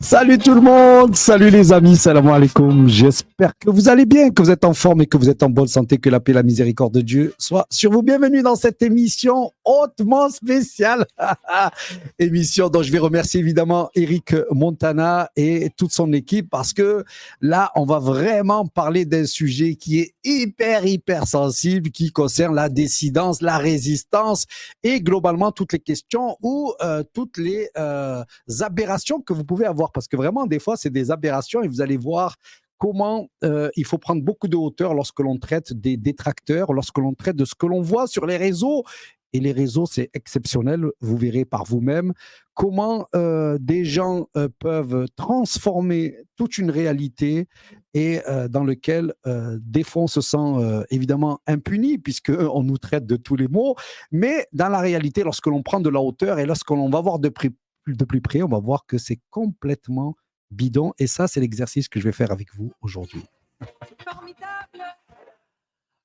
Salut tout le monde, salut les amis, salam alaikum. J'espère que vous allez bien, que vous êtes en forme et que vous êtes en bonne santé, que la paix et la miséricorde de Dieu soient sur vous. Bienvenue dans cette émission hautement spéciale. Émission dont je vais remercier évidemment Eric Montana et toute son équipe parce que là, on va vraiment parler d'un sujet qui est hyper sensible, qui concerne la dissidence, la résistance et globalement toutes les questions ou toutes les aberrations que vous pouvez avoir. Parce que vraiment, des fois, c'est des aberrations et vous allez voir comment il faut prendre beaucoup de hauteur lorsque l'on traite des détracteurs, lorsque l'on traite de ce que l'on voit sur les réseaux. Et les réseaux, c'est exceptionnel. Vous verrez par vous-même comment des gens peuvent transformer toute une réalité et dans lequel des fois on se sent évidemment impuni puisqu'on nous traite de tous les maux. Mais dans la réalité, lorsque l'on prend de la hauteur et lorsque l'on va voir de plus près, on va voir que c'est complètement bidon. Et ça, c'est l'exercice que je vais faire avec vous aujourd'hui. Formidable.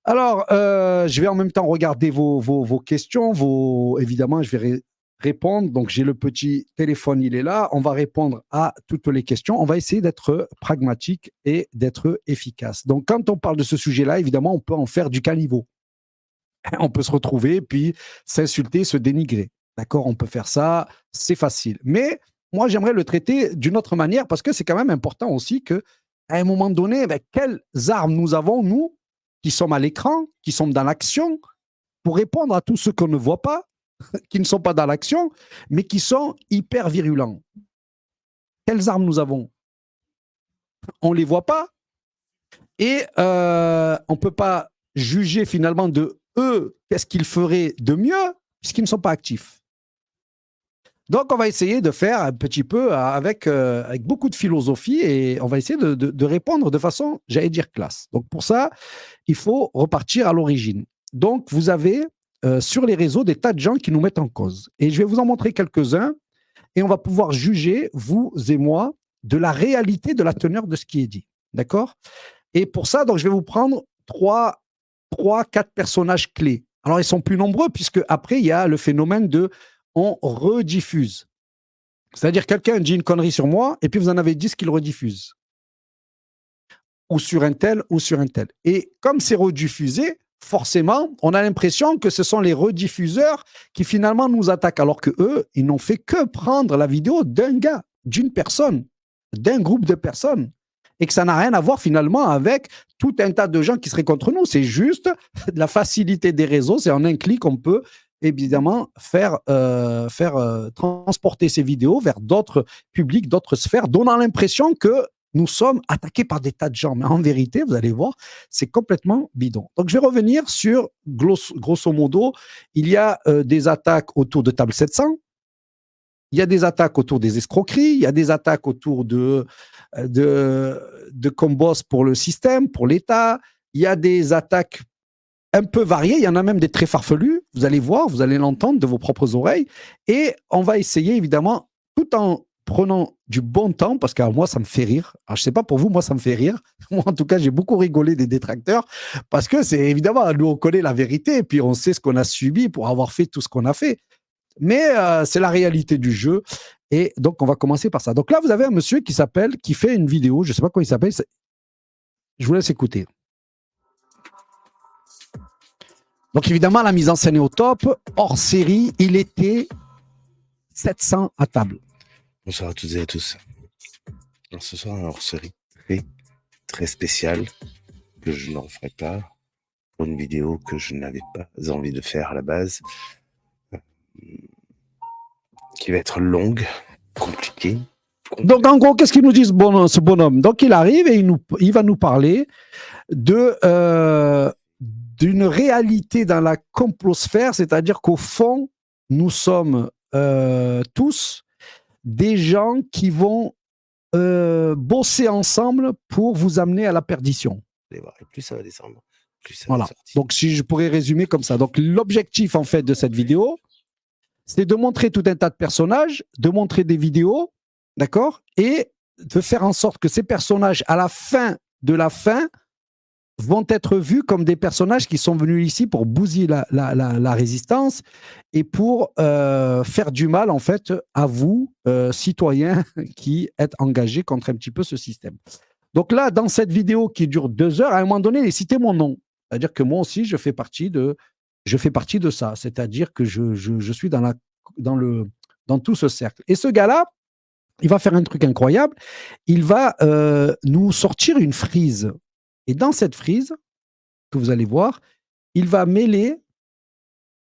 Alors, je vais en même temps regarder vos questions. Évidemment, je vais répondre. Donc, j'ai le petit téléphone, il est là. On va répondre à toutes les questions. On va essayer d'être pragmatique et d'être efficace. Donc, quand on parle de ce sujet-là, évidemment, on peut en faire du caniveau. On peut se retrouver, puis s'insulter, se dénigrer. D'accord, on peut faire ça, c'est facile. Mais moi, j'aimerais le traiter d'une autre manière parce que c'est quand même important aussi qu'à un moment donné, quelles armes nous avons, nous, qui sommes à l'écran, qui sommes dans l'action, pour répondre à tous ceux qu'on ne voit pas, qui ne sont pas dans l'action, mais qui sont hyper virulents. Quelles armes nous avons? On ne les voit pas et on ne peut pas juger finalement de eux qu'est-ce qu'ils feraient de mieux puisqu'ils ne sont pas actifs. Donc, on va essayer de faire un petit peu avec beaucoup de philosophie et on va essayer de répondre de façon, j'allais dire, classe. Donc, pour ça, il faut repartir à l'origine. Donc, vous avez sur les réseaux des tas de gens qui nous mettent en cause. Et je vais vous en montrer quelques-uns et on va pouvoir juger, vous et moi, de la réalité de la teneur de ce qui est dit. D'accord? Et pour ça, donc, je vais vous prendre 4 personnages clés. Alors, ils sont plus nombreux puisque après, il y a le phénomène de on rediffuse. C'est-à-dire quelqu'un dit une connerie sur moi et puis vous en avez 10 qui le rediffusent. Ou sur un tel ou sur un tel. Et comme c'est rediffusé, forcément, on a l'impression que ce sont les rediffuseurs qui finalement nous attaquent alors que eux, ils n'ont fait que prendre la vidéo d'un gars, d'une personne, d'un groupe de personnes. Et que ça n'a rien à voir finalement avec tout un tas de gens qui seraient contre nous. C'est juste la facilité des réseaux. C'est en un clic qu'on peut évidemment faire transporter ces vidéos vers d'autres publics, d'autres sphères, donnant l'impression que nous sommes attaqués par des tas de gens. Mais en vérité, vous allez voir, c'est complètement bidon. Donc, je vais revenir sur, grosso modo, il y a des attaques autour de Table 700, il y a des attaques autour des escroqueries, il y a des attaques autour de combos pour le système, pour l'État, il y a des attaques un peu variées, il y en a même des très farfelues, vous allez voir, vous allez l'entendre de vos propres oreilles, et on va essayer évidemment, tout en prenant du bon temps, parce que moi, ça me fait rire. Alors, je ne sais pas pour vous, moi, ça me fait rire. Moi, en tout cas, j'ai beaucoup rigolé des détracteurs, parce que c'est évidemment, nous, on connaît la vérité, et puis on sait ce qu'on a subi pour avoir fait tout ce qu'on a fait. Mais c'est la réalité du jeu, et donc on va commencer par ça. Donc là, vous avez un monsieur qui fait une vidéo, je ne sais pas comment il s'appelle, je vous laisse écouter. Donc évidemment, la mise en scène est au top. Hors série, il était 700 à table. Bonsoir à toutes et à tous. Alors ce soir, un hors série très spécial que je n'en ferai pas pour une vidéo que je n'avais pas envie de faire à la base, qui va être longue, compliquée. Donc en gros, qu'est-ce qu'il nous dit ce bonhomme? Donc il arrive et il va nous parler d'une réalité dans la complosphère, c'est-à-dire qu'au fond, nous sommes tous des gens qui vont bosser ensemble pour vous amener à la perdition. Et plus ça va descendre, plus ça voilà. va sortir. Donc si je pourrais résumer comme ça. Donc l'objectif en fait de cette vidéo, c'est de montrer tout un tas de personnages, de montrer des vidéos, d'accord, et de faire en sorte que ces personnages, à la fin de la fin, vont être vus comme des personnages qui sont venus ici pour bousiller la résistance et pour faire du mal, en fait, à vous, citoyens, qui êtes engagés contre un petit peu ce système. Donc là, dans cette vidéo qui dure 2 heures, à un moment donné, il est cité mon nom. C'est-à-dire que moi aussi, je fais partie de ça. C'est-à-dire que je suis dans tout ce cercle. Et ce gars-là, il va faire un truc incroyable. Il va nous sortir une frise. Et dans cette frise, que vous allez voir, il va mêler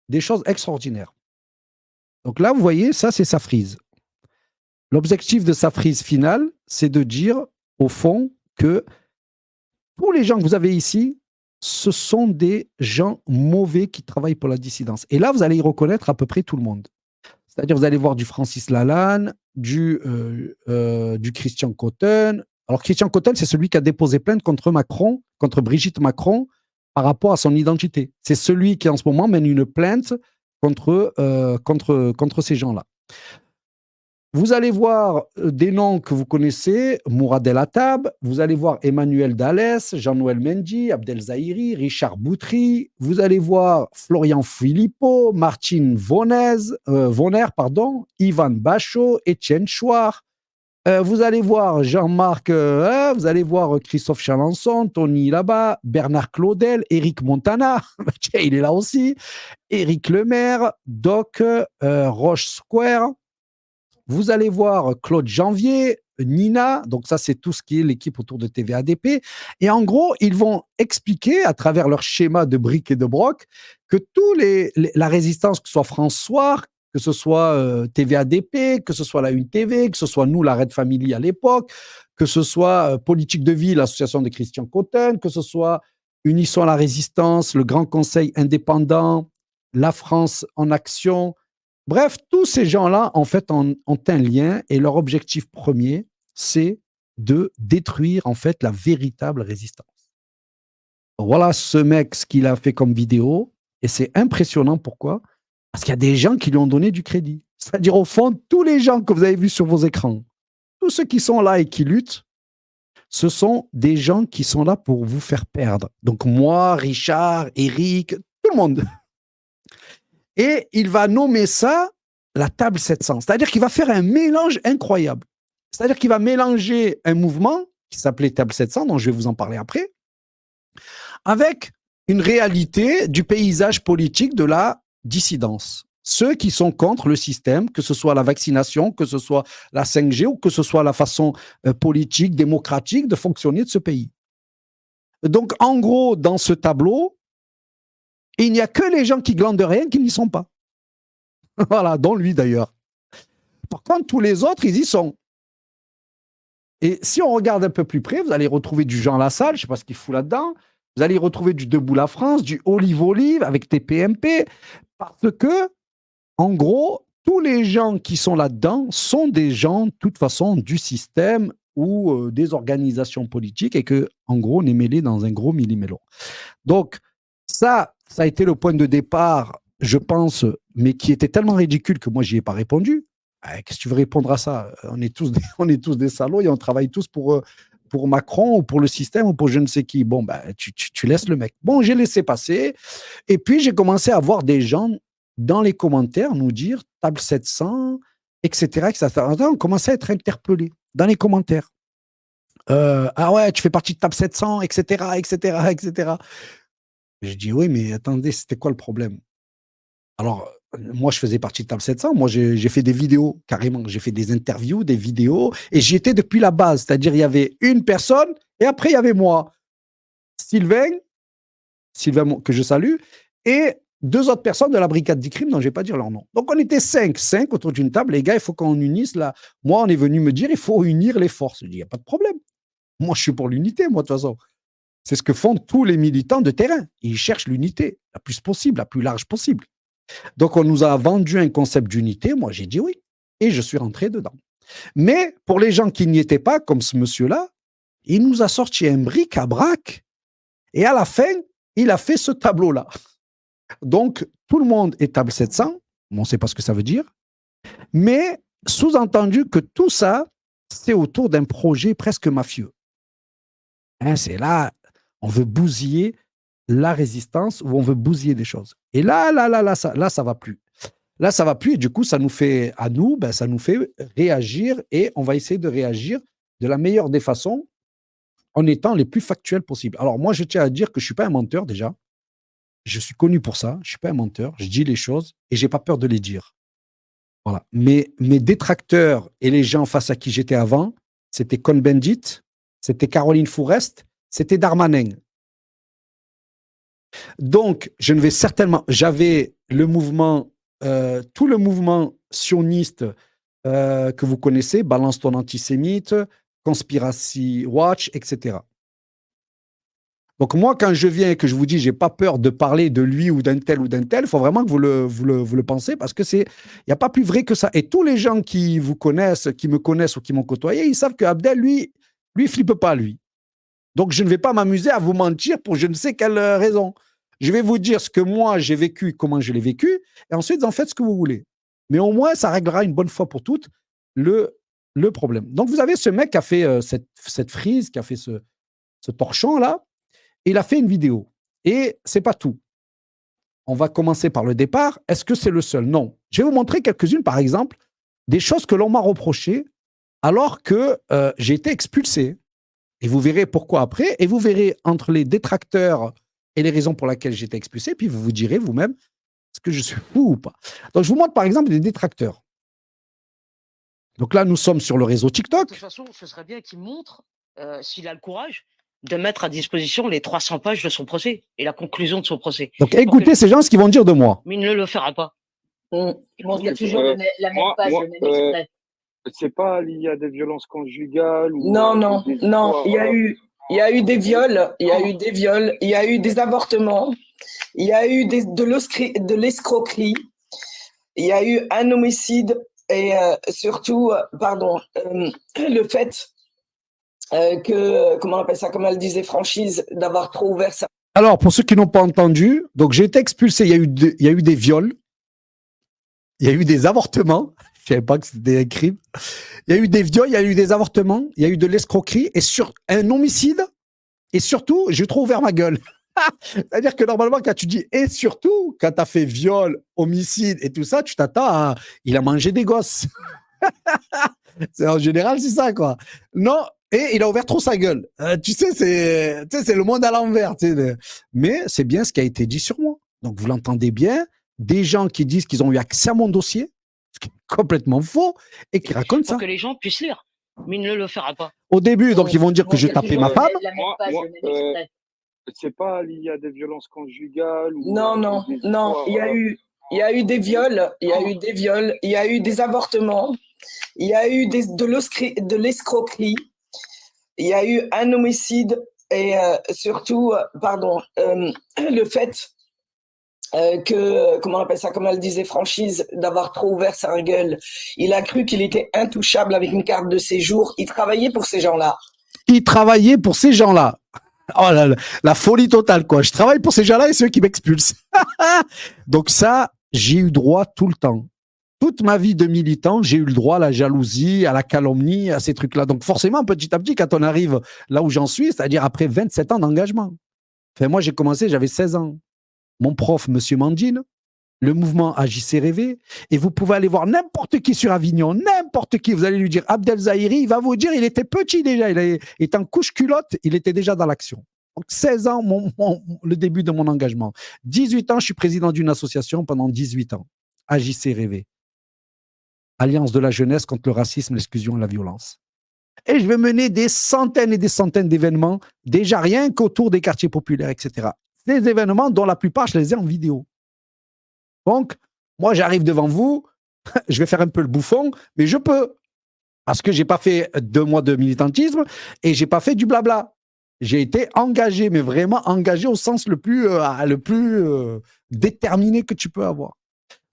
des choses extraordinaires. Donc là, vous voyez, ça, c'est sa frise. L'objectif de sa frise finale, c'est de dire, au fond, que tous les gens que vous avez ici, ce sont des gens mauvais qui travaillent pour la dissidence. Et là, vous allez y reconnaître à peu près tout le monde. C'est-à-dire, vous allez voir du Francis Lalanne, du Christian Cotton. Alors, Christian Cotton, c'est celui qui a déposé plainte contre Macron, contre Brigitte Macron, par rapport à son identité. C'est celui qui, en ce moment, mène une plainte contre ces gens-là. Vous allez voir des noms que vous connaissez, Mourad El Attab, vous allez voir Emmanuel Dallès, Jean-Noël Mendy, Abdel Zahiri, Richard Boutry, vous allez voir Florian Philippot, Martine Vonner, Ivan Bachot, Étienne Chouard, vous allez voir Jean-Marc, vous allez voir Christophe Chalençon, Tony Labat, Bernard Claudel, Éric Montana, il est là aussi, Éric Lemaire, Doc, Roche Square. Vous allez voir Claude Janvier, Nina, donc ça c'est tout ce qui est l'équipe autour de TVADP. Et en gros, ils vont expliquer à travers leur schéma de briques et de broc que la résistance, que ce soit François, que ce soit TVADP, que ce soit la Une TV, que ce soit nous, la Red Family à l'époque, que ce soit Politique de Vie, l'association de Christian Cotton, que ce soit Unissons la résistance, le Grand Conseil indépendant, la France en action. Bref, tous ces gens-là, en fait, ont un lien et leur objectif premier, c'est de détruire, en fait, la véritable résistance. Voilà ce mec, ce qu'il a fait comme vidéo, et c'est impressionnant. Pourquoi? Parce qu'il y a des gens qui lui ont donné du crédit. C'est-à-dire, au fond, tous les gens que vous avez vus sur vos écrans, tous ceux qui sont là et qui luttent, ce sont des gens qui sont là pour vous faire perdre. Donc moi, Richard, Eric, tout le monde. Et il va nommer ça la table 700. C'est-à-dire qu'il va faire un mélange incroyable. C'est-à-dire qu'il va mélanger un mouvement qui s'appelait table 700, dont je vais vous en parler après, avec une réalité du paysage politique de la dissidence. Ceux qui sont contre le système, que ce soit la vaccination, que ce soit la 5G ou que ce soit la façon politique, démocratique de fonctionner de ce pays. Donc, en gros, dans ce tableau, il n'y a que les gens qui glandent rien qui n'y sont pas. Voilà, dont lui d'ailleurs. Par contre, tous les autres, ils y sont. Et si on regarde un peu plus près, vous allez retrouver du Jean Lassalle, je ne sais pas ce qu'il fout là-dedans, vous allez retrouver du Debout la France, du Olive avec TPMP, parce que, en gros, tous les gens qui sont là-dedans sont des gens, de toute façon, du système ou des organisations politiques et que, en gros, on est mêlé dans un gros millimélo. Donc, ça a été le point de départ, je pense, mais qui était tellement ridicule que moi, je n'y ai pas répondu. Qu'est-ce que tu veux répondre à ça? On est tous des salauds et on travaille tous pour Macron ou pour le système ou pour je ne sais qui. Bon, tu laisses le mec. Bon, j'ai laissé passer. Et puis, j'ai commencé à voir des gens dans les commentaires nous dire table 700, etc. On commençait à être interpellés dans les commentaires. Ah ouais, tu fais partie de table 700, etc., etc., etc. Je dis oui, mais attendez, c'était quoi le problème? Alors, moi, je faisais partie de Table 700. Moi, j'ai fait des vidéos, carrément. J'ai fait des interviews, des vidéos, et j'y étais depuis la base. C'est-à-dire, il y avait une personne, et après, il y avait moi, Sylvain, que je salue, et 2 autres personnes de la brigade d'Icrim, dont je ne vais pas dire leur nom. Donc, on était 5 autour d'une table. Les gars, il faut qu'on unisse là. Moi, on est venu me dire, il faut unir les forces. Je dis, il n'y a pas de problème. Moi, je suis pour l'unité, moi, de toute façon. C'est ce que font tous les militants de terrain. Ils cherchent l'unité, la plus possible, la plus large possible. Donc, on nous a vendu un concept d'unité. Moi, j'ai dit oui. Et je suis rentré dedans. Mais pour les gens qui n'y étaient pas, comme ce monsieur-là, il nous a sorti un bric-à-brac. Et à la fin, il a fait ce tableau-là. Donc, tout le monde est table 700. On ne sait pas ce que ça veut dire. Mais sous-entendu que tout ça, c'est autour d'un projet presque mafieux. Hein, c'est là, On veut bousiller la résistance ou on veut bousiller des choses. Et là, ça va plus. Là, ça va plus et du coup, ça nous fait, à nous, ben, ça nous fait réagir et on va essayer de réagir de la meilleure des façons en étant les plus factuels possibles. Alors moi, je tiens à dire que je ne suis pas un menteur déjà. Je suis connu pour ça. Je ne suis pas un menteur. Je dis les choses et je n'ai pas peur de les dire. Voilà. Mais mes détracteurs et les gens face à qui j'étais avant, c'était Cohn-Bendit, c'était Caroline Fourest, c'était Darmanin. Donc, je ne vais certainement. J'avais le mouvement, tout le mouvement sioniste que vous connaissez, Balance ton antisémite, Conspiracy Watch, etc. Donc, moi, quand je viens et que je vous dis, j'ai pas peur de parler de lui ou d'un tel, il faut vraiment que vous le pensez parce que il n'y a pas plus vrai que ça. Et tous les gens qui vous connaissent, qui me connaissent ou qui m'ont côtoyé, ils savent que Abdel, lui, flippe pas, lui. Donc, je ne vais pas m'amuser à vous mentir pour je ne sais quelle raison. Je vais vous dire ce que moi, j'ai vécu, comment je l'ai vécu, et ensuite, vous en faites ce que vous voulez. Mais au moins, ça réglera une bonne fois pour toutes le problème. Donc, vous avez ce mec qui a fait cette frise, qui a fait ce torchon-là, et il a fait une vidéo. Et c'est pas tout. On va commencer par le départ. Est-ce que c'est le seul? Non. Je vais vous montrer quelques-unes, par exemple, des choses que l'on m'a reprochées alors que j'ai été expulsé. Et vous verrez pourquoi après. Et vous verrez entre les détracteurs et les raisons pour lesquelles j'ai été expulsé. Puis vous vous direz vous-même, est-ce que je suis fou ou pas? Donc je vous montre par exemple des détracteurs. Donc là, nous sommes sur le réseau TikTok. De toute façon, ce serait bien qu'il montre, s'il a le courage, de mettre à disposition les 300 pages de son procès et la conclusion de son procès. Donc écoutez ces gens ce qu'ils vont dire de moi. Mais il ne le fera pas. Ils montrent toujours la même page, le même extrait. C'est pas lié à des violences conjugales ou Non, il y a eu des viols, il y a eu des viols, il y a eu des avortements, il y a eu de l'escroquerie, il y a eu un homicide et surtout, le fait que, comment on appelle ça, comme elle disait, franchise, d'avoir trop ouvert ça. Alors, pour ceux qui n'ont pas entendu, donc j'ai été expulsé, il y a eu des viols, il y a eu des avortements, je ne savais pas que c'était un crime, il y a eu des viols, il y a eu des avortements, il y a eu de l'escroquerie et sur un homicide, et surtout, j'ai trop ouvert ma gueule. C'est-à-dire que normalement, quand tu dis et surtout, quand tu as fait viol, homicide et tout ça, tu t'attends à. Il a mangé des gosses. En général, c'est ça, quoi. Non, et il a ouvert trop sa gueule. Tu sais, c'est le monde à l'envers. Mais c'est bien ce qui a été dit sur moi. Donc, vous l'entendez bien. Des gens qui disent qu'ils ont eu accès à mon dossier, ce qui est complètement faux, et qui racontent ça. Pour que les gens puissent lire. Mais il ne le fera pas. Au début, donc, ils vont dire que je tapais ma femme. C'est pas lié à des violences conjugales ou Non, il y a eu des viols, il y a eu des viols, il y a eu des avortements, il y a eu de l'escroquerie, il y a eu un homicide et surtout, le fait que, comment on appelle ça, comme elle disait, franchise, d'avoir trop ouvert sa gueule. Il a cru qu'il était intouchable avec une carte de séjour. Il travaillait pour ces gens-là. Il travaillait pour ces gens-là. Oh la folie totale, quoi. Je travaille pour ces gens-là et ceux qui m'expulsent. Donc ça, j'ai eu droit tout le temps. Toute ma vie de militant, j'ai eu le droit à la jalousie, à la calomnie, à ces trucs-là. Donc forcément, petit à petit, quand on arrive là où j'en suis, c'est-à-dire après 27 ans d'engagement. Enfin, moi, j'ai commencé, j'avais 16 ans. Mon prof, Monsieur Mandine, le mouvement AJC Rêver, et vous pouvez aller voir n'importe qui sur Avignon, n'importe qui, vous allez lui dire Abdel Zahiri, il va vous dire, il était petit déjà, il était en couche-culotte, il était déjà dans l'action. Donc 16 ans, le début de mon engagement. 18 ans, je suis président d'une association pendant 18 ans, AJC Rêver. Alliance de la jeunesse contre le racisme, l'exclusion et la violence. Et je vais mener des centaines et des centaines d'événements, déjà rien qu'autour des quartiers populaires, etc. Ces événements dont la plupart, je les ai en vidéo. Donc, moi, j'arrive devant vous, je vais faire un peu le bouffon, mais je peux. Parce que je n'ai pas fait 2 mois de militantisme et je n'ai pas fait du blabla. J'ai été engagé, mais vraiment engagé au sens le plus déterminé que tu peux avoir.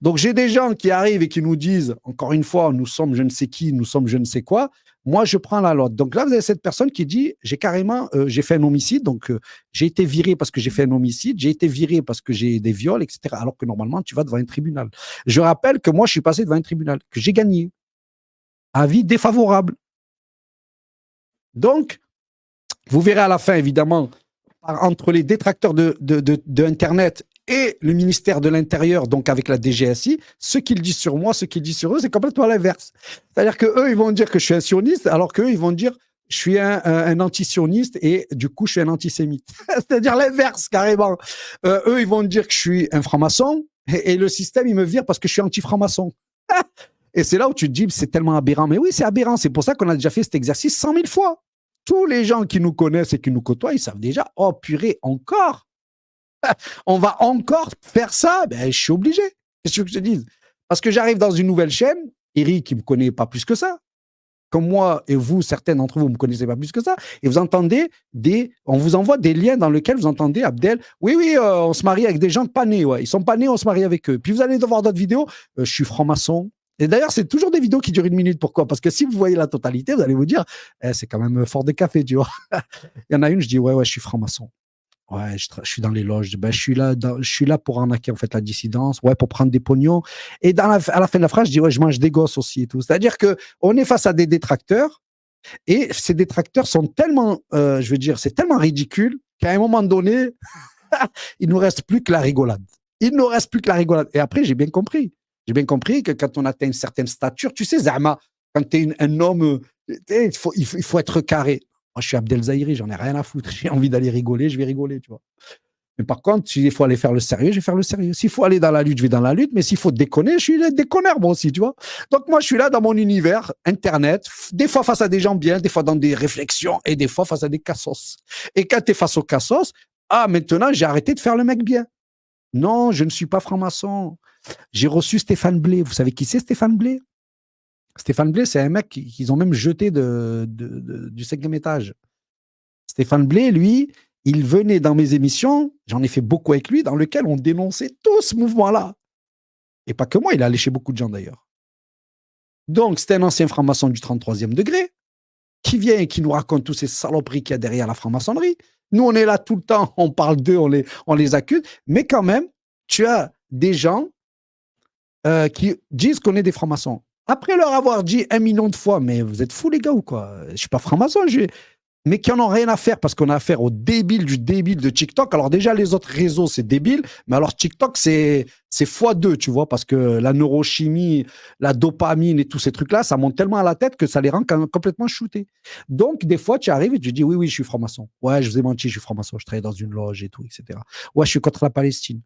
Donc, j'ai des gens qui arrivent et qui nous disent, encore une fois, nous sommes je ne sais qui, nous sommes je ne sais quoi. Moi, je prends la lotte. Donc là, vous avez cette personne qui dit, j'ai fait un homicide, donc j'ai été viré parce que j'ai fait un homicide, j'ai été viré parce que j'ai des viols, etc. Alors que normalement, tu vas devant un tribunal. Je rappelle que moi, je suis passé devant un tribunal, que j'ai gagné. Avis défavorable. Donc, vous verrez à la fin, évidemment, entre les détracteurs de Internet et le ministère de l'Intérieur, donc avec la DGSI, ce qu'ils disent sur moi, ce qu'ils disent sur eux, c'est complètement l'inverse. C'est-à-dire qu'eux, ils vont dire que je suis un sioniste, alors qu'eux, ils vont dire je suis un anti-sioniste et du coup, je suis un antisémite. C'est-à-dire l'inverse, carrément. Eux, ils vont dire que je suis un franc-maçon et le système, il me vire parce que je suis anti-franc-maçon. Et c'est là où tu te dis, c'est tellement aberrant. Mais oui, c'est aberrant. C'est pour ça qu'on a déjà fait cet exercice 100 000 fois. Tous les gens qui nous connaissent et qui nous côtoient, ils savent déjà, oh purée, encore on va encore faire ça? Ben, je suis obligé. Qu'est-ce que je te dise? Parce que j'arrive dans une nouvelle chaîne, Eric, qui ne me connaît pas plus que ça. Comme moi et vous, certains d'entre vous ne me connaissez pas plus que ça. Et vous entendez on vous envoie des liens dans lesquels vous entendez Abdel. Oui, on se marie avec des gens pas nés. Ouais. Ils sont pas nés, on se marie avec eux. Puis vous allez voir d'autres vidéos. Je suis franc-maçon. Et d'ailleurs, c'est toujours des vidéos qui durent 1 minute. Pourquoi? Parce que si vous voyez la totalité, vous allez vous dire, c'est quand même fort de café, tu vois. Il y en a une, je dis, ouais, je suis franc-maçon. Ouais, je suis dans les loges. Ben, je suis là pour arnaquer en fait la dissidence. Ouais, pour prendre des pognons. Et à la fin de la phrase, je dis ouais, je mange des gosses aussi et tout. C'est-à-dire que on est face à des détracteurs et ces détracteurs sont tellement, je veux dire, c'est tellement ridicule qu'à un moment donné, il nous reste plus que la rigolade. Il nous reste plus que la rigolade. Et après, j'ai bien compris. J'ai bien compris que quand on atteint une certaine stature, tu sais, Zama, quand tu es un homme, il faut être carré. Moi, je suis Abdel Zahiri, j'en ai rien à foutre. J'ai envie d'aller rigoler, je vais rigoler, tu vois. Mais par contre, s'il faut aller faire le sérieux, je vais faire le sérieux. S'il faut aller dans la lutte, je vais dans la lutte. Mais s'il faut déconner, je suis un déconneur, moi aussi, tu vois. Donc, moi, je suis là dans mon univers, Internet, des fois face à des gens bien, des fois dans des réflexions et des fois face à des cassos. Et quand tu es face aux cassos, maintenant, j'ai arrêté de faire le mec bien. Non, je ne suis pas franc-maçon. J'ai reçu Stéphane Blé. Vous savez qui c'est, Stéphane Blé? Stéphane Blé, c'est un mec qu'ils ont même jeté du 5e étage. Stéphane Blé, lui, il venait dans mes émissions, j'en ai fait beaucoup avec lui, dans lequel on dénonçait tout ce mouvement-là. Et pas que moi, il a allé chez beaucoup de gens d'ailleurs. Donc, c'était un ancien franc-maçon du 33e degré qui vient et qui nous raconte toutes ces saloperies qu'il y a derrière la franc-maçonnerie. Nous, on est là tout le temps, on parle d'eux, on les accuse, mais quand même, tu as des gens qui disent qu'on est des francs-maçons. Après leur avoir dit 1 million de fois, mais vous êtes fous les gars ou quoi? Je suis pas franc-maçon, mais qui en ont rien à faire parce qu'on a affaire au débile du débile de TikTok. Alors déjà, les autres réseaux, c'est débile, mais alors TikTok, c'est x2, tu vois, parce que la neurochimie, la dopamine et tous ces trucs-là, ça monte tellement à la tête que ça les rend complètement shootés. Donc, des fois, tu arrives et tu dis, oui, je suis franc-maçon. Ouais, je vous ai menti, je suis franc-maçon, je travaille dans une loge et tout, etc. Ouais, je suis contre la Palestine.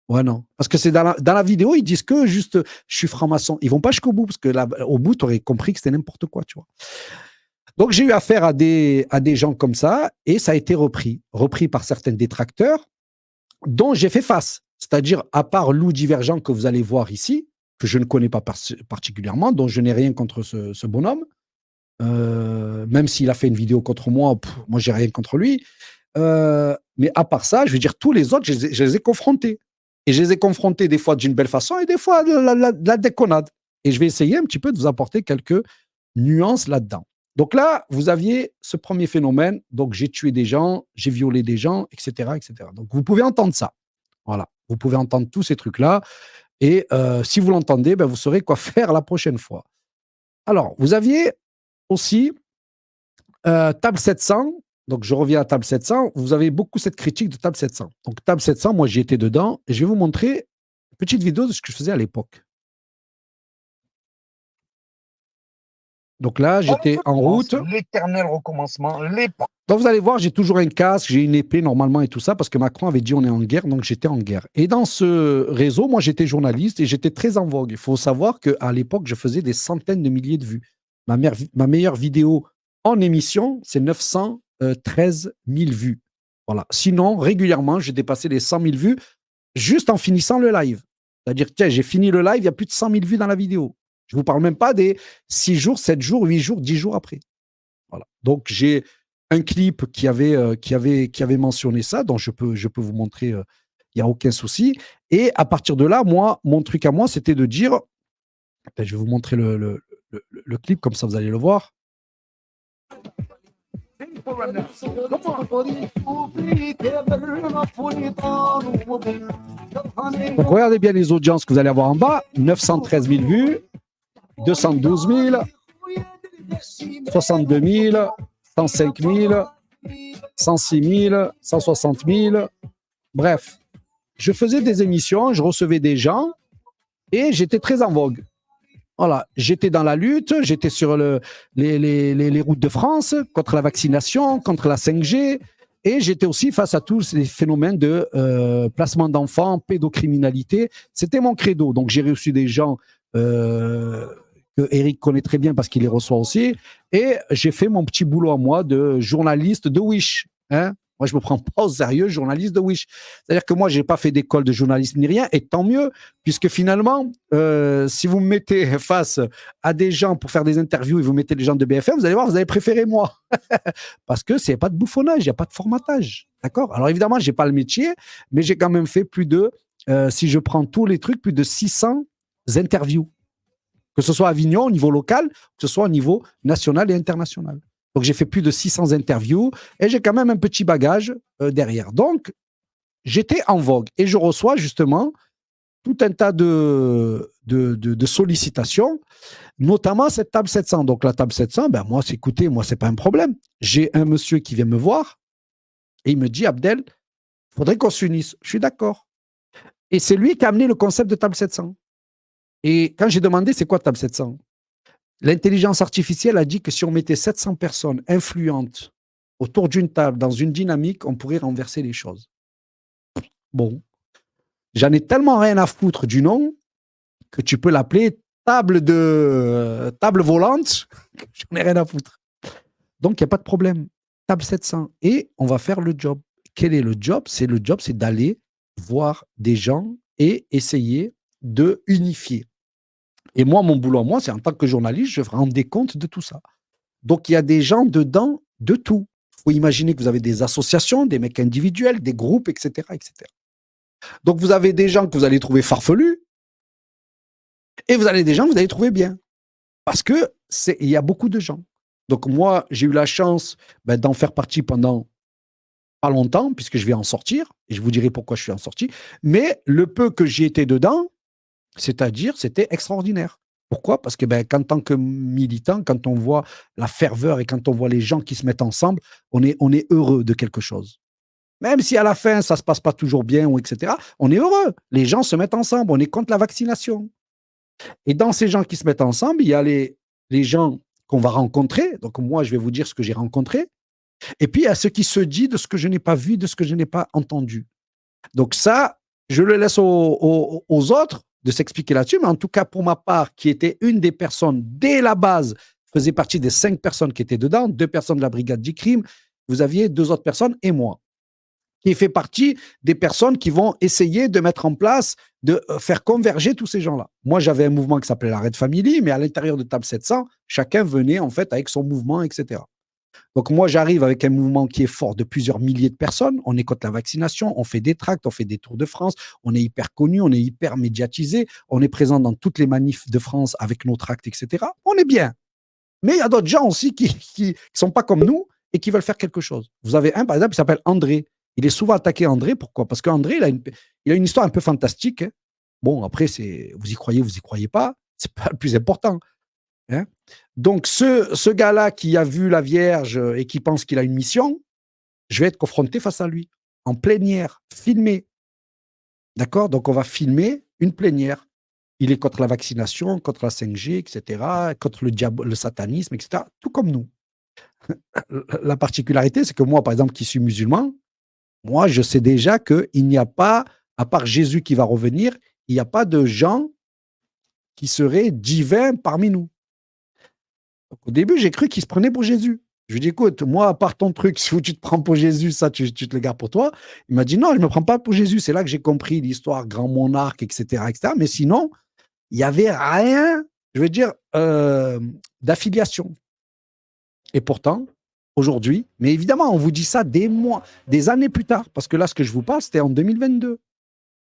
Ouais, non. Parce que c'est dans la vidéo, ils disent que juste, je suis franc-maçon. Ils vont pas jusqu'au bout, parce que au bout, tu aurais compris que c'était n'importe quoi, tu vois. Donc, j'ai eu affaire à des gens comme ça, et ça a été repris par certains détracteurs, dont j'ai fait face. C'est-à-dire, à part Lou Divergent que vous allez voir ici, que je ne connais pas particulièrement, dont je n'ai rien contre ce bonhomme, même s'il a fait une vidéo contre moi, moi, j'ai rien contre lui. Mais à part ça, je veux dire, tous les autres, je les ai confrontés. Et je les ai confrontés des fois d'une belle façon et des fois de la déconnade. Et je vais essayer un petit peu de vous apporter quelques nuances là-dedans. Donc là, vous aviez ce premier phénomène. Donc, j'ai tué des gens, j'ai violé des gens, etc., etc. Donc, vous pouvez entendre ça. Voilà. Vous pouvez entendre tous ces trucs-là. Et si vous l'entendez, ben, vous saurez quoi faire la prochaine fois. Alors, vous aviez aussi Table 700. Donc, je reviens à Table 700. Vous avez beaucoup cette critique de Table 700. Donc, Table 700, moi, j'y étais dedans. Et je vais vous montrer une petite vidéo de ce que je faisais à l'époque. Donc là, j'étais en route. L'éternel recommencement. Donc, vous allez voir, j'ai toujours un casque, j'ai une épée normalement et tout ça, parce que Macron avait dit on est en guerre, donc j'étais en guerre. Et dans ce réseau, moi, j'étais journaliste et j'étais très en vogue. Il faut savoir qu'à l'époque, je faisais des centaines de milliers de vues. Ma meilleure vidéo en émission, c'est 913 000 vues. Voilà. Sinon, régulièrement, j'ai dépassé les 100 000 vues juste en finissant le live. C'est-à-dire, tiens, j'ai fini le live, il y a plus de 100 000 vues dans la vidéo. Je ne vous parle même pas des 6 jours, 7 jours, 8 jours, 10 jours après. Voilà. Donc, j'ai un clip qui avait mentionné ça, donc je peux vous montrer, il n'y a aucun souci. Et à partir de là, moi, mon truc à moi, c'était de dire, je vais vous montrer le clip, comme ça vous allez le voir. Donc, regardez bien les audiences que vous allez avoir en bas. 913 000 vues, 212 000, 62 000, 105 000, 106 000, 160 000. Bref, je faisais des émissions, je recevais des gens et j'étais très en vogue. Voilà, j'étais dans la lutte, j'étais sur les routes de France contre la vaccination, contre la 5G, et j'étais aussi face à tous les phénomènes de placement d'enfants, pédocriminalité. C'était mon credo. Donc j'ai reçu des gens que Eric connaît très bien parce qu'il les reçoit aussi, et j'ai fait mon petit boulot à moi de journaliste de Wish. Hein. Moi, je ne me prends pas au sérieux, journaliste de Wish. C'est-à-dire que moi, je n'ai pas fait d'école de journalisme ni rien, et tant mieux, puisque finalement, si vous me mettez face à des gens pour faire des interviews et vous mettez les gens de BFM, vous allez voir, vous allez préférer moi. Parce que c'est pas de bouffonnage, il n'y a pas de formatage. D'accord? Alors évidemment, je n'ai pas le métier, mais j'ai quand même fait plus de, si je prends tous les trucs, plus de 600 interviews. Que ce soit à Avignon, au niveau local, que ce soit au niveau national et international. Donc, j'ai fait plus de 600 interviews et j'ai quand même un petit bagage derrière. Donc, j'étais en vogue et je reçois justement tout un tas de sollicitations, notamment cette table 700. Donc, la table 700, ben moi, écoutez, moi, c'est pas un problème. J'ai un monsieur qui vient me voir et il me dit, Abdel, il faudrait qu'on s'unisse. Je suis d'accord. Et c'est lui qui a amené le concept de table 700. Et quand j'ai demandé, c'est quoi table 700 ? L'intelligence artificielle a dit que si on mettait 700 personnes influentes autour d'une table, dans une dynamique, on pourrait renverser les choses. Bon. J'en ai tellement rien à foutre du nom que tu peux l'appeler table volante. J'en ai rien à foutre. Donc, il n'y a pas de problème. Table 700. Et on va faire le job. Quel est le job ? C'est d'aller voir des gens et essayer de unifier. Et moi, mon boulot, moi, c'est en tant que journaliste, je rends des comptes de tout ça. Donc, il y a des gens dedans de tout. Il faut imaginer que vous avez des associations, des mecs individuels, des groupes, etc., etc. Donc, vous avez des gens que vous allez trouver farfelus et vous avez des gens que vous allez trouver bien. Parce qu'il y a beaucoup de gens. Donc, moi, j'ai eu la chance d'en faire partie pendant pas longtemps, puisque je vais en sortir, et je vous dirai pourquoi je suis en sortie. Mais le peu que j'y étais dedans, c'est-à-dire, c'était extraordinaire. Pourquoi ? Parce que qu'en tant que militant, quand on voit la ferveur et quand on voit les gens qui se mettent ensemble, on est heureux de quelque chose. Même si à la fin, ça ne se passe pas toujours bien, ou etc., on est heureux. Les gens se mettent ensemble, on est contre la vaccination. Et dans ces gens qui se mettent ensemble, il y a les gens qu'on va rencontrer. Donc moi, je vais vous dire ce que j'ai rencontré. Et puis, il y a ce qui se dit de ce que je n'ai pas vu, de ce que je n'ai pas entendu. Donc ça, je le laisse aux autres de s'expliquer là-dessus, mais en tout cas, pour ma part, qui était une des personnes, dès la base, faisait partie des 5 personnes qui étaient dedans, 2 personnes de la brigade du crime, vous aviez 2 autres personnes et moi, qui fait partie des personnes qui vont essayer de mettre en place, de faire converger tous ces gens-là. Moi, j'avais un mouvement qui s'appelait la Red Family, mais à l'intérieur de Table 700, chacun venait en fait avec son mouvement, etc. Donc moi, j'arrive avec un mouvement qui est fort de plusieurs milliers de personnes. On est contre la vaccination, on fait des tracts, on fait des tours de France, on est hyper connu, on est hyper médiatisé, on est présent dans toutes les manifs de France avec nos tracts, etc. On est bien. Mais il y a d'autres gens aussi qui sont pas comme nous et qui veulent faire quelque chose. Vous avez un, par exemple, qui s'appelle André. Il est souvent attaqué, André. Pourquoi ? Parce qu'André, il a une histoire un peu fantastique. Hein. Bon, après, vous y croyez pas. C'est pas le plus important. Hein. Donc, ce gars-là qui a vu la Vierge et qui pense qu'il a une mission, je vais être confronté face à lui, en plénière, filmé. D'accord ? Donc, on va filmer une plénière. Il est contre la vaccination, contre la 5G, etc., contre le diable, le satanisme, etc., tout comme nous. La particularité, c'est que moi, par exemple, qui suis musulman, moi, je sais déjà qu'il n'y a pas, à part Jésus qui va revenir, il n'y a pas de gens qui seraient divins parmi nous. Donc, au début, j'ai cru qu'il se prenait pour Jésus. Je lui ai dit, écoute, moi, à part ton truc, si tu te prends pour Jésus, ça, tu te le gardes pour toi. Il m'a dit, non, je ne me prends pas pour Jésus. C'est là que j'ai compris l'histoire, grand monarque, etc., etc. Mais sinon, il n'y avait rien, je veux dire, d'affiliation. Et pourtant, aujourd'hui, mais évidemment, on vous dit ça des mois, des années plus tard, parce que là, ce que je vous parle, c'était en 2022.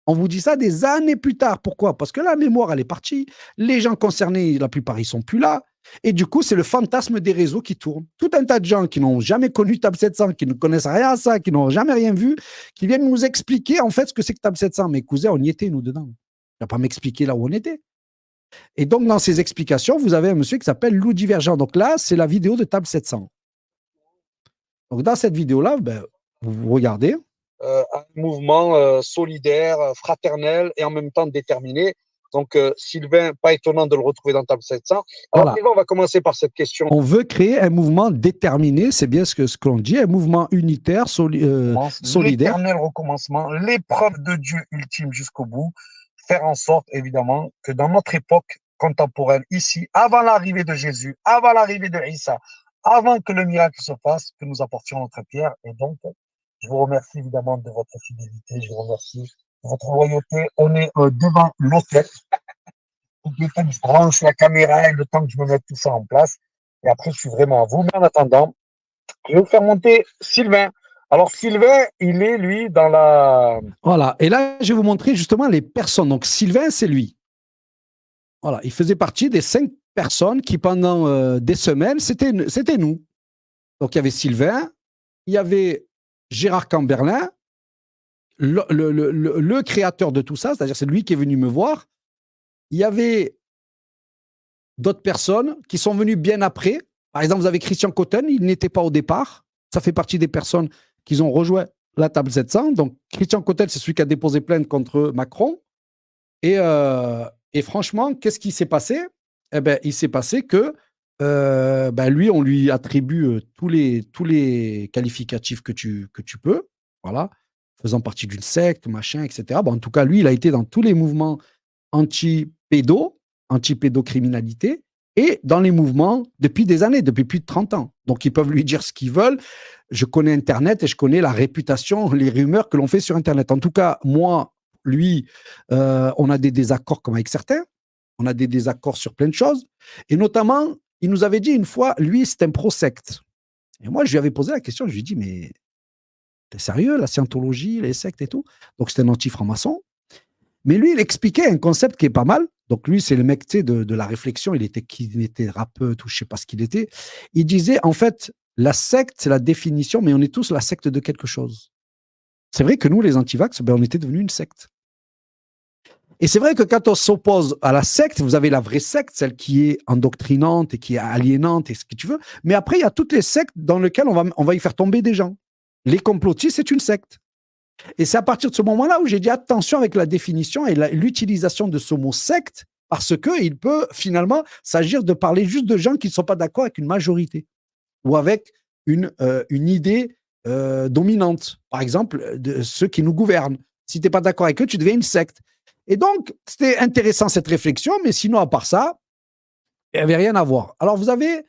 On vous dit ça des années plus tard. Pourquoi ? Parce que la mémoire, elle est partie. Les gens concernés, la plupart, ils ne sont plus là. Et du coup, c'est le fantasme des réseaux qui tourne. Tout un tas de gens qui n'ont jamais connu Table 700, qui ne connaissent rien à ça, qui n'ont jamais rien vu, qui viennent nous expliquer en fait ce que c'est que Table 700. Mais cousins, on y était, nous, dedans. Il ne va pas m'expliquer là où on était. Et donc, dans ces explications, vous avez un monsieur qui s'appelle Lou Divergent. Donc là, c'est la vidéo de Table 700. Donc, dans cette vidéo-là, ben, vous regardez. Un mouvement solidaire, fraternel et en même temps déterminé. Donc, Sylvain, pas étonnant de le retrouver dans Table 700. Alors, Voilà. Sylvain, on va commencer par cette question. On veut créer un mouvement déterminé, c'est bien ce que l'on dit, un mouvement unitaire, solidaire. L'éternel recommencement, l'épreuve de Dieu ultime jusqu'au bout. Faire en sorte, évidemment, que dans notre époque contemporaine, ici, avant l'arrivée de Jésus, avant l'arrivée de Issa, avant que le miracle se fasse, que nous apportions notre pierre. Et donc, je vous remercie évidemment de votre fidélité, je vous remercie de votre loyauté. On est devant l'hôtel. Le temps que je branche la caméra et le temps que je me mette tout ça en place. Et après, je suis vraiment à vous. Mais en attendant, je vais vous faire monter Sylvain. Alors, Sylvain, il est, lui, dans la... Voilà. Et là, je vais vous montrer justement les personnes. Donc, Sylvain, c'est lui. Voilà. Il faisait partie des 5 personnes qui, pendant des semaines, c'était nous. Donc, il y avait Sylvain, il y avait Gérard Camberlin, le créateur de tout ça, c'est-à-dire c'est lui qui est venu me voir. Il y avait d'autres personnes qui sont venues bien après. Par exemple, vous avez Christian Cotten, il n'était pas au départ. Ça fait partie des personnes qui ont rejoint la Table 700. Donc, Christian Cotten, c'est celui qui a déposé plainte contre Macron. Et franchement, qu'est-ce qui s'est passé? Eh ben, il s'est passé que lui, on lui attribue tous les qualificatifs que tu peux. Voilà. Faisant partie d'une secte, machin, etc. Bon, en tout cas, lui, il a été dans tous les mouvements anti-pédocriminalité, et dans les mouvements depuis des années, depuis plus de 30 ans. Donc, ils peuvent lui dire ce qu'ils veulent. Je connais Internet et je connais la réputation, les rumeurs que l'on fait sur Internet. En tout cas, moi, lui, on a des désaccords comme avec certains. On a des désaccords sur plein de choses. Et notamment, il nous avait dit une fois, lui, c'est un pro-secte. Et moi, je lui avais posé la question, je lui ai dit, mais t'es sérieux, la scientologie, les sectes et tout? Donc, c'est un anti-franc-maçon. Mais lui, il expliquait un concept qui est pas mal. Donc, lui, c'est le mec de la réflexion. Il était thérapeute ou je sais pas ce qu'il était. Il disait, en fait, la secte, c'est la définition, mais on est tous la secte de quelque chose. C'est vrai que nous, les antivax, on était devenus une secte. Et c'est vrai que quand on s'oppose à la secte, vous avez la vraie secte, celle qui est endoctrinante et qui est aliénante et ce que tu veux. Mais après, il y a toutes les sectes dans lesquelles on va y faire tomber des gens. Les complotistes, c'est une secte. Et c'est à partir de ce moment-là où j'ai dit attention avec la définition et l'utilisation de ce mot secte, parce qu'il peut finalement s'agir de parler juste de gens qui ne sont pas d'accord avec une majorité ou avec une idée dominante. Par exemple, de ceux qui nous gouvernent. Si tu n'es pas d'accord avec eux, tu deviens une secte. Et donc, c'était intéressant cette réflexion, mais sinon, à part ça, il n'y avait rien à voir. Alors, vous avez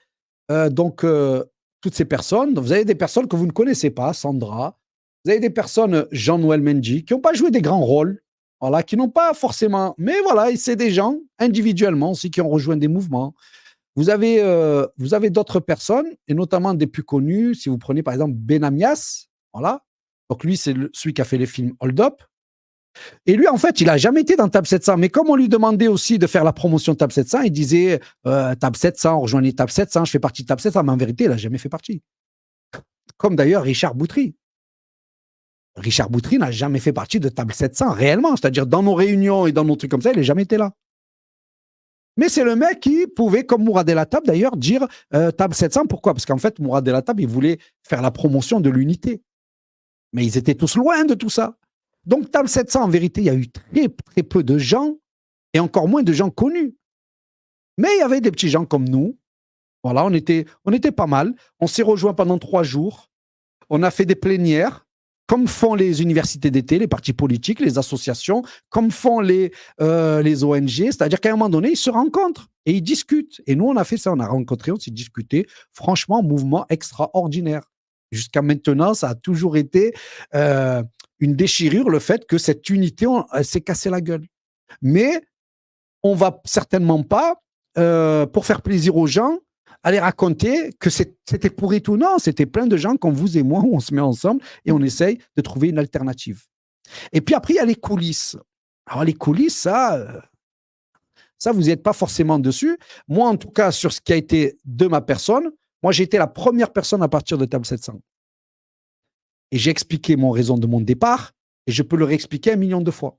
toutes ces personnes. Vous avez des personnes que vous ne connaissez pas, Sandra. Vous avez des personnes, Jean-Noël Mendy, qui n'ont pas joué des grands rôles, voilà, qui n'ont pas forcément... Mais voilà, c'est des gens, individuellement aussi, qui ont rejoint des mouvements. Vous avez d'autres personnes, et notamment des plus connus. Si vous prenez, par exemple, Benamias, voilà. Donc, lui, c'est celui qui a fait les films Hold Up. Et lui, en fait, il n'a jamais été dans Table 700. Mais comme on lui demandait aussi de faire la promotion de Table 700, il disait Table 700, rejoignez Table 700, je fais partie de Table 700. Mais en vérité, il n'a jamais fait partie. Comme d'ailleurs Richard Boutry. Richard Boutry n'a jamais fait partie de Table 700, réellement. C'est-à-dire, dans nos réunions et dans nos trucs comme ça, il n'a jamais été là. Mais c'est le mec qui pouvait, comme Mourad El Hattab d'ailleurs, dire Table 700. Pourquoi? Parce qu'en fait, Mourad El Hattab, il voulait faire la promotion de l'unité. Mais ils étaient tous loin de tout ça. Donc, Table 700, en vérité, il y a eu très, très peu de gens, et encore moins de gens connus. Mais il y avait des petits gens comme nous. Voilà, on était pas mal. On s'est rejoints pendant 3 jours. On a fait des plénières, comme font les universités d'été, les partis politiques, les associations, comme font les ONG. C'est-à-dire qu'à un moment donné, ils se rencontrent et ils discutent. Et nous, on a fait ça. On a rencontré, on s'est discuté. Franchement, mouvement extraordinaire. Jusqu'à maintenant, ça a toujours été une déchirure, le fait que cette unité, elle s'est cassée la gueule. Mais on ne va certainement pas, pour faire plaisir aux gens, aller raconter que c'était pourri tout. Non, c'était plein de gens comme vous et moi, où on se met ensemble et on essaye de trouver une alternative. Et puis après, il y a les coulisses. Alors les coulisses, ça vous n'êtes pas forcément dessus. Moi, en tout cas, sur ce qui a été de ma personne, moi, j'ai été la première personne à partir de Table 700. Et j'ai expliqué mon raison de mon départ, et je peux le réexpliquer 1 million de fois.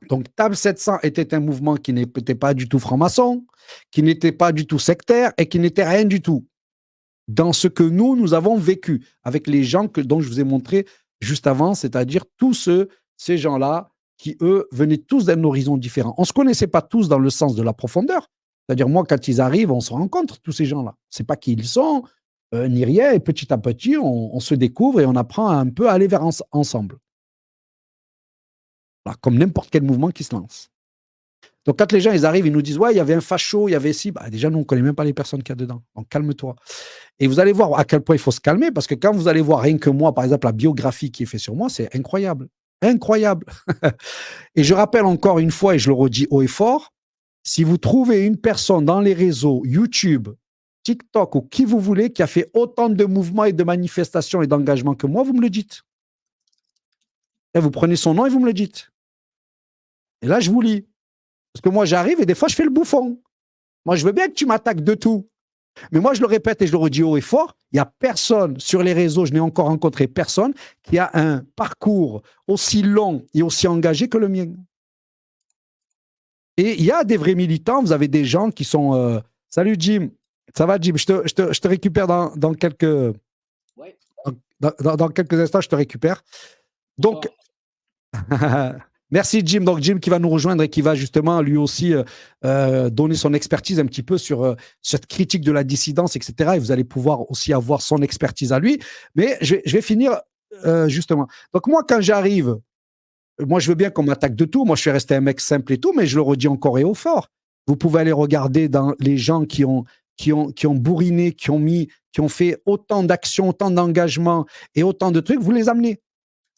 Donc, Table 700 était un mouvement qui n'était pas du tout franc-maçon, qui n'était pas du tout sectaire, et qui n'était rien du tout. dans ce que nous avons vécu avec les gens dont je vous ai montré juste avant, c'est-à-dire tous ces gens-là qui, eux, venaient tous d'un horizon différent. On ne se connaissait pas tous dans le sens de la profondeur. C'est-à-dire, moi, quand ils arrivent, on se rencontre, tous ces gens-là. C'est pas qui ils sont, ni rien. Et petit à petit, on se découvre et on apprend un peu à aller vers ensemble. Voilà, comme n'importe quel mouvement qui se lance. Donc, quand les gens ils arrivent, ils nous disent, ouais, il y avait un facho, il y avait ci. Bah, déjà, nous, on ne connaît même pas les personnes qu'il y a dedans. Donc, calme-toi. Et vous allez voir à quel point il faut se calmer, parce que quand vous allez voir rien que moi, par exemple, la biographie qui est faite sur moi, c'est incroyable. Incroyable. Et je rappelle encore une fois, et je le redis haut et fort, si vous trouvez une personne dans les réseaux, YouTube, TikTok ou qui vous voulez, qui a fait autant de mouvements et de manifestations et d'engagements que moi, vous me le dites. Et vous prenez son nom et vous me le dites. Et là, je vous lis. Parce que moi, j'arrive et des fois, je fais le bouffon. Moi, je veux bien que tu m'attaques de tout. Mais moi, je le répète et je le redis haut et fort, il n'y a personne sur les réseaux, je n'ai encore rencontré personne qui a un parcours aussi long et aussi engagé que le mien. Et il y a des vrais militants, vous avez des gens qui sont... Salut Jim, ça va Jim, je te récupère dans quelques... Ouais. Dans quelques instants, je te récupère. Donc... Merci Jim. Donc Jim qui va nous rejoindre et qui va justement lui aussi donner son expertise un petit peu sur cette critique de la dissidence, etc. Et vous allez pouvoir aussi avoir son expertise à lui. Mais je vais finir justement. Donc moi, quand j'arrive, moi je veux bien qu'on m'attaque de tout. Moi je suis resté un mec simple et tout, mais je le redis encore et au fort. Vous pouvez aller regarder dans les gens qui ont bourriné, qui ont fait autant d'actions, autant d'engagements et autant de trucs. Vous les amenez.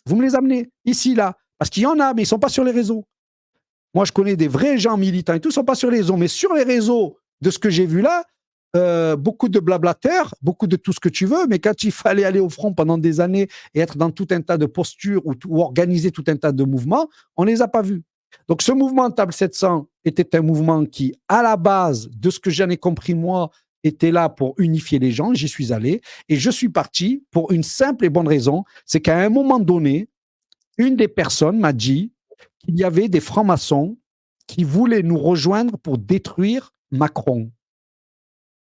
Vous me les amenez ici, là. Parce qu'il y en a, mais ils ne sont pas sur les réseaux. Moi, je connais des vrais gens militants et tout, ils ne sont pas sur les réseaux. Mais sur les réseaux, de ce que j'ai vu là, beaucoup de blablateurs, beaucoup de tout ce que tu veux, mais quand il fallait aller au front pendant des années et être dans tout un tas de postures ou organiser tout un tas de mouvements, on ne les a pas vus. Donc, ce mouvement Table 700 était un mouvement qui, à la base, de ce que j'en ai compris moi, était là pour unifier les gens. J'y suis allé et je suis parti pour une simple et bonne raison, c'est qu'à un moment donné, une des personnes m'a dit qu'il y avait des francs-maçons qui voulaient nous rejoindre pour détruire Macron.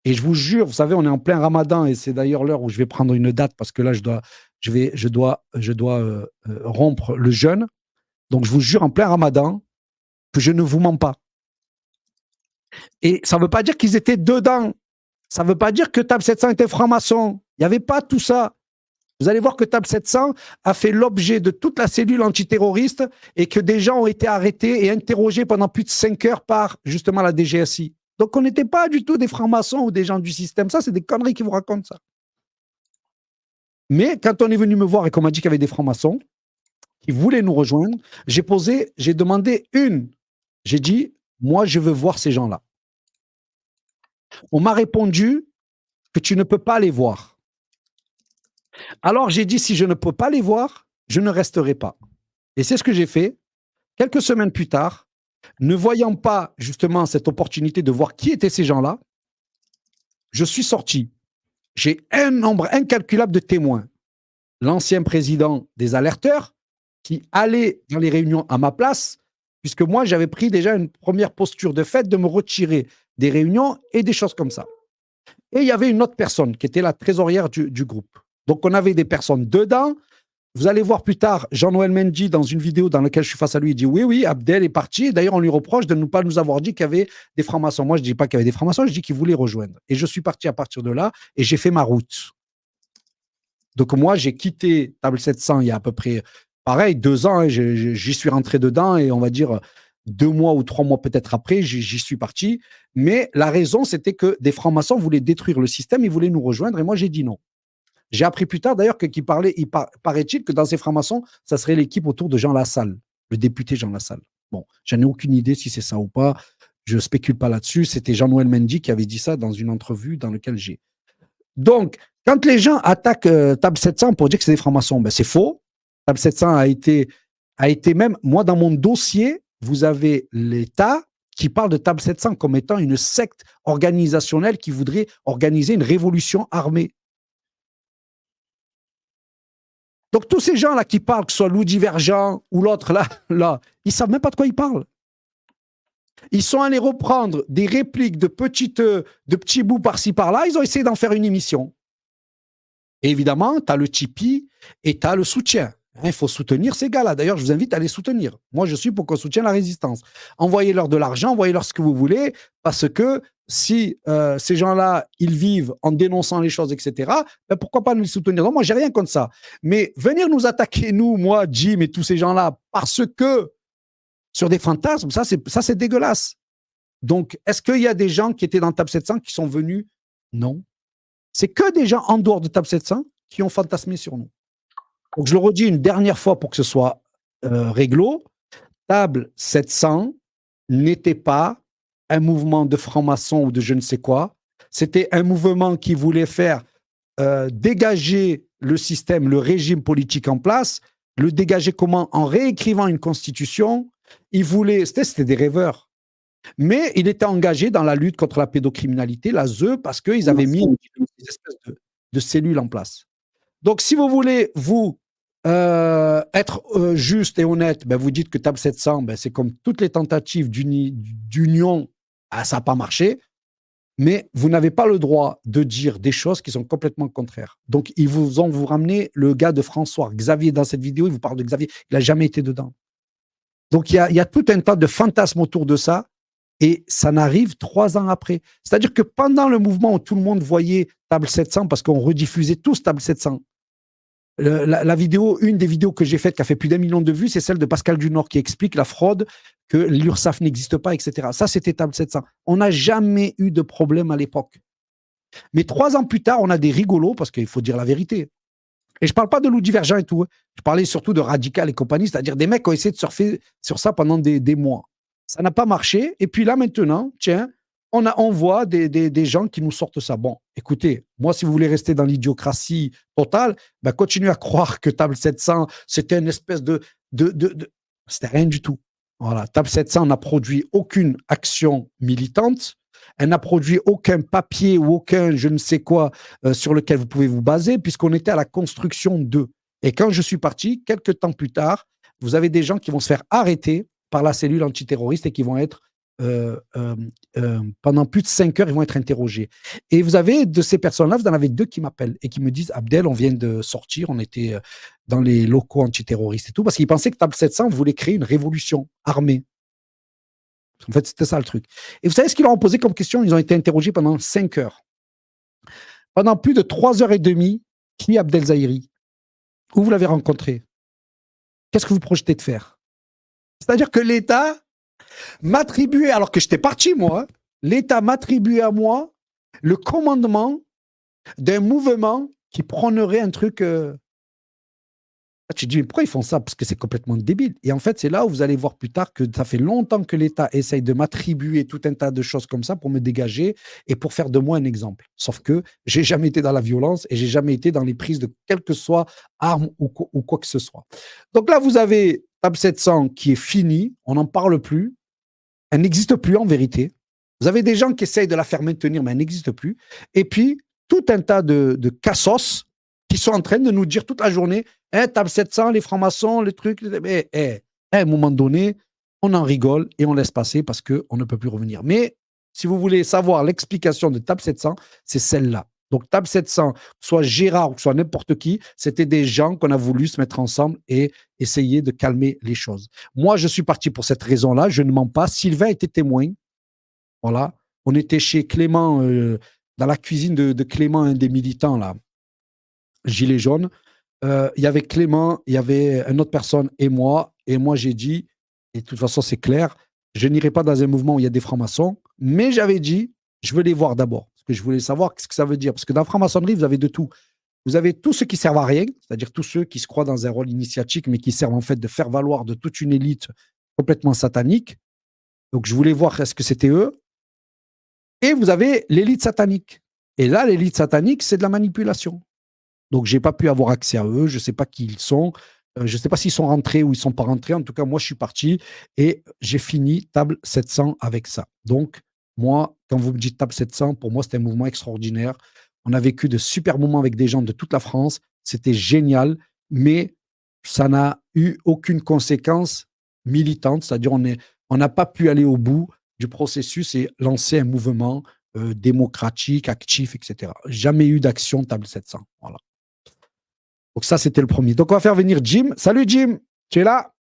Et je vous jure, vous savez, on est en plein Ramadan et c'est d'ailleurs l'heure où je vais prendre une date parce que là, je dois rompre le jeûne. Donc, je vous jure en plein Ramadan que je ne vous mens pas. Et ça ne veut pas dire qu'ils étaient dedans. Ça ne veut pas dire que Table 700 était franc-maçon. Il n'y avait pas tout ça. Vous allez voir que Table 700 a fait l'objet de toute la cellule antiterroriste et que des gens ont été arrêtés et interrogés pendant plus de 5 heures par justement la DGSI. Donc on n'était pas du tout des francs-maçons ou des gens du système. Ça, c'est des conneries qui vous racontent ça. Mais quand on est venu me voir et qu'on m'a dit qu'il y avait des francs-maçons qui voulaient nous rejoindre, j'ai demandé j'ai dit, moi, je veux voir ces gens-là. On m'a répondu que tu ne peux pas les voir. Alors, j'ai dit, si je ne peux pas les voir, je ne resterai pas. Et c'est ce que j'ai fait. Quelques semaines plus tard, ne voyant pas justement cette opportunité de voir qui étaient ces gens-là, je suis sorti. J'ai un nombre incalculable de témoins. L'ancien président des alerteurs qui allait dans les réunions à ma place, puisque moi, j'avais pris déjà une première posture de fait de me retirer des réunions et des choses comme ça. Et il y avait une autre personne qui était la trésorière du groupe. Donc, on avait des personnes dedans. Vous allez voir plus tard, Jean-Noël Mendy, dans une vidéo dans laquelle je suis face à lui, il dit oui, Abdel est parti. D'ailleurs, on lui reproche de ne pas nous avoir dit qu'il y avait des francs-maçons. Moi, je ne dis pas qu'il y avait des francs-maçons, je dis qu'il voulait rejoindre. Et je suis parti à partir de là et j'ai fait ma route. Donc, moi, j'ai quitté Table 700 il y a à peu près, pareil, 2 ans. Hein, j'y suis rentré dedans et on va dire 2 mois ou 3 mois peut-être après, j'y suis parti. Mais la raison, c'était que des francs-maçons voulaient détruire le système, ils voulaient nous rejoindre et moi, j'ai dit non. J'ai appris plus tard d'ailleurs paraît-il que dans ces francs-maçons, ça serait l'équipe autour de Jean Lassalle, le député Jean Lassalle. Bon, j'en ai aucune idée si c'est ça ou pas. Je spécule pas là-dessus. C'était Jean-Noël Mendy qui avait dit ça dans une entrevue dans laquelle j'ai. Donc, quand les gens attaquent Table 700 pour dire que c'est des francs-maçons, ben c'est faux. Table 700 a été même, moi dans mon dossier, vous avez l'État qui parle de Table 700 comme étant une secte organisationnelle qui voudrait organiser une révolution armée. Donc, tous ces gens-là qui parlent, que ce soit Louis Divergent ou l'autre, là, ils ne savent même pas de quoi ils parlent. Ils sont allés reprendre des répliques de petits bouts par-ci, par-là. Ils ont essayé d'en faire une émission. Et évidemment, tu as le Tipeee et tu as le soutien. Il faut soutenir ces gars-là. D'ailleurs, je vous invite à les soutenir. Moi, je suis pour qu'on soutienne la résistance. Envoyez-leur de l'argent, envoyez-leur ce que vous voulez, parce que si ces gens-là, ils vivent en dénonçant les choses, etc., ben pourquoi pas nous les soutenir? Donc, moi, j'ai rien contre ça. Mais venir nous attaquer, nous, moi, Jim et tous ces gens-là, parce que sur des fantasmes, ça, c'est dégueulasse. Donc, est-ce qu'il y a des gens qui étaient dans Tab 700 qui sont venus? Non. C'est que des gens en dehors de Tab 700 qui ont fantasmé sur nous. Donc, je le redis une dernière fois pour que ce soit réglo. Table 700 n'était pas un mouvement de franc-maçon ou de je ne sais quoi. C'était un mouvement qui voulait faire dégager le système, le régime politique en place, le dégager comment? En réécrivant une constitution. Il voulait, c'était des rêveurs. Mais il était engagé dans la lutte contre la pédocriminalité, la ZEU, parce qu'ils avaient mis des espèces de cellules en place. Donc, si vous voulez, vous, être juste et honnête, ben, vous dites que Table 700, ben, c'est comme toutes les tentatives d'union, ça n'a pas marché, mais vous n'avez pas le droit de dire des choses qui sont complètement contraires. Donc, ils vous ont ramené le gars de François, Xavier, dans cette vidéo, il vous parle de Xavier, il n'a jamais été dedans. Donc, il y a tout un tas de fantasmes autour de ça, et ça n'arrive 3 ans après. C'est-à-dire que pendant le mouvement où tout le monde voyait Table 700, parce qu'on rediffusait tous Table 700, la vidéo, une des vidéos que j'ai faites qui a fait plus d'1 million de vues, c'est celle de Pascal Dunord qui explique la fraude, que l'URSSAF n'existe pas, etc. Ça, c'était Table 700. On n'a jamais eu de problème à l'époque. Mais 3 ans plus tard, on a des rigolos, parce qu'il faut dire la vérité. Et je ne parle pas de loup divergent et tout. Je parlais surtout de Radical et compagnie, c'est-à-dire des mecs qui ont essayé de surfer sur ça pendant des mois. Ça n'a pas marché. Et puis là, maintenant, tiens, on voit des gens qui nous sortent ça. Bon, écoutez, moi, si vous voulez rester dans l'idiocratie totale, ben, continuez à croire que Table 700, c'était une espèce de c'était rien du tout. Voilà, Table 700 n'a produit aucune action militante. Elle n'a produit aucun papier ou aucun je ne sais quoi sur lequel vous pouvez vous baser, puisqu'on était à la construction d'eux. Et quand je suis parti, quelques temps plus tard, vous avez des gens qui vont se faire arrêter par la cellule antiterroriste et qui vont être, pendant plus de 5 heures, ils vont être interrogés. Et vous avez de ces personnes-là, vous en avez 2 qui m'appellent et qui me disent, Abdel, on vient de sortir, on était dans les locaux antiterroristes et tout, parce qu'ils pensaient que Table 700 voulait créer une révolution armée. En fait, c'était ça le truc. Et vous savez ce qu'ils leur ont posé comme question? Ils ont été interrogés pendant 5 heures. Pendant plus de 3 heures et demie, qui est Abdel Zahiri? Où vous l'avez rencontré? Qu'est-ce que vous projetez de faire? C'est-à-dire que l'État m'attribuait, alors que j'étais parti, moi, l'État m'attribuait à moi le commandement d'un mouvement qui prônerait un truc. Tu te dis, mais pourquoi ils font ça? Parce que c'est complètement débile. Et en fait, c'est là où vous allez voir plus tard que ça fait longtemps que l'État essaye de m'attribuer tout un tas de choses comme ça pour me dégager et pour faire de moi un exemple. Sauf que j'ai jamais été dans la violence et j'ai jamais été dans les prises de quelle que soit arme ou quoi que ce soit. Donc là, vous avez Table 700 qui est finie, on n'en parle plus, elle n'existe plus en vérité. Vous avez des gens qui essayent de la faire maintenir, mais elle n'existe plus. Et puis, tout un tas de cassos qui sont en train de nous dire toute la journée, Table 700, les francs-maçons, les trucs, mais à un moment donné, on en rigole et on laisse passer parce qu'on ne peut plus revenir. Mais si vous voulez savoir l'explication de Table 700, c'est celle-là. Donc Table 700, soit Gérard ou soit n'importe qui, c'était des gens qu'on a voulu se mettre ensemble et essayer de calmer les choses. Moi, je suis parti pour cette raison-là, je ne mens pas. Sylvain était témoin. Voilà. On était chez Clément, dans la cuisine de Clément, un des militants, là, Gilet jaune. Il y avait Clément, il y avait une autre personne et moi. Et moi, j'ai dit, et de toute façon, c'est clair, je n'irai pas dans un mouvement où il y a des francs-maçons, mais j'avais dit, je veux les voir d'abord. Parce que je voulais savoir ce que ça veut dire. Parce que dans la franc-maçonnerie, vous avez de tout. Vous avez tous ceux qui servent à rien, c'est-à-dire tous ceux qui se croient dans un rôle initiatique, mais qui servent en fait de faire valoir de toute une élite complètement satanique. Donc, je voulais voir est-ce que c'était eux. Et vous avez l'élite satanique. Et là, l'élite satanique, c'est de la manipulation. Donc, je n'ai pas pu avoir accès à eux. Je ne sais pas qui ils sont. Je ne sais pas s'ils sont rentrés ou ils ne sont pas rentrés. En tout cas, moi, je suis parti et j'ai fini Table 700 avec ça. Donc, moi, quand vous me dites Table 700, pour moi, c'était un mouvement extraordinaire. On a vécu de super moments avec des gens de toute la France. C'était génial, mais ça n'a eu aucune conséquence militante. C'est-à-dire, on n'a pas pu aller au bout du processus et lancer un mouvement démocratique, actif, etc. Jamais eu d'action Table 700. Voilà. Donc ça, c'était le premier. Donc on va faire venir Jim. Salut Jim, tu es là?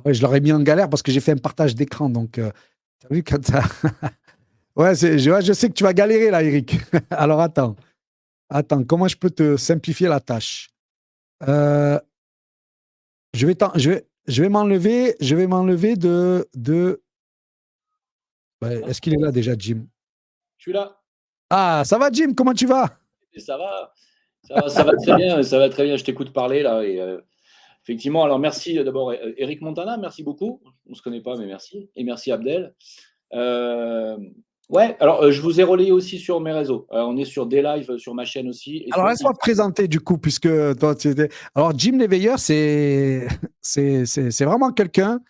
Ouais, je l'aurais mis en galère parce que j'ai fait un partage d'écran. Donc, tu as vu quand ça... ouais, je sais que tu vas galérer là, Eric. Alors attends, comment je peux te simplifier la tâche? Euh, je vais m'enlever de... Ouais, est-ce qu'il est là déjà, Jim? Je suis là. Ah, ça va, Jim? Comment tu vas? Et ça va très bien, ça va très bien. Je t'écoute parler là. Et, effectivement, alors merci d'abord Eric Montana, merci beaucoup. On ne se connaît pas, mais merci. Et merci Abdel. Ouais, alors je vous ai relayé aussi sur mes réseaux. On est sur des lives sur ma chaîne aussi. Et Alors, laisse-moi te présenter du coup, puisque toi, tu étais... Alors, Jim L'éveilleur, c'est vraiment quelqu'un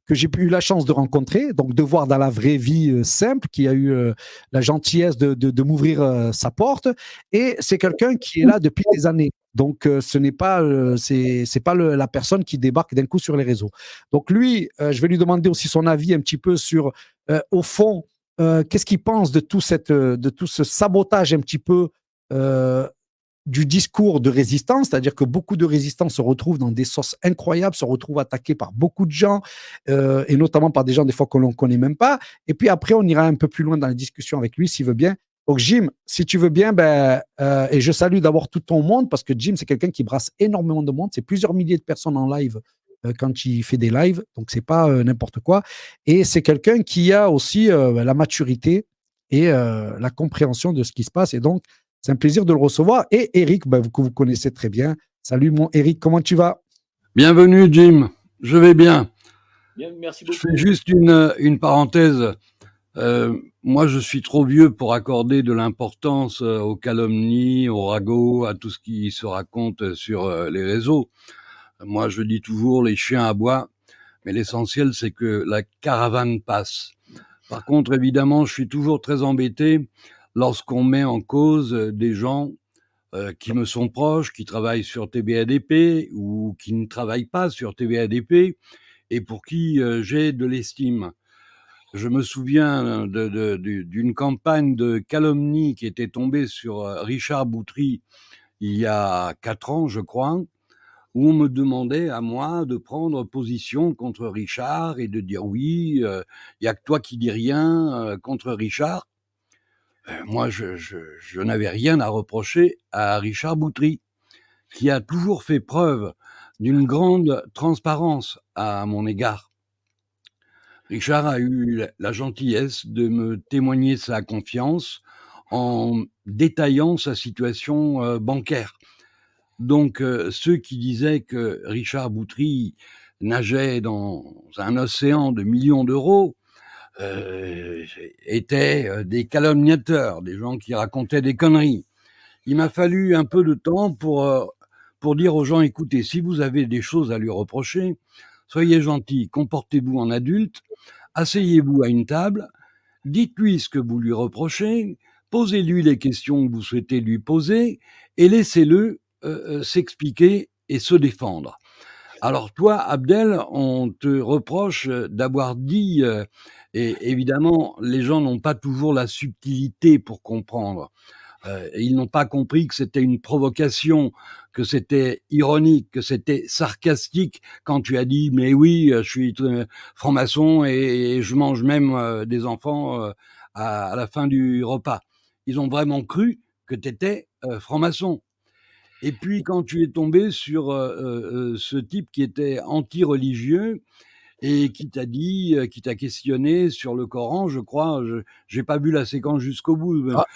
que j'ai eu la chance de rencontrer, donc de voir dans la vraie vie simple, qui a eu la gentillesse de m'ouvrir sa porte. Et c'est quelqu'un qui est là depuis des années. Donc, ce n'est pas, la personne qui débarque d'un coup sur les réseaux. Donc, lui, je vais lui demander aussi son avis un petit peu sur, au fond, qu'est-ce qu'il pense de tout ce sabotage un petit peu du discours de résistance, c'est-à-dire que beaucoup de résistants se retrouvent dans des sauces incroyables, se retrouvent attaqués par beaucoup de gens, et notamment par des gens des fois que l'on ne connaît même pas. Et puis après, on ira un peu plus loin dans la discussion avec lui, s'il veut bien. Donc Jim, si tu veux bien, et je salue d'abord tout ton monde, parce que Jim, c'est quelqu'un qui brasse énormément de monde, c'est plusieurs milliers de personnes en live quand il fait des lives, donc c'est pas n'importe quoi. Et c'est quelqu'un qui a aussi la maturité et la compréhension de ce qui se passe. Et donc, c'est un plaisir de le recevoir. Et Eric, que vous connaissez très bien. Salut mon Eric, comment tu vas? Bienvenue Jim, je vais bien. Bien, merci Je beaucoup. fais juste une parenthèse. Moi, je suis trop vieux pour accorder de l'importance aux calomnies, aux ragots, à tout ce qui se raconte sur les réseaux. Moi, je dis toujours les chiens aboient, mais l'essentiel, c'est que la caravane passe. Par contre, évidemment, je suis toujours très embêté lorsqu'on met en cause des gens qui me sont proches, qui travaillent sur TBADP ou qui ne travaillent pas sur TBADP et pour qui j'ai de l'estime. Je me souviens d'une campagne de calomnie qui était tombée sur Richard Boutry il y a 4 ans, je crois, où on me demandait à moi de prendre position contre Richard et de dire oui, il n'y a que toi qui dis rien contre Richard. Moi, je n'avais rien à reprocher à Richard Boutry, qui a toujours fait preuve d'une grande transparence à mon égard. Richard a eu la gentillesse de me témoigner sa confiance en détaillant sa situation bancaire. Donc, ceux qui disaient que Richard Boutry nageait dans un océan de millions d'euros étaient des calomniateurs, des gens qui racontaient des conneries. Il m'a fallu un peu de temps pour dire aux gens, écoutez, si vous avez des choses à lui reprocher, soyez gentils, comportez-vous en adulte, asseyez-vous à une table, dites-lui ce que vous lui reprochez, posez-lui les questions que vous souhaitez lui poser et laissez-le s'expliquer et se défendre. Alors toi, Abdel, on te reproche d'avoir dit, et évidemment, les gens n'ont pas toujours la subtilité pour comprendre. Ils n'ont pas compris que c'était une provocation, que c'était ironique, que c'était sarcastique quand tu as dit « mais oui, je suis franc-maçon et je mange même des enfants à la fin du repas ». Ils ont vraiment cru que tu étais franc-maçon. Et puis quand tu es tombé sur ce type qui était anti-religieux et qui t'a dit, qui t'a questionné sur le Coran, je crois, j'ai pas vu la séquence jusqu'au bout, Ah,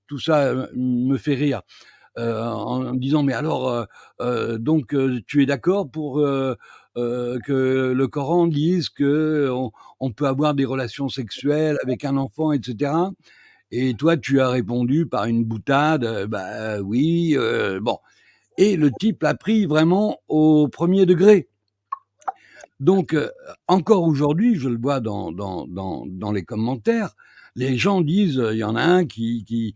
tout ça me fait rire. En me disant: «Mais alors, donc tu es d'accord pour que le Coran dise qu'on peut avoir des relations sexuelles avec un enfant et cetera?» Et toi, tu as répondu par une boutade, «Bah, oui», bon, et le type l'a pris vraiment au 1er degré. Donc, encore aujourd'hui, je le vois dans les commentaires, les gens disent, il y en a un qui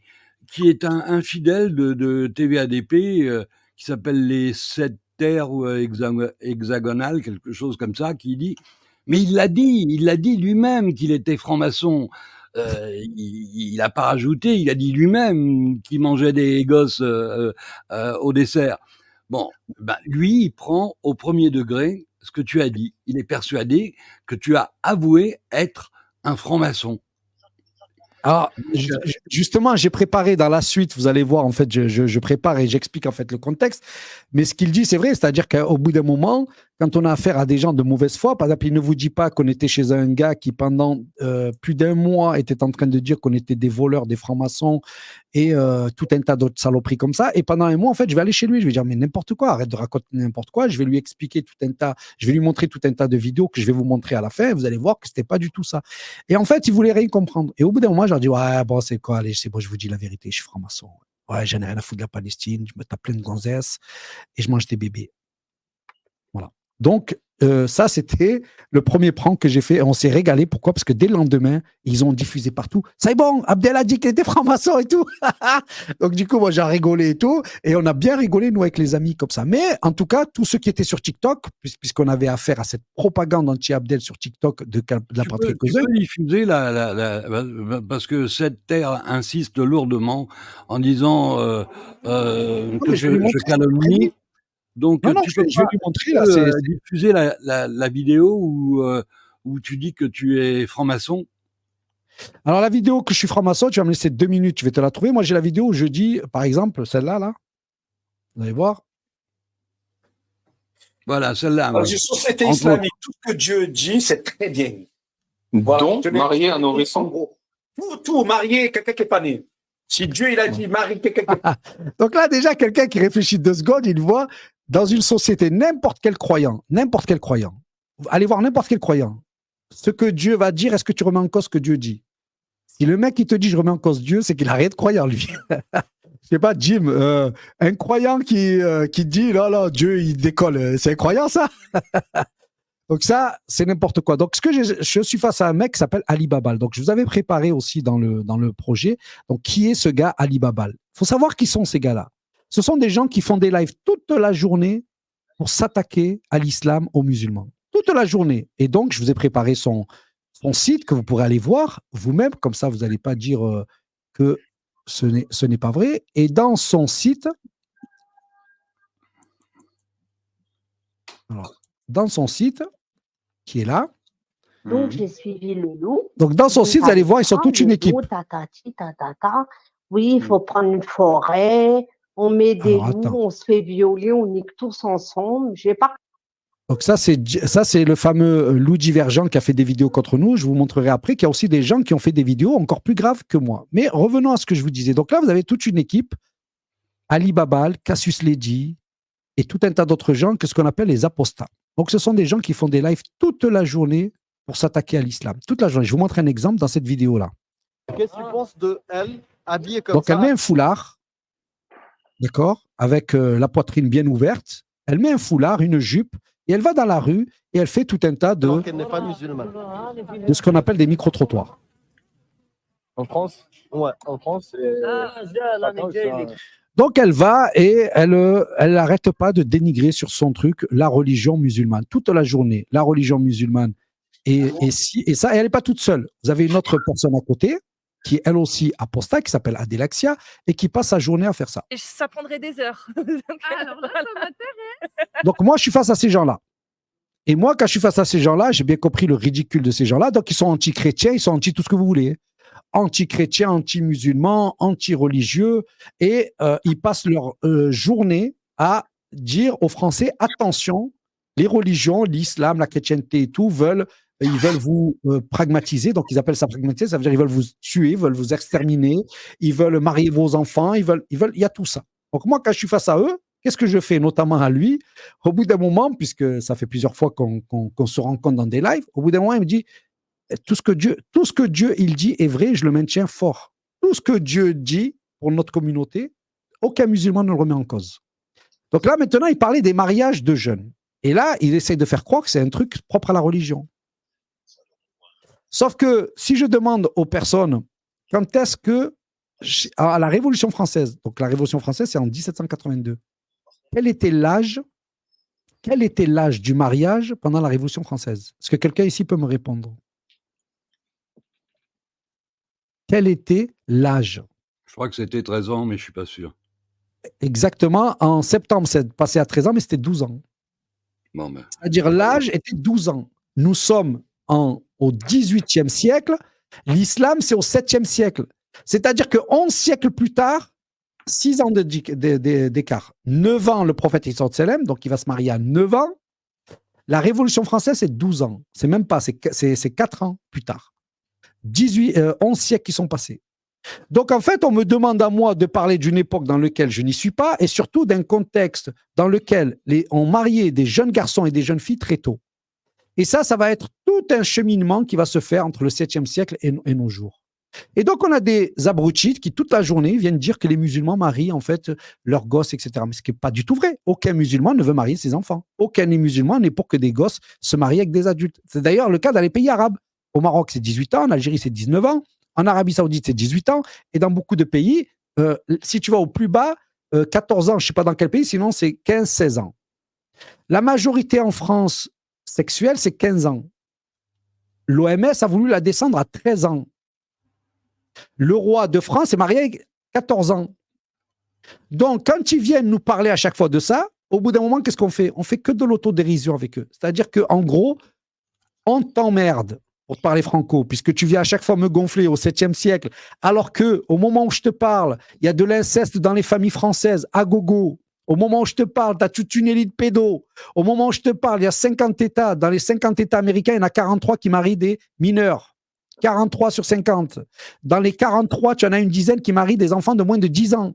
est un fidèle de TVADP, qui s'appelle les 7 terres hexagonales, quelque chose comme ça, qui dit mais il l'a dit lui-même qu'il était franc-maçon. il n'a pas rajouté, il a dit lui-même qu'il mangeait des gosses au dessert. Bon, ben, lui, il prend au premier degré ce que tu as dit. Il est persuadé que tu as avoué être un franc-maçon. Alors, justement, j'ai préparé dans la suite, vous allez voir, en fait, je prépare et j'explique en fait le contexte. Mais ce qu'il dit, c'est vrai, c'est-à-dire qu'au bout d'un moment, quand on a affaire à des gens de mauvaise foi, par exemple, il ne vous dit pas qu'on était chez un gars qui, pendant plus d'un mois, était en train de dire qu'on était des voleurs, des francs-maçons et tout un tas d'autres saloperies comme ça. Et pendant un mois, en fait, je vais aller chez lui, je vais dire, mais n'importe quoi, arrête de raconter n'importe quoi. Je vais lui expliquer tout un tas, je vais lui montrer tout un tas de vidéos que je vais vous montrer à la fin. Et vous allez voir que c'était pas du tout ça. Et en fait, il voulait rien comprendre. Et au bout d'un moment, je leur dis, ouais, bon, c'est quoi, allez, c'est bon, je vous dis la vérité, je suis franc-maçon. Ouais, j'en ai rien à foutre de la Palestine, je me tape plein de gonzesses et je mange des bébés. Voilà. Donc, ça, c'était le premier prank que j'ai fait. Et on s'est régalé. Pourquoi? Parce que dès le lendemain, ils ont diffusé partout. C'est bon, Abdel a dit qu'il était franc-maçon et tout. Donc, du coup, moi, j'ai rigolé et tout. Et on a bien rigolé, nous, avec les amis, comme ça. Mais, en tout cas, tous ceux qui étaient sur TikTok, puisqu'on avait affaire à cette propagande anti-Abdel sur TikTok de la part de Tu quelques-uns. peux diffuser parce que cette terre insiste lourdement en disant que mais je vais lui je montrer. calomnie. Donc, Non, tu je peux vais pas lui montrer, là. diffuser la vidéo où tu dis que tu es franc-maçon. Alors, la vidéo que je suis franc-maçon, tu vas me laisser 2 minutes, je vais te la trouver. Moi, j'ai la vidéo où je dis, par exemple, celle-là, là. Vous allez voir. Voilà, celle-là. Dans Ouais. une société Entre islamique, tout ce que Dieu dit, c'est très bien. Voilà. Donc, marier un nourrisson. Tout, marier quelqu'un qui n'est pas né. Si Dieu, il a dit, marie quelqu'un qui n'est pas né. Donc là, déjà, quelqu'un qui réfléchit 2 secondes, il voit dans une société, n'importe quel croyant, allez voir n'importe quel croyant, ce que Dieu va dire, est-ce que tu remets en cause ce que Dieu dit? Si le mec, il te dit, je remets en cause Dieu, c'est qu'il a rien de croyant, lui. Je sais pas, Jim, un croyant qui dit, là, Dieu, il décolle, c'est un croyant, ça? Donc ça, c'est n'importe quoi. Donc, je suis face à un mec qui s'appelle Ali Babal. Donc, je vous avais préparé aussi dans le projet. Donc, qui est ce gars Ali Babal? Il faut savoir qui sont ces gars-là. Ce sont des gens qui font des lives toute la journée pour s'attaquer à l'islam, aux musulmans. Toute la journée. Et donc, je vous ai préparé son site que vous pourrez aller voir vous-même. Comme ça, vous n'allez pas dire que ce n'est pas vrai. Et dans son site, qui est là. Donc, j'ai suivi le loup. Donc, dans son site, vous allez voir, ils sont toute une équipe. Oui, il faut prendre une forêt, on met des loups, on se fait violer, on nique tous ensemble. J'ai pas. Donc, ça, c'est le fameux loup divergent qui a fait des vidéos contre nous. Je vous montrerai après qu'il y a aussi des gens qui ont fait des vidéos encore plus graves que moi. Mais revenons à ce que je vous disais. Donc là, vous avez toute une équipe. Ali Babal, Cassius Ledi et tout un tas d'autres gens que ce qu'on appelle les apostats. Donc, ce sont des gens qui font des lives toute la journée pour s'attaquer à l'islam. Toute la journée. Je vous montre un exemple dans cette vidéo-là. Qu'est-ce que tu penses de elle habillée comme ça? Donc, elle met un foulard, d'accord, avec la poitrine bien ouverte. Elle met un foulard, une jupe, et elle va dans la rue et elle fait tout un tas de ce qu'on appelle des micro-trottoirs. En France? Ouais, en France. Donc, elle va et elle n'arrête pas de dénigrer sur son truc la religion musulmane toute la journée. La religion musulmane et ça, et elle n'est pas toute seule. Vous avez une autre personne à côté qui est elle aussi apostat, qui s'appelle Adelaxia et qui passe sa journée à faire ça. Et ça prendrait des heures. Alors là, ça m'intéresse. Donc, moi, je suis face à ces gens-là. Et moi, quand je suis face à ces gens-là, j'ai bien compris le ridicule de ces gens-là. Donc, ils sont anti-chrétiens, ils sont anti tout ce que vous voulez. Anti-chrétiens, anti-musulmans, anti-religieux. Et ils passent leur journée à dire aux Français, attention, les religions, l'islam, la chrétienté et tout, ils veulent vous pragmatiser. Donc, ils appellent ça pragmatiser. Ça veut dire qu'ils veulent vous tuer, ils veulent vous exterminer, ils veulent marier vos enfants, il y a tout ça. Donc, moi, quand je suis face à eux, qu'est-ce que je fais, notamment à lui? Au bout d'un moment, puisque ça fait plusieurs fois qu'on se rencontre dans des lives, au bout d'un moment, il me dit, tout ce que Dieu il dit est vrai, je le maintiens fort. Tout ce que Dieu dit pour notre communauté, aucun musulman ne le remet en cause. Donc là, maintenant, il parlait des mariages de jeunes. Et là, il essaye de faire croire que c'est un truc propre à la religion. Sauf que si je demande aux personnes, quand est-ce que, à la Révolution française, donc la Révolution française, c'est en 1782, quel était l'âge du mariage pendant la Révolution française? Est-ce que quelqu'un ici peut me répondre? quel était l'âge? Je crois que c'était 13 ans, mais je suis pas sûr. Exactement, en septembre, c'est passé à 13 ans, mais c'était 12 ans. Bon, ben, C'est-à-dire l'âge était 12 ans. Nous sommes au 18e siècle, l'islam, c'est au 7e siècle. C'est-à-dire que 11 siècles plus tard, 6 ans d'écart. 9 ans, le prophète Isa sallam, donc il va se marier à 9 ans. La Révolution française, c'est 12 ans. C'est même pas, c'est 4 ans plus tard. 11 siècles qui sont passés. Donc, en fait, on me demande à moi de parler d'une époque dans laquelle je n'y suis pas et surtout d'un contexte dans lequel on mariait des jeunes garçons et des jeunes filles très tôt. Et ça va être tout un cheminement qui va se faire entre le 7e siècle et nos jours. Et donc, on a des abrutis qui, toute la journée, viennent dire que les musulmans marient, en fait, leurs gosses, etc. Mais ce qui n'est pas du tout vrai. Aucun musulman ne veut marier ses enfants. Aucun musulman n'est pour que des gosses se marient avec des adultes. C'est d'ailleurs le cas dans les pays arabes. Au Maroc, c'est 18 ans. En Algérie, c'est 19 ans. En Arabie Saoudite, c'est 18 ans. Et dans beaucoup de pays, si tu vas au plus bas, 14 ans, je ne sais pas dans quel pays, sinon c'est 15-16 ans. La majorité en France sexuelle, c'est 15 ans. L'OMS a voulu la descendre à 13 ans. Le roi de France est marié avec 14 ans. Donc, quand ils viennent nous parler à chaque fois de ça, au bout d'un moment, qu'est-ce qu'on fait? On fait que de l'autodérision avec eux. C'est-à-dire qu'en gros, on t'emmerde, pour te parler franco, puisque tu viens à chaque fois me gonfler au 7e siècle, alors qu'au moment où je te parle, il y a de l'inceste dans les familles françaises, à gogo. Au moment où je te parle, tu as toute une élite pédo. Au moment où je te parle, il y a 50 États. Dans les 50 États américains, il y en a 43 qui marient des mineurs. 43 sur 50. Dans les 43, tu en as une dizaine qui marient des enfants de moins de 10 ans.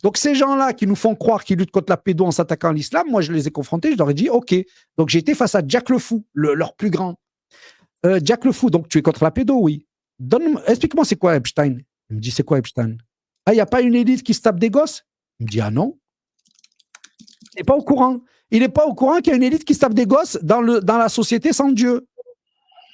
Donc, ces gens-là qui nous font croire qu'ils luttent contre la pédo en s'attaquant à l'islam, moi, je les ai confrontés, je leur ai dit, OK. Donc, j'ai été face à Jack le Fou, leur plus grand. Jack le Fou, donc tu es contre la pédo, oui. Explique-moi, c'est quoi Epstein? Il me dit, c'est quoi Epstein? Ah, il n'y a pas une élite qui se tape des gosses? Il me dit, ah non. Il n'est pas au courant. Il n'est pas au courant qu'il y a une élite qui se tape des gosses dans la société sans Dieu.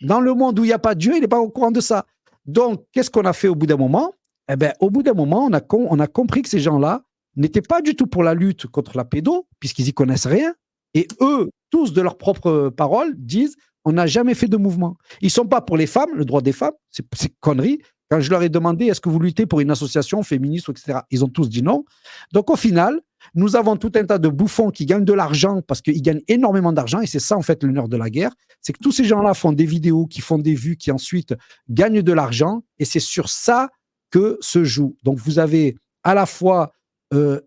Dans le monde où il n'y a pas de Dieu, il n'est pas au courant de ça. Donc, qu'est-ce qu'on a fait au bout d'un moment? Eh bien, au bout d'un moment, on a compris que ces gens-là n'étaient pas du tout pour la lutte contre la pédo, puisqu'ils n'y connaissent rien. Et eux, tous de leurs propres paroles, disent on n'a jamais fait de mouvement. Ils ne sont pas pour les femmes, le droit des femmes, c'est connerie. Quand je leur ai demandé est-ce que vous luttez pour une association féministe, etc., ils ont tous dit non. Donc, au final, nous avons tout un tas de bouffons qui gagnent de l'argent parce qu'ils gagnent énormément d'argent et c'est ça, en fait, le nerf de la guerre. C'est que tous ces gens-là font des vidéos, qui font des vues, qui ensuite gagnent de l'argent et c'est sur ça que se joue. Donc, vous avez à la fois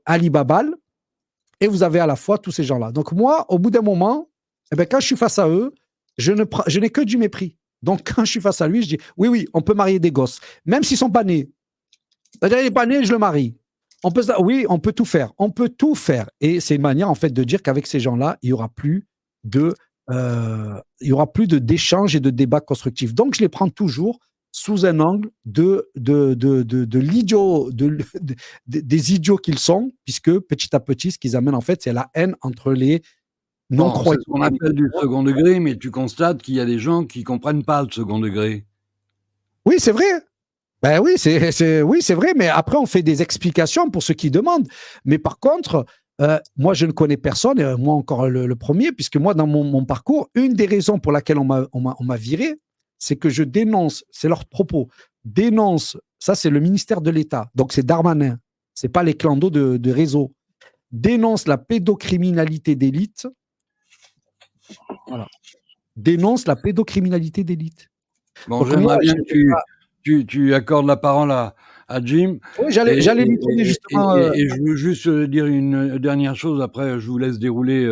Ali Babal et vous avez à la fois tous ces gens-là. Donc, moi, au bout d'un moment, eh bien, quand je suis face à eux, je n'ai que du mépris. Donc, quand je suis face à lui, je dis oui, on peut marier des gosses, même s'ils ne sont pas nés. C'est-à-dire, il n'est pas né, je le marie. Oui, on peut tout faire. On peut tout faire. Et c'est une manière, en fait, de dire qu'avec ces gens-là, il n'y aura plus d'échanges et de débats constructifs. Donc, je les prends toujours sous un angle des idiots qu'ils sont, puisque petit à petit, ce qu'ils amènent, en fait, c'est la haine entre les non-croyants. C'est ce qu'on appelle du second degré, mais tu constates qu'il y a des gens qui ne comprennent pas le second degré. Oui, c'est vrai. Ben oui, c'est vrai, mais après, on fait des explications pour ceux qui demandent. Mais par contre, moi, je ne connais personne, et moi encore le premier, puisque moi, dans mon parcours, une des raisons pour laquelle on m'a viré, c'est que je dénonce, c'est leur propos, dénonce, ça c'est le ministère de l'État, donc c'est Darmanin, c'est pas les clandos de réseau, dénonce la pédocriminalité d'élite, voilà, dénonce la pédocriminalité d'élite. Bon, j'aimerais bien que tu accordes la parole à Jim. Oui, j'allais lui donner justement. Et je veux juste dire une dernière chose, après je vous laisse dérouler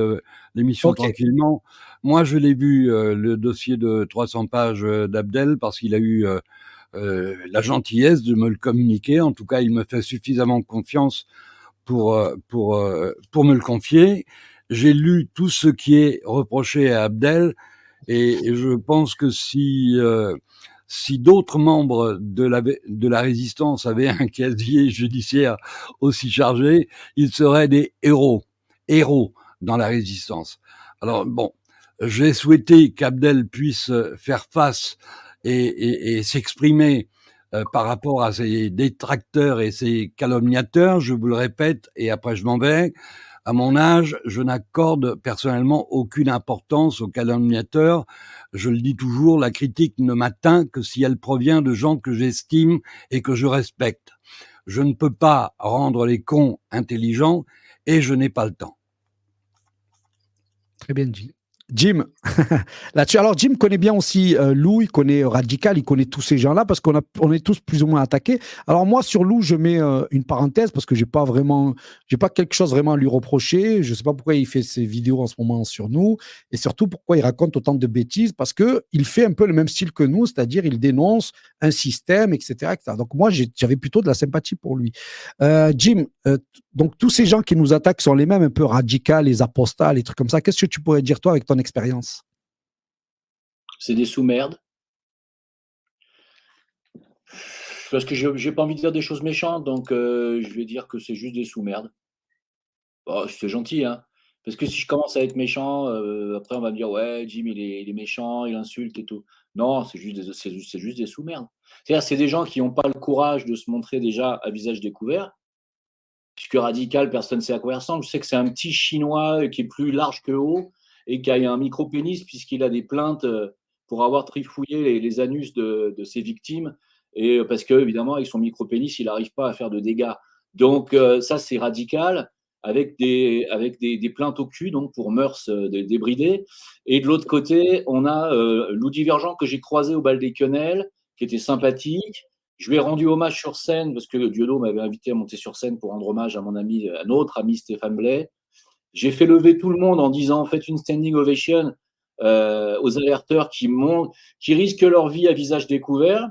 l'émission tranquillement. Moi, je l'ai vu, le dossier de 300 pages d'Abdel, parce qu'il a eu la gentillesse de me le communiquer. En tout cas, il me fait suffisamment confiance pour me le confier. J'ai lu tout ce qui est reproché à Abdel, et je pense que si d'autres membres de la résistance avaient un casier judiciaire aussi chargé, ils seraient des héros dans la résistance. Alors bon, j'ai souhaité qu'Abdel puisse faire face et s'exprimer par rapport à ses détracteurs et ses calomniateurs, je vous le répète, et après je m'en vais. À mon âge, je n'accorde personnellement aucune importance aux calomniateurs. Je le dis toujours, la critique ne m'atteint que si elle provient de gens que j'estime et que je respecte. Je ne peux pas rendre les cons intelligents et je n'ai pas le temps. Très bien dit. Jim, là-dessus. Alors, Jim connaît bien aussi Lou, il connaît Radical, il connaît tous ces gens-là parce on est tous plus ou moins attaqués. Alors, moi, sur Lou, je mets une parenthèse parce que j'ai pas quelque chose vraiment à lui reprocher. Je sais pas pourquoi il fait ses vidéos en ce moment sur nous et surtout pourquoi il raconte autant de bêtises parce que il fait un peu le même style que nous, c'est-à-dire il dénonce un système, etc., etc. Donc, moi, j'avais plutôt de la sympathie pour lui. Jim, donc tous ces gens qui nous attaquent sont les mêmes, un peu radicaux, les apostats, les trucs comme ça. Qu'est-ce que tu pourrais dire, toi, avec ton expérience? C'est des sous-merdes. Parce que j'ai pas envie de dire des choses méchantes, donc je vais dire que c'est juste des sous-merdes. Oh, c'est gentil, hein. Parce que si je commence à être méchant, après on va me dire: «Ouais, Jim, il est méchant, il insulte et tout». Non, c'est juste des sous-merdes. C'est-à-dire, c'est des gens qui n'ont pas le courage de se montrer déjà à visage découvert, puisque Radical, personne ne sait à quoi il ressemble. Je sais que c'est un petit Chinois qui est plus large que haut et qui a un micro-pénis puisqu'il a des plaintes pour avoir trifouillé les anus de ses victimes et parce qu'évidemment, avec son micro-pénis, il n'arrive pas à faire de dégâts. Donc ça, c'est Radical avec des plaintes au cul, donc pour mœurs débridées. Et de l'autre côté, on a Lou Divergent que j'ai croisé au bal des Quenelles, qui était sympathique. Je lui ai rendu hommage sur scène parce que Dieudo m'avait invité à monter sur scène pour rendre hommage à notre ami Stéphane Blais. J'ai fait lever tout le monde en disant faites une standing ovation aux alerteurs qui risquent leur vie à visage découvert.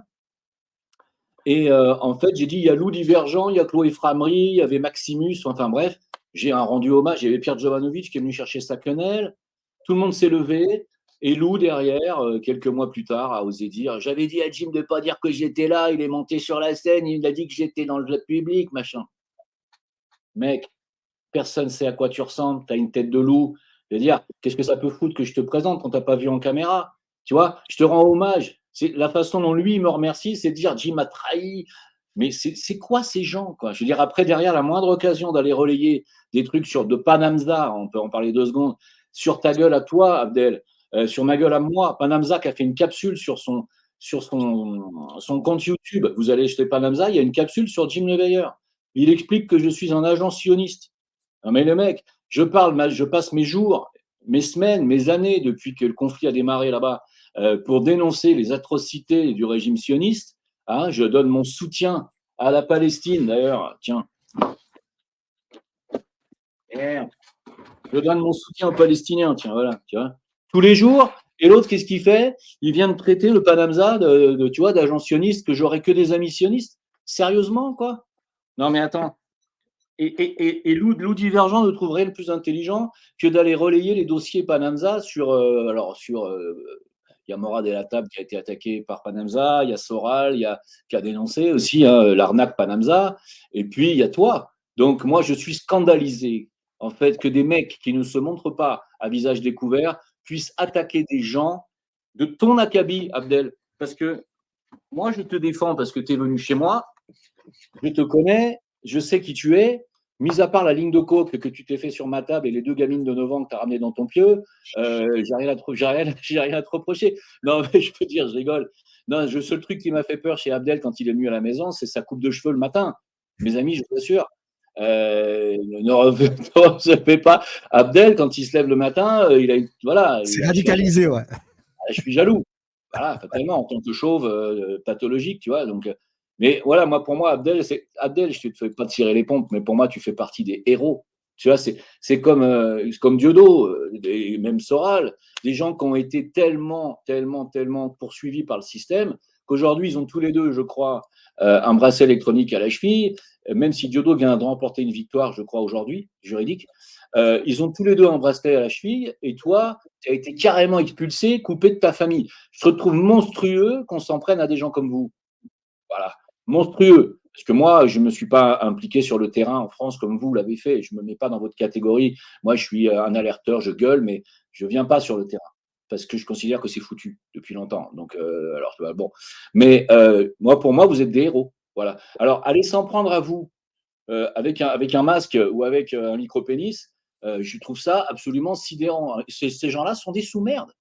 Et en fait, j'ai dit il y a Lou Divergent, il y a Chloé Framery, il y avait Maximus, enfin bref, j'ai rendu hommage. Il y avait Pierre Jovanovic qui est venu chercher sa quenelle. Tout le monde s'est levé. Et Lou, derrière, quelques mois plus tard, a osé dire j'avais dit à Jim de ne pas dire que j'étais là, il est monté sur la scène, il a dit que j'étais dans le public, machin. Mec, personne ne sait à quoi tu ressembles, tu as une tête de loup. Je veux dire, qu'est-ce que ça peut foutre que je te présente quand tu n'as pas vu en caméra? Tu vois, je te rends hommage. C'est la façon dont lui, il me remercie, c'est de dire Jim m'a trahi. Mais c'est quoi ces gens, quoi? Je veux dire, après, derrière, la moindre occasion d'aller relayer des trucs de Panamza, on peut en parler 2 secondes, sur ta gueule à toi, Abdel, sur ma gueule à moi, Panamza qui a fait une capsule sur son compte YouTube. Vous allez jeter Panamza, il y a une capsule sur Jim Leveilleur. Il explique que je suis un agent sioniste. Non mais le mec, je passe mes jours, mes semaines, mes années depuis que le conflit a démarré là-bas pour dénoncer les atrocités du régime sioniste. Hein, je donne mon soutien à la Palestine d'ailleurs. Tiens. Merde. Je donne mon soutien aux Palestiniens. Tiens, voilà. Tu vois. Tous les jours. Et l'autre, qu'est-ce qu'il fait? Il vient de traiter le Panamza tu vois, d'agent sioniste, que j'aurais que des amis sionistes. Sérieusement, quoi? Non mais attends. Et Lou Divergent le trouverait le plus intelligent que d'aller relayer les dossiers Panamza sur. Il y a Morad El Hattab qui a été attaqué par Panamza, il y a Soral qui a dénoncé aussi l'arnaque Panamza, et puis il y a toi. Donc moi, je suis scandalisé en fait que des mecs qui ne se montrent pas à visage découvert puissent attaquer des gens de ton acabit, Abdel. Parce que moi, je te défends parce que tu es venu chez moi, je te connais, je sais qui tu es. Mis à part la ligne de coke que tu t'es fait sur ma table et les 2 gamines de 9 ans que tu as ramenées dans ton pieu, j'ai rien à te reprocher. Non, mais je peux dire, je rigole. Non, le seul truc qui m'a fait peur chez Abdel quand il est venu à la maison, c'est sa coupe de cheveux le matin. Mes amis, je vous assure. Ne refais pas. Abdel, quand il se lève le matin, voilà. C'est radicalisé, ouais. Je suis jaloux. Voilà, fatalement, en tant que chauve pathologique, tu vois. Donc, mais voilà, pour moi, Abdel, je ne te fais pas tirer les pompes, mais pour moi, tu fais partie des héros. Tu vois, c'est comme Dieudo, et même Soral, des gens qui ont été tellement poursuivis par le système qu'aujourd'hui, ils ont tous les deux, je crois, un bracelet électronique à la cheville, même si Dieudo vient de remporter une victoire, je crois, aujourd'hui, juridique. Ils ont tous les deux un bracelet à la cheville, et toi, tu as été carrément expulsé, coupé de ta famille. Je trouve monstrueux qu'on s'en prenne à des gens comme vous. Voilà, monstrueux. Parce que moi, je ne me suis pas impliqué sur le terrain en France comme vous l'avez fait. Je ne me mets pas dans votre catégorie. Moi, je suis un alerteur, je gueule, mais je ne viens pas sur le terrain. Parce que je considère que c'est foutu depuis longtemps. Donc, alors, bon. Mais pour moi, vous êtes des héros. Voilà. Alors, allez s'en prendre à vous avec un masque ou avec un micro-pénis. Je trouve ça absolument sidérant. Ces gens-là sont des sous-merdes.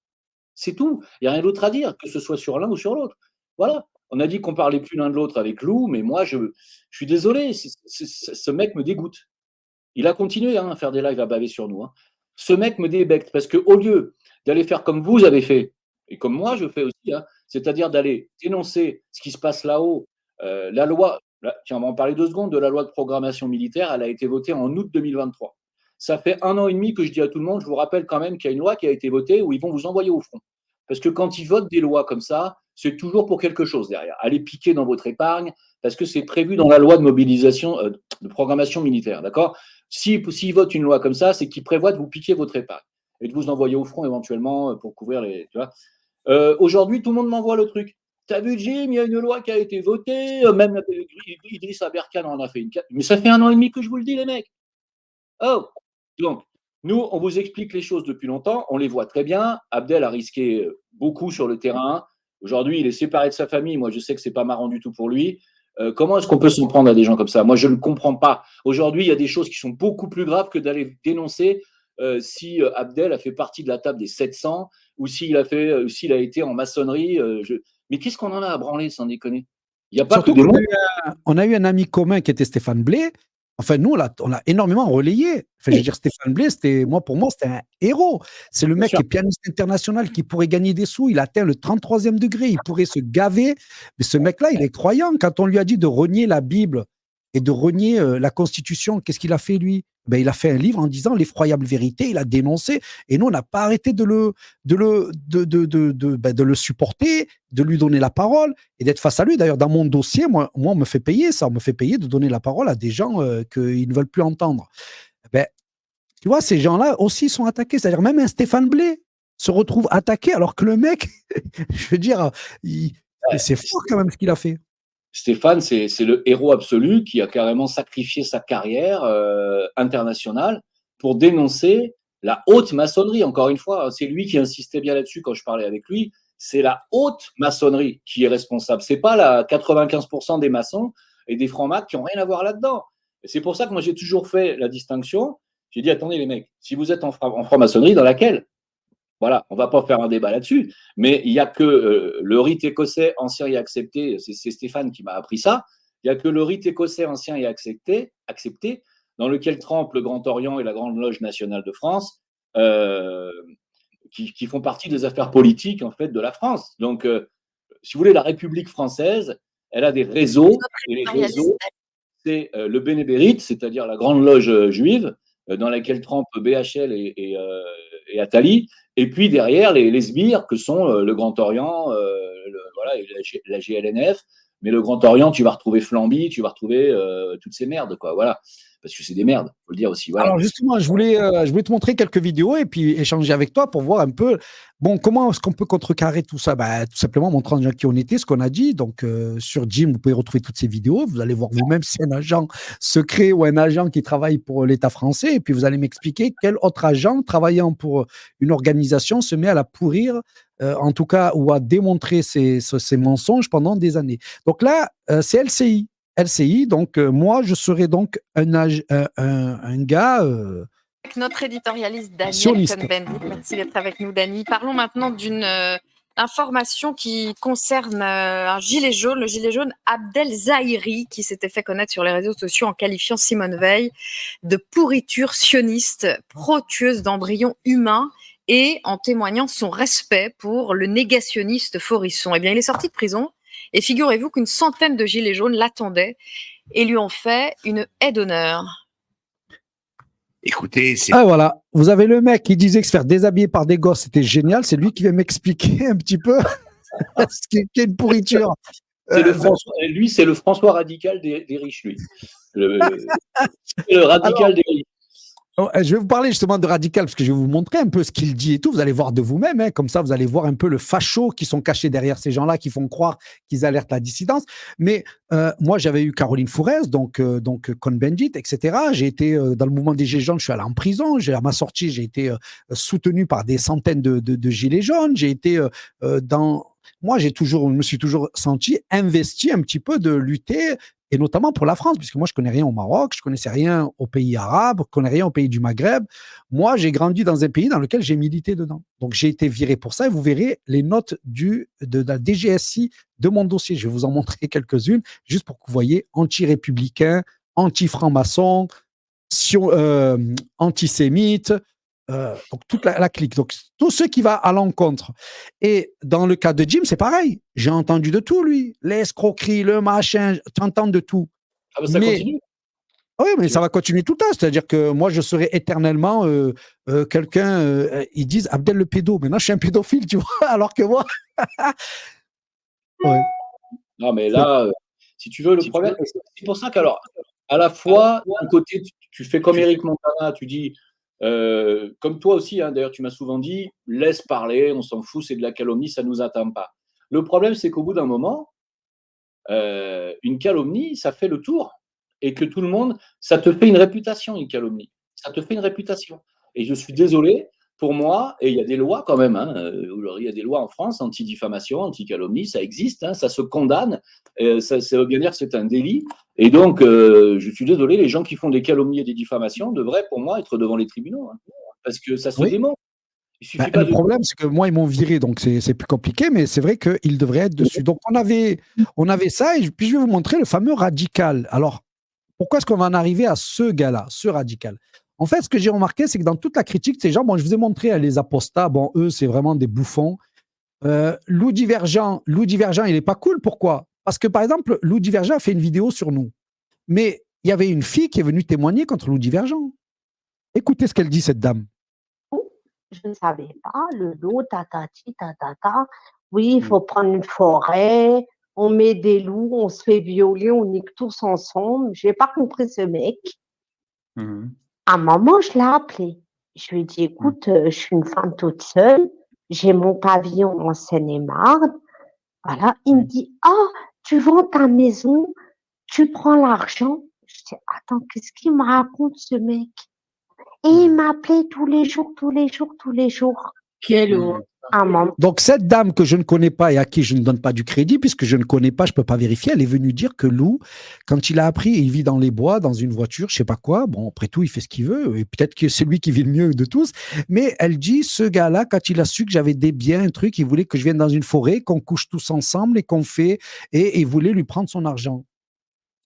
C'est tout. Il n'y a rien d'autre à dire, que ce soit sur l'un ou sur l'autre. Voilà. On a dit qu'on parlait plus l'un de l'autre avec Lou, mais moi, je suis désolé. Ce mec me dégoûte. Il a continué à faire des lives à baver sur nous. Ce mec me débecte parce qu'au lieu d'aller faire comme vous avez fait, et comme moi je fais aussi, c'est-à-dire d'aller dénoncer ce qui se passe là-haut, la loi, tiens, on va en parler 2 secondes, de la loi de programmation militaire, elle a été votée en août 2023. Ça fait 1 an et demi que je dis à tout le monde, je vous rappelle quand même qu'il y a une loi qui a été votée où ils vont vous envoyer au front. Parce que quand ils votent des lois comme ça, c'est toujours pour quelque chose derrière. Allez piquer dans votre épargne, parce que c'est prévu dans la loi de mobilisation, de programmation militaire, d'accord ? S'ils votent une loi comme ça, c'est qu'ils prévoient de vous piquer votre épargne et de vous envoyer au front éventuellement pour couvrir les. Tu vois. Aujourd'hui, tout le monde m'envoie le truc. T'as vu, Jim, il y a une loi qui a été votée, même Idriss Aberkan en a fait une. Mais ça fait 1 an et demi que je vous le dis, les mecs. Oh, donc, nous, on vous explique les choses depuis longtemps, on les voit très bien. Abdel a risqué beaucoup sur le terrain. Aujourd'hui, il est séparé de sa famille. Moi, je sais que c'est pas marrant du tout pour lui. Comment est-ce qu'on peut s'en prendre à des gens comme ça? Moi, je ne comprends pas. Aujourd'hui, il y a des choses qui sont beaucoup plus graves que d'aller dénoncer si Abdel a fait partie de la table des 700 ou s'il a été en maçonnerie. Mais qu'est-ce qu'on en a à branler, sans déconner? Il n'y a pas Surtout que des mots. on a eu un ami commun qui était Stéphane Blé. Enfin, nous, on l'a énormément relayé. Enfin, je veux dire, Stéphane Blé, pour moi, c'était un héros. C'est le mec qui est pianiste international, qui pourrait gagner des sous. Il atteint le 33e degré. Il pourrait se gaver. Mais ce mec-là, il est croyant. Quand on lui a dit de renier la Bible et de renier la Constitution, qu'est-ce qu'il a fait, lui? Il a fait un livre en disant l'effroyable vérité. Il a dénoncé. Et nous, on n'a pas arrêté de le supporter, de lui donner la parole et d'être face à lui. D'ailleurs, dans mon dossier, moi, on me fait payer ça. On me fait payer de donner la parole à des gens qu'ils ne veulent plus entendre. Tu vois, ces gens-là aussi sont attaqués. C'est-à-dire, même un Stéphane Blé se retrouve attaqué alors que le mec, je veux dire, c'est fort quand même ce qu'il a fait. Stéphane, c'est le héros absolu qui a carrément sacrifié sa carrière internationale pour dénoncer la haute maçonnerie. Encore une fois, c'est lui qui insistait bien là-dessus quand je parlais avec lui. C'est la haute maçonnerie qui est responsable. C'est pas la 95% des maçons et des francs-macs qui n'ont rien à voir là-dedans. Et c'est pour ça que moi, j'ai toujours fait la distinction. J'ai dit, attendez les mecs, si vous êtes en franc-maçonnerie, dans laquelle? Voilà, on ne va pas faire un débat là-dessus, mais il n'y a que le rite écossais ancien et accepté, c'est Stéphane qui m'a appris ça, il n'y a que le rite écossais ancien et accepté, dans lequel trempent le Grand Orient et la Grande Loge nationale de France, qui font partie des affaires politiques en fait, de la France. Donc, si vous voulez, la République française, elle a des réseaux, et les réseaux, c'est le Bénébérite, c'est-à-dire la Grande Loge juive, dans laquelle trempent BHL et Attali, et puis derrière les sbires que sont le Grand Orient, voilà, et la GLNF, mais le Grand Orient, tu vas retrouver Flamby, tu vas retrouver toutes ces merdes, quoi, voilà, parce que c'est des merdes, faut le dire aussi. Voilà. Alors justement, je voulais te montrer quelques vidéos et puis échanger avec toi pour voir un peu, comment est-ce qu'on peut contrecarrer tout ça? Tout simplement montrant déjà qui on était, ce qu'on a dit. Donc sur Jim, vous pouvez retrouver toutes ces vidéos. Vous allez voir vous-même si c'est un agent secret ou un agent qui travaille pour l'État français. Et puis vous allez m'expliquer quel autre agent travaillant pour une organisation se met à la pourrir, en tout cas, ou à démontrer ses mensonges pendant des années. Donc là, c'est LCI. LCI, donc moi, je serais donc un gars. Avec notre éditorialiste Daniel sioniste. Cohn-Bendit. Merci d'être avec nous, Dani. Parlons maintenant d'une information qui concerne un gilet jaune, le gilet jaune Abdel Zahiri, qui s'était fait connaître sur les réseaux sociaux en qualifiant Simone Veil de pourriture sioniste, pro-tueuse d'embryons humains, et en témoignant son respect pour le négationniste Forisson. Eh bien, il est sorti de prison. Et figurez-vous qu'une centaine de gilets jaunes l'attendaient et lui ont fait une haie d'honneur. Écoutez, c'est. Ah voilà, vous avez le mec qui disait que se faire déshabiller par des gosses, c'était génial. C'est lui qui va m'expliquer un petit peu ce qu'est une pourriture. Lui, c'est le François radical des riches, lui. C'est le radical des riches. Je vais vous parler justement de radical parce que je vais vous montrer un peu ce qu'il dit et tout. Vous allez voir de vous-même, hein, comme ça vous allez voir un peu le facho qui sont cachés derrière ces gens-là qui font croire qu'ils alertent la dissidence. Mais moi j'avais eu Caroline Fourès, donc Cohn-Bendit, etc. J'ai été dans le mouvement des Gilets jaunes, je suis allé en prison. À ma sortie, j'ai été soutenu par des centaines de gilets jaunes. J'ai été dans moi, je me suis toujours senti investi un petit peu de lutter, et notamment pour la France, puisque moi, je connais rien au Maroc, je connaissais rien aux pays arabes, je connais rien aux pays du Maghreb. Moi, j'ai grandi dans un pays dans lequel j'ai milité dedans. Donc, j'ai été viré pour ça, et vous verrez les notes de la DGSI de mon dossier. Je vais vous en montrer quelques-unes, juste pour que vous voyez anti-républicain, anti-franc-maçon, antisémite, donc toute la clique. Donc, tout ce qui va à l'encontre. Et dans le cas de Jim, c'est pareil. J'ai entendu de tout, lui. L'escroquerie, le machin, tu entends de tout. Ah bah ça continue. Oui, mais ça va continuer tout le temps. C'est-à-dire que moi, je serai éternellement quelqu'un. Ils disent Abdel le pédo. Maintenant, je suis un pédophile, tu vois. Alors que moi. Ouais. Non, mais là, si tu veux, le problème, c'est pour ça qu'alors, à la fois, d'un côté, tu fais comme Eric Montana, tu dis, comme toi aussi, hein, d'ailleurs, tu m'as souvent dit, laisse parler, on s'en fout, c'est de la calomnie, ça ne nous atteint pas. Le problème, c'est qu'au bout d'un moment, une calomnie, ça fait le tour. Et que tout le monde, ça te fait une réputation, une calomnie. Ça te fait une réputation. Et je suis désolé, pour moi, et il y a des lois quand même, hein, il y a des lois en France, anti-diffamation, anti-calomnie, ça existe, hein, ça se condamne, ça veut bien dire que c'est un délit. Et donc, je suis désolé, les gens qui font des calomnies et des diffamations devraient, pour moi, être devant les tribunaux, hein, parce que ça se démontre. Le problème, c'est que moi, ils m'ont viré, donc c'est plus compliqué, mais c'est vrai qu'ils devraient être dessus. Donc, on avait ça, et puis je vais vous montrer le fameux radical. Alors, pourquoi est-ce qu'on va en arriver à ce gars-là, ce radical? En fait, ce que j'ai remarqué, c'est que dans toute la critique de ces gens, bon, je vous ai montré les apostats, bon, eux, c'est vraiment des bouffons. Lou Divergent, il n'est pas cool. Pourquoi? Parce que, par exemple, Lou Divergent a fait une vidéo sur nous. Mais il y avait une fille qui est venue témoigner contre Lou Divergent. Écoutez ce qu'elle dit, cette dame. Je ne savais pas, le loup, tatati, tatata. Oui, il faut prendre une forêt, on met des loups, on se fait violer, on nique tous ensemble. Je n'ai pas compris ce mec. À un moment, je l'ai appelé. Je lui ai dit, écoute, je suis une femme toute seule, j'ai mon pavillon en Seine-et-Marne. Voilà, il me dit, tu vends ta maison, tu prends l'argent. Je dis, attends, qu'est-ce qu'il me raconte ce mec? Et il m'appelait tous les jours. Quel honte. Donc, cette dame que je ne connais pas et à qui je ne donne pas du crédit, puisque je ne connais pas, je ne peux pas vérifier, elle est venue dire que Lou, quand il a appris, il vit dans les bois, dans une voiture, je ne sais pas quoi, bon, après tout, il fait ce qu'il veut, et peut-être que c'est lui qui vit le mieux de tous, mais elle dit, ce gars-là, quand il a su que j'avais des biens, un truc, il voulait que je vienne dans une forêt, qu'on couche tous ensemble et qu'on fait, et il voulait lui prendre son argent.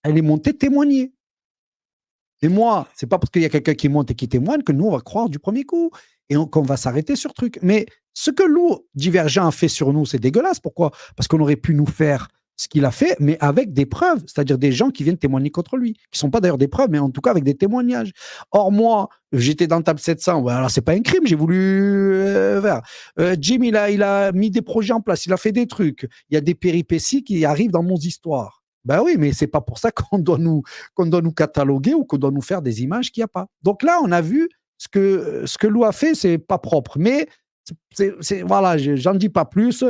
Elle est montée témoigner. Et moi, c'est pas parce qu'il y a quelqu'un qui monte et qui témoigne que nous, on va croire du premier coup et qu'on va s'arrêter sur truc. Mais ce que Lou Divergent a fait sur nous, c'est dégueulasse. Pourquoi? Parce qu'on aurait pu nous faire ce qu'il a fait, mais avec des preuves, c'est-à-dire des gens qui viennent témoigner contre lui, qui ne sont pas d'ailleurs des preuves, mais en tout cas avec des témoignages. Or, moi, j'étais dans Table 700, ouais, alors c'est pas un crime, j'ai voulu faire. Jim, il a mis des projets en place, il a fait des trucs. Il y a des péripéties qui arrivent dans mon histoire. Ben oui, mais c'est pas pour ça qu'on doit nous cataloguer ou qu'on doit nous faire des images qu'il n'y a pas. Donc là, on a vu ce que Lou a fait, c'est pas propre. Mais voilà, j'en dis pas plus.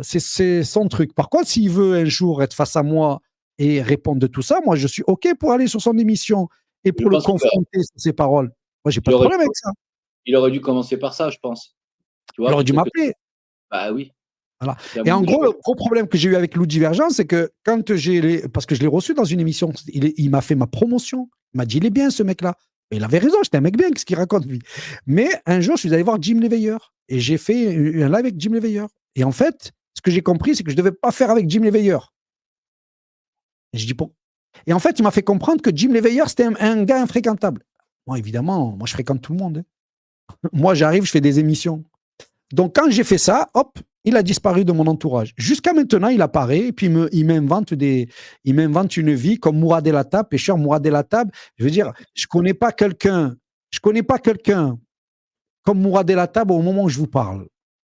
C'est son truc. Par contre, s'il veut un jour être face à moi et répondre de tout ça, moi, je suis OK pour aller sur son émission et pour le confronter sur ses paroles. Moi, j'ai pas de problème avec ça. Il aurait dû commencer par ça, je pense. Tu vois, il aurait dû m'appeler. Bah oui. Voilà. Et en gros, le gros problème que j'ai eu avec Lou Divergent, c'est que quand parce que je l'ai reçu dans une émission, il m'a fait ma promotion. Il m'a dit, il est bien ce mec-là. Et il avait raison, j'étais un mec bien, qu'est-ce qu'il raconte lui? Mais un jour, je suis allé voir Jim Léveilleur et j'ai fait un live avec Jim Léveilleur. Et en fait, ce que j'ai compris, c'est que je ne devais pas faire avec Jim Léveilleur. Et je dis pourquoi? Et en fait, il m'a fait comprendre que Jim Léveilleur, c'était un gars infréquentable. Moi, évidemment, moi, je fréquente tout le monde. Hein. Moi, j'arrive, je fais des émissions. Donc, quand j'ai fait ça, hop, il a disparu de mon entourage. Jusqu'à maintenant, il apparaît et puis il m'invente une vie comme Mourad El Hattab, pêcheur Mourad El Hattab. Je veux dire, je connais pas quelqu'un comme Mourad El Hattab au moment où je vous parle.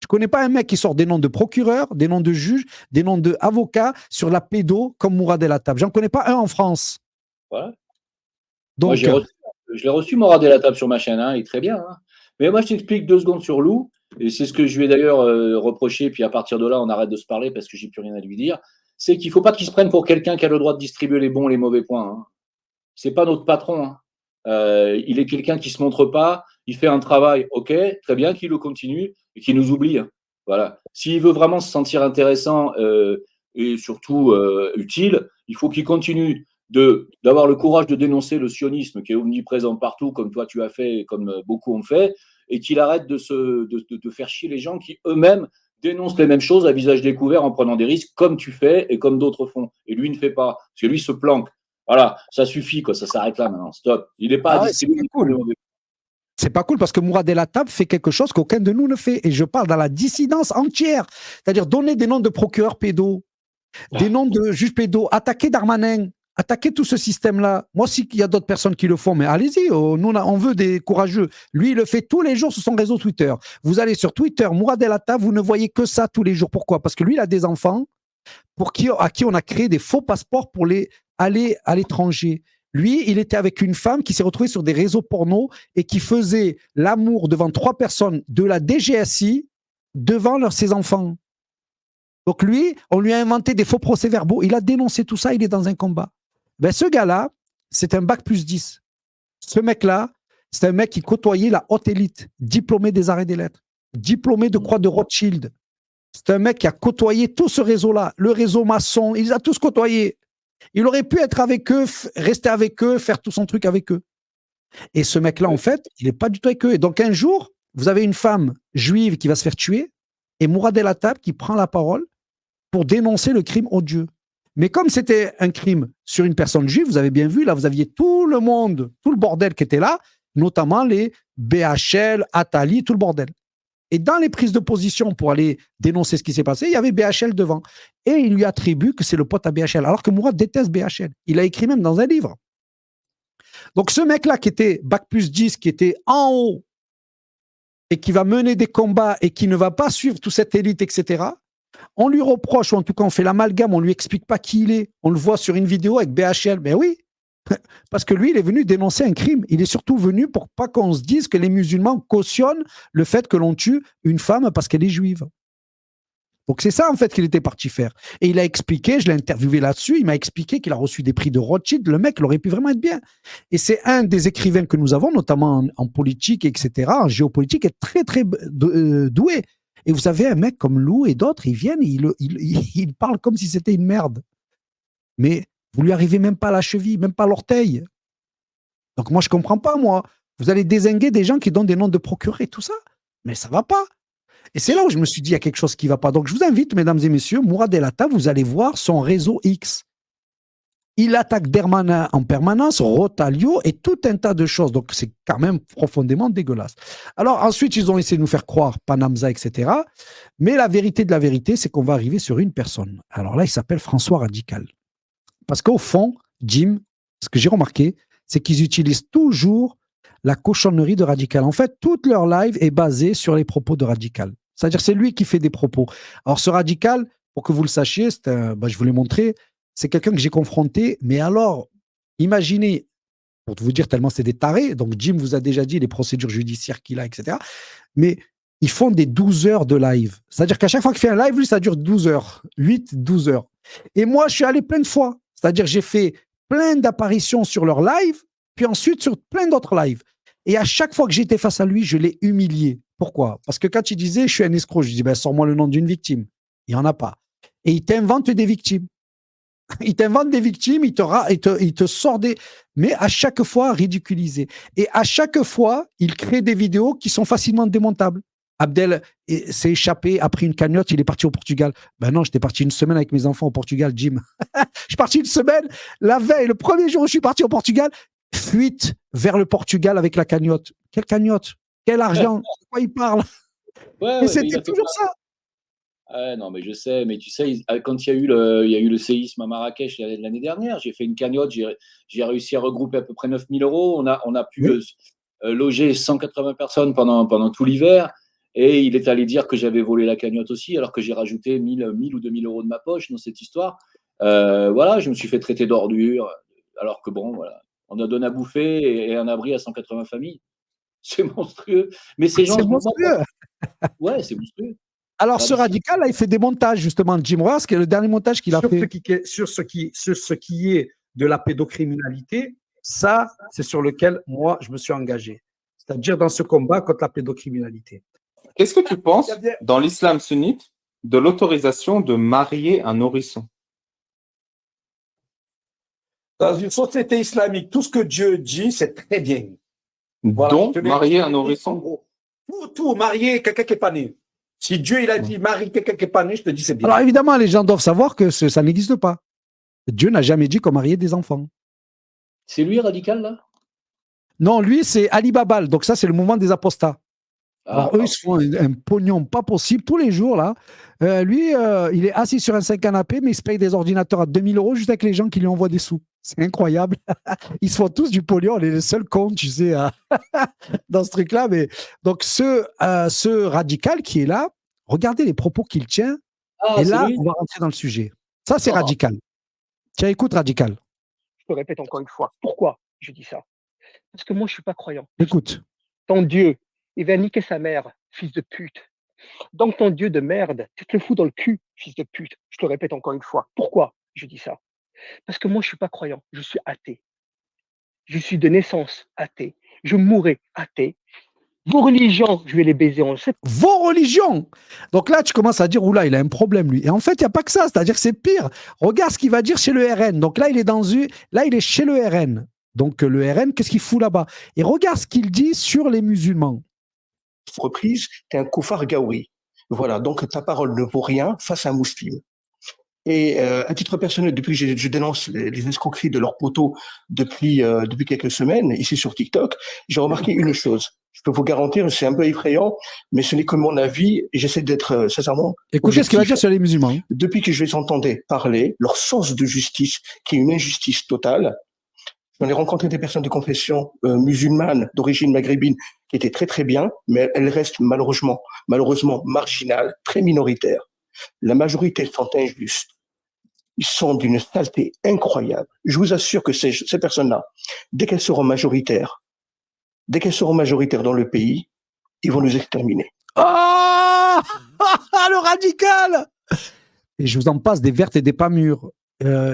Je connais pas un mec qui sort des noms de procureurs, des noms de juges, des noms d'avocats sur la pédo comme Mourad El Hattab. J'en connais pas un en France. Voilà. Donc, moi, je l'ai reçu, Mourad El Hattab, sur ma chaîne, hein, il est très bien. Hein. Mais moi, je t'explique 2 secondes sur Lou. Et c'est ce que je lui ai d'ailleurs reproché, puis à partir de là, on arrête de se parler parce que j'ai plus rien à lui dire. C'est qu'il ne faut pas qu'il se prenne pour quelqu'un qui a le droit de distribuer les bons et les mauvais points. Hein. C'est pas notre patron. Hein. Il est quelqu'un qui se montre pas, il fait un travail, ok, très bien, qu'il le continue et qu'il nous oublie. Hein. Voilà. S'il veut vraiment se sentir intéressant et surtout utile, il faut qu'il continue d'avoir le courage de dénoncer le sionisme qui est omniprésent partout, comme toi tu as fait et comme beaucoup ont fait, et qu'il arrête de faire chier les gens qui eux-mêmes dénoncent les mêmes choses à visage découvert en prenant des risques comme tu fais et comme d'autres font. Et lui ne fait pas, parce que lui se planque. Voilà, ça suffit, quoi, ça s'arrête là maintenant, stop. Il n'est pas Ah à ouais, c'est distribuer. pas cool. C'est pas cool parce que Mourad El Hattab fait quelque chose qu'aucun de nous ne fait. Et je parle dans la dissidence entière. C'est-à-dire donner des noms de procureurs pédos, des noms de juges pédos, attaquer Darmanin, attaquer tout ce système-là. Moi aussi, il y a d'autres personnes qui le font, mais allez-y, nous, on veut des courageux. Lui, il le fait tous les jours sur son réseau Twitter. Vous allez sur Twitter, Mourad El Hattab, vous ne voyez que ça tous les jours. Pourquoi? Parce que lui, il a des enfants à qui on a créé des faux passeports pour aller à l'étranger. Lui, il était avec une femme qui s'est retrouvée sur des réseaux porno et qui faisait l'amour devant 3 personnes de la DGSI devant ses enfants. Donc lui, on lui a inventé des faux procès-verbaux. Il a dénoncé tout ça, il est dans un combat. Ben, ce gars-là, c'est un bac+10. Ce mec-là, c'est un mec qui côtoyait la haute élite, diplômé des arts et des lettres, diplômé de Croix de Rothschild. C'est un mec qui a côtoyé tout ce réseau-là, le réseau maçon, ils a tous côtoyé. Il aurait pu être avec eux, rester avec eux, faire tout son truc avec eux. Et ce mec-là, en fait, il n'est pas du tout avec eux. Et donc, un jour, vous avez une femme juive qui va se faire tuer et Mourad El Hattab qui prend la parole pour dénoncer le crime odieux. Mais comme c'était un crime sur une personne juive, vous avez bien vu, là, vous aviez tout le monde, tout le bordel qui était là, notamment les BHL, Attali, tout le bordel. Et dans les prises de position pour aller dénoncer ce qui s'est passé, il y avait BHL devant. Et il lui attribue que c'est le pote à BHL, alors que Mourad déteste BHL. Il a écrit même dans un livre. Donc ce mec-là qui était bac+10, qui était en haut, et qui va mener des combats et qui ne va pas suivre toute cette élite, etc., on lui reproche, ou en tout cas on fait l'amalgame, on lui explique pas qui il est. On le voit sur une vidéo avec BHL. Mais oui, parce que lui, il est venu dénoncer un crime. Il est surtout venu pour pas qu'on se dise que les musulmans cautionnent le fait que l'on tue une femme parce qu'elle est juive. Donc c'est ça en fait qu'il était parti faire. Et il a expliqué, je l'ai interviewé là-dessus, il m'a expliqué qu'il a reçu des prix de Rothschild. Le mec, il aurait pu vraiment être bien. Et c'est un des écrivains que nous avons, notamment en politique, etc., en géopolitique, est très très doué. Et vous avez un mec comme Lou et d'autres, ils viennent, ils parlent comme si c'était une merde. Mais vous lui arrivez même pas à la cheville, même pas à l'orteil. Donc moi, je comprends pas, moi. Vous allez dézinguer des gens qui donnent des noms de procureurs et tout ça. Mais ça va pas. Et c'est là où je me suis dit, il y a quelque chose qui va pas. Donc je vous invite, mesdames et messieurs, Mourad El Hattab, vous allez voir son réseau X. Il attaque Darmanin en permanence, Rotalio et tout un tas de choses. Donc c'est quand même profondément dégueulasse. Alors ensuite, ils ont essayé de nous faire croire Panamza, etc. Mais la vérité de la vérité, c'est qu'on va arriver sur une personne. Alors là, il s'appelle François Radical. Parce qu'au fond, Jim, ce que j'ai remarqué, c'est qu'ils utilisent toujours la cochonnerie de Radical. En fait, toute leur live est basée sur les propos de Radical. C'est-à-dire, c'est lui qui fait des propos. Alors, ce Radical, pour que vous le sachiez, je vous l'ai montré, c'est quelqu'un que j'ai confronté. Mais alors, imaginez, pour vous dire tellement c'est des tarés, donc Jim vous a déjà dit les procédures judiciaires qu'il a, etc. Mais ils font des 12 heures de live. C'est-à-dire qu'à chaque fois qu'il fait un live, lui, ça dure 12 heures. 8, 12 heures. Et moi, je suis allé plein de fois. C'est-à-dire j'ai fait plein d'apparitions sur leur live, puis ensuite sur plein d'autres lives. Et à chaque fois que j'étais face à lui, je l'ai humilié. Pourquoi? Parce que quand il disait « je suis un escroc », je dis ben, « sors-moi le nom d'une victime ». Il n'y en a pas. Et il t'invente des victimes. Il t'invente des victimes, il te sort des... Mais à chaque fois, ridiculisé. Et à chaque fois, il crée des vidéos qui sont facilement démontables. Abdel s'est échappé, a pris une cagnotte, il est parti au Portugal. Ben non, j'étais parti une semaine avec mes enfants au Portugal, Jim. Je suis parti une semaine, la veille, le premier jour où je suis parti au Portugal, fuite vers le Portugal avec la cagnotte. Quelle cagnotte? Quel argent? De quoi il parle? Ouais, Mais c'était toujours ça. Ouais, non, mais je sais, mais tu sais, quand il y a eu le séisme à Marrakech l'année dernière, j'ai fait une cagnotte, j'ai réussi à regrouper à peu près 9 000 euros. On a pu loger 180 personnes pendant tout l'hiver. Et il est allé dire que j'avais volé la cagnotte aussi, alors que j'ai rajouté 1000 ou 2000 euros de ma poche dans cette histoire. Voilà, je me suis fait traiter d'ordure, alors que bon, voilà, on a donné à bouffer et un abri à 180 familles. C'est monstrueux. Mais ces gens, c'est monstrueux. Ouais, c'est monstrueux. Alors, ce Radical, là, il fait des montages, justement, de Jim Ross, qui est le dernier montage qu'il a fait. Sur ce qui est de la pédocriminalité, ça, c'est sur lequel, moi, je me suis engagé. C'est-à-dire dans ce combat contre la pédocriminalité. Qu'est-ce que tu penses Il y a bien- dans l'islam sunnite de l'autorisation de marier un nourrisson? Dans une société islamique, tout ce que Dieu dit, c'est très bien. Voilà, Donc, je te marier l'ai un dit, en nourrisson? gros. Tout, marier quelqu'un qui n'est pas né. Si Dieu, il a dit marie quelqu'un qui n'est pas né, je te dis c'est bien. Alors évidemment, les gens doivent savoir que ça n'existe pas. Dieu n'a jamais dit qu'on mariait des enfants. C'est lui radical là? Non, lui, c'est Ali Babal. Donc ça, c'est le mouvement des apostats. Alors eux, ils se font un pognon pas possible tous les jours là. Lui, il est assis sur un 5 canapé, mais il se paye des ordinateurs à 2000 € juste avec les gens qui lui envoient des sous. C'est incroyable. Ils se font tous du pognon. On est le seul compte, tu sais, dans ce truc-là. Mais donc ce radical qui est là, regardez les propos qu'il tient. Ah, Et c'est là, lui? on va rentrer dans le sujet. Ça, c'est Oh. radical. Tiens, écoute, radical. Je te répète encore une fois, pourquoi je dis ça? Parce que moi, je ne suis pas croyant. Écoute. Ton Dieu, il va niquer sa mère, fils de pute. Donc ton Dieu de merde, tu te le fous dans le cul, fils de pute. Je te répète encore une fois, pourquoi je dis ça? Parce que moi, je ne suis pas croyant, je suis athée. Je suis de naissance athée. Je mourrai athée. Vos religions, je vais les baiser en sept. Vos religions. Donc là, tu commences à dire, oula, il a un problème, lui. Et en fait, il n'y a pas que ça. C'est-à-dire que c'est pire. Regarde ce qu'il va dire chez le RN. Donc là, il est chez le RN. Donc le RN, qu'est-ce qu'il fout là-bas? Et regarde ce qu'il dit sur les musulmans. Reprise, tu es un koufar gaoui. Voilà, donc ta parole ne vaut rien face à un musulman. Et à titre personnel, depuis que je dénonce les escroqueries de leurs poteaux depuis quelques semaines, ici sur TikTok, j'ai remarqué une chose. Je peux vous garantir, c'est un peu effrayant, mais ce n'est que mon avis et j'essaie d'être sincèrement Écoutez ce qu'il va dire sur les musulmans. Depuis que je les entendais parler, leur sens de justice, qui est une injustice totale, j'en ai rencontré des personnes de confession musulmane, d'origine maghrébine, qui étaient très très bien, mais elles restent malheureusement marginales, très minoritaires. La majorité sont injustes. Ils sont d'une saleté incroyable. Je vous assure que ces personnes-là, dès qu'elles seront majoritaires dans le pays, ils vont nous exterminer. Ah le radical. Et je vous en passe des vertes et des pas mûres.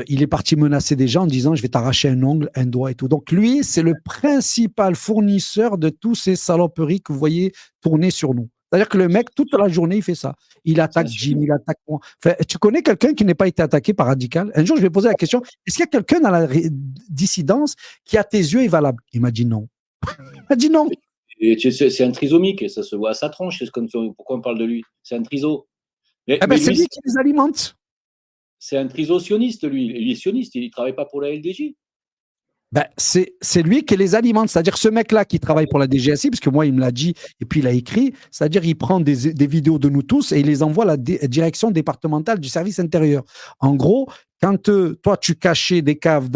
Il est parti menacer des gens en disant je vais t'arracher un ongle, un doigt et tout. Donc lui, c'est le principal fournisseur de tous ces saloperies que vous voyez tourner sur nous. C'est-à-dire que le mec, toute la journée, il fait ça. Il attaque Jim, il attaque moi. Enfin, tu connais quelqu'un qui n'est pas été attaqué par radical? Un jour, je vais poser la question, est-ce qu'il y a quelqu'un dans la dissidence qui, à tes yeux, est valable? Il m'a dit non. Il m'a dit non. Et c'est un trisomique, et ça se voit à sa tronche. Pourquoi on parle de lui? C'est un triso. Mais c'est lui qui les alimente. C'est un triso sioniste, lui. Il est sioniste, il ne travaille pas pour la LDJ. C'est lui qui les alimente. C'est-à-dire ce mec-là qui travaille pour la DGSI, parce que moi, il me l'a dit, et puis il a écrit, c'est-à-dire il prend des vidéos de nous tous et il les envoie à la direction départementale du service intérieur. En gros, quand toi, tu cachais des caves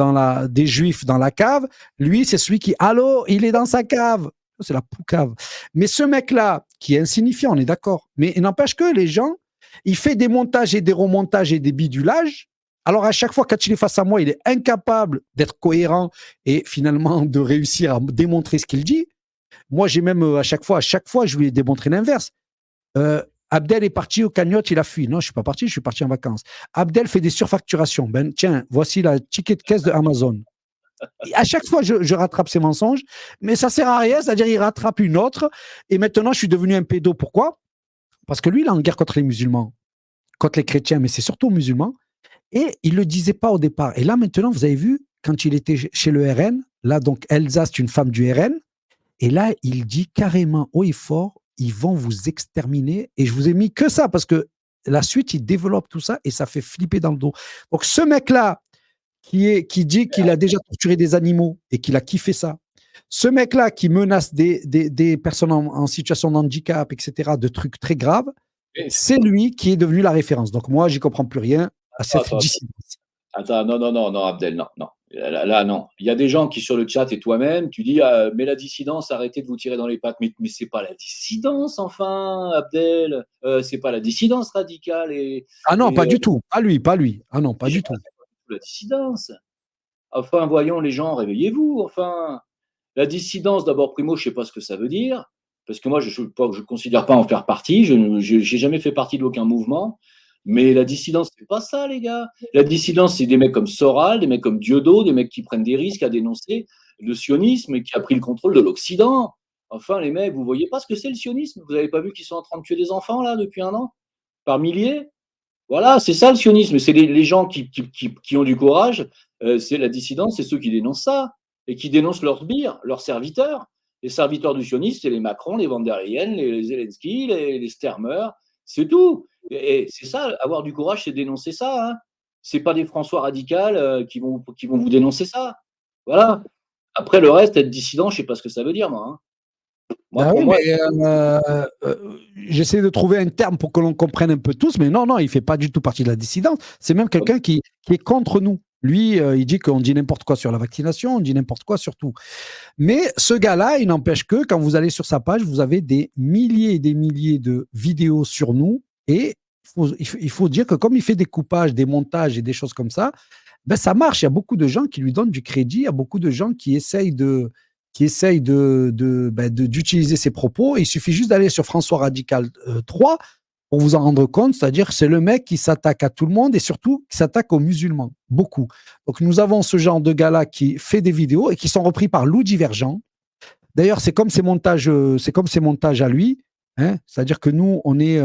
des juifs dans la cave, lui, c'est celui qui, allô, il est dans sa cave. C'est la poucave. Mais ce mec-là, qui est insignifiant, on est d'accord, mais il n'empêche que les gens, il fait des montages et des remontages et des bidulages. Alors, à chaque fois, quand il est face à moi, il est incapable d'être cohérent et finalement de réussir à démontrer ce qu'il dit. Moi, j'ai même, à chaque fois, je lui ai démontré l'inverse. Abdel est parti au cagnotte, il a fui. Non, je ne suis pas parti, je suis parti en vacances. Abdel fait des surfacturations. Ben, tiens, voici la ticket de caisse de Amazon. Et à chaque fois, je rattrape ses mensonges, mais ça ne sert à rien, c'est-à-dire il rattrape une autre. Et maintenant, je suis devenu un pédo. Pourquoi? Parce que lui, il est en guerre contre les musulmans, contre les chrétiens, mais c'est surtout aux musulmans. Et il ne le disait pas au départ. Et là, maintenant, vous avez vu, quand il était chez le RN, là, donc Elsa, c'est une femme du RN, et là, il dit carrément haut et fort, ils vont vous exterminer. Et je vous ai mis que ça, parce que la suite, il développe tout ça, et ça fait flipper dans le dos. Donc, ce mec-là, qui dit qu'il a déjà torturé des animaux, et qu'il a kiffé ça, ce mec-là qui menace des personnes en situation de handicap, etc., de trucs très graves, c'est lui qui est devenu la référence. Donc, moi, j'y comprends plus rien. Attends, non, Abdel, non. Là, non. Il y a des gens qui, sur le chat et toi-même, tu dis mais la dissidence, arrêtez de vous tirer dans les pattes. Mais c'est pas la dissidence, enfin, Abdel. C'est pas la dissidence radicale. Ah non, pas du tout. Pas lui. Ah non, pas du tout. La dissidence. Enfin, voyons les gens, réveillez-vous. Enfin, la dissidence, d'abord, primo, je sais pas ce que ça veut dire. Parce que moi, je ne considère pas en faire partie. Je n'ai jamais fait partie d'aucun mouvement. Mais la dissidence, c'est pas ça, les gars. La dissidence, c'est des mecs comme Soral, des mecs comme Dieudo, des mecs qui prennent des risques à dénoncer le sionisme et qui a pris le contrôle de l'Occident. Enfin, les mecs, vous voyez pas ce que c'est le sionisme? Vous avez pas vu qu'ils sont en train de tuer des enfants, là, depuis 1 an? Par milliers? Voilà, c'est ça le sionisme. C'est les gens qui ont du courage, c'est la dissidence, c'est ceux qui dénoncent ça et qui dénoncent leurs sbires, leurs serviteurs. Les serviteurs du sionisme, c'est les Macron, les Van der Leyen, les Zelensky, les Stermer, c'est tout. Et c'est ça, avoir du courage, c'est dénoncer ça. Hein. C'est pas des François radicales qui vont vous dénoncer ça. Voilà. Après, le reste, être dissident, je sais pas ce que ça veut dire, moi. Hein. Moi, Ah pour oui, moi, mais j'essaie de trouver un terme pour que l'on comprenne un peu tous, mais non, il ne fait pas du tout partie de la dissidence. C'est même quelqu'un qui est contre nous. Lui, il dit qu'on dit n'importe quoi sur la vaccination, on dit n'importe quoi sur tout. Mais ce gars-là, il n'empêche que quand vous allez sur sa page, vous avez des milliers et des milliers de vidéos sur nous. Et il faut dire que comme il fait des coupages, des montages et des choses comme ça, ben ça marche. Il y a beaucoup de gens qui lui donnent du crédit. Il y a beaucoup de gens qui essayent d'utiliser ses propos. Il suffit juste d'aller sur François Radical 3 pour vous en rendre compte, c'est-à-dire que c'est le mec qui s'attaque à tout le monde et surtout qui s'attaque aux musulmans, beaucoup. Donc nous avons ce genre de gars-là qui fait des vidéos et qui sont repris par Lou Divergent. D'ailleurs, c'est comme ses montages à lui, hein, c'est-à-dire que nous, on est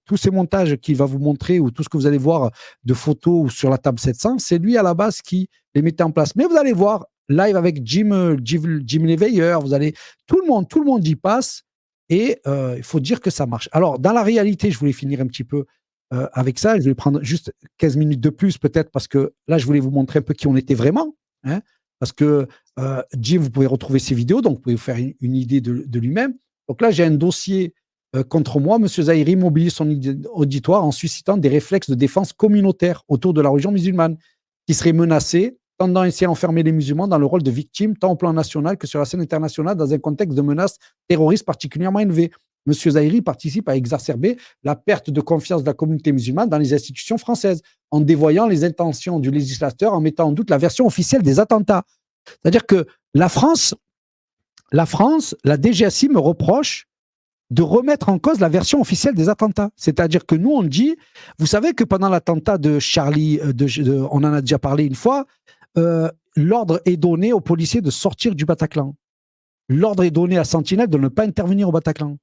tous ces montages qu'il va vous montrer ou tout ce que vous allez voir de photos ou sur la table 700, c'est lui à la base qui les mettait en place. Mais vous allez voir live avec Jim Léveilleur, vous allez tout le monde y passe. Et il faut dire que ça marche. Alors, dans la réalité, je voulais finir un petit peu avec ça. Je vais prendre juste 15 minutes de plus, peut-être, parce que là, je voulais vous montrer un peu qui on était vraiment. Hein, parce que Jim, vous pouvez retrouver ses vidéos, donc vous pouvez vous faire une idée de lui-même. Donc là, j'ai un dossier contre moi. Monsieur Zahiri mobilise son auditoire en suscitant des réflexes de défense communautaire autour de la religion musulmane, qui serait menacée, tendant ainsi à enfermer les musulmans dans le rôle de victimes, tant au plan national que sur la scène internationale, dans un contexte de menaces terroristes particulièrement élevé. M. Zahiri participe à exacerber la perte de confiance de la communauté musulmane dans les institutions françaises, en dévoyant les intentions du législateur, en mettant en doute la version officielle des attentats. C'est-à-dire que la France, la DGSI me reproche de remettre en cause la version officielle des attentats. C'est-à-dire que nous, on dit, vous savez que pendant l'attentat de Charlie, on en a déjà parlé une fois, l'ordre est donné aux policiers de sortir du Bataclan. L'ordre est donné à Sentinelle de ne pas intervenir au Bataclan.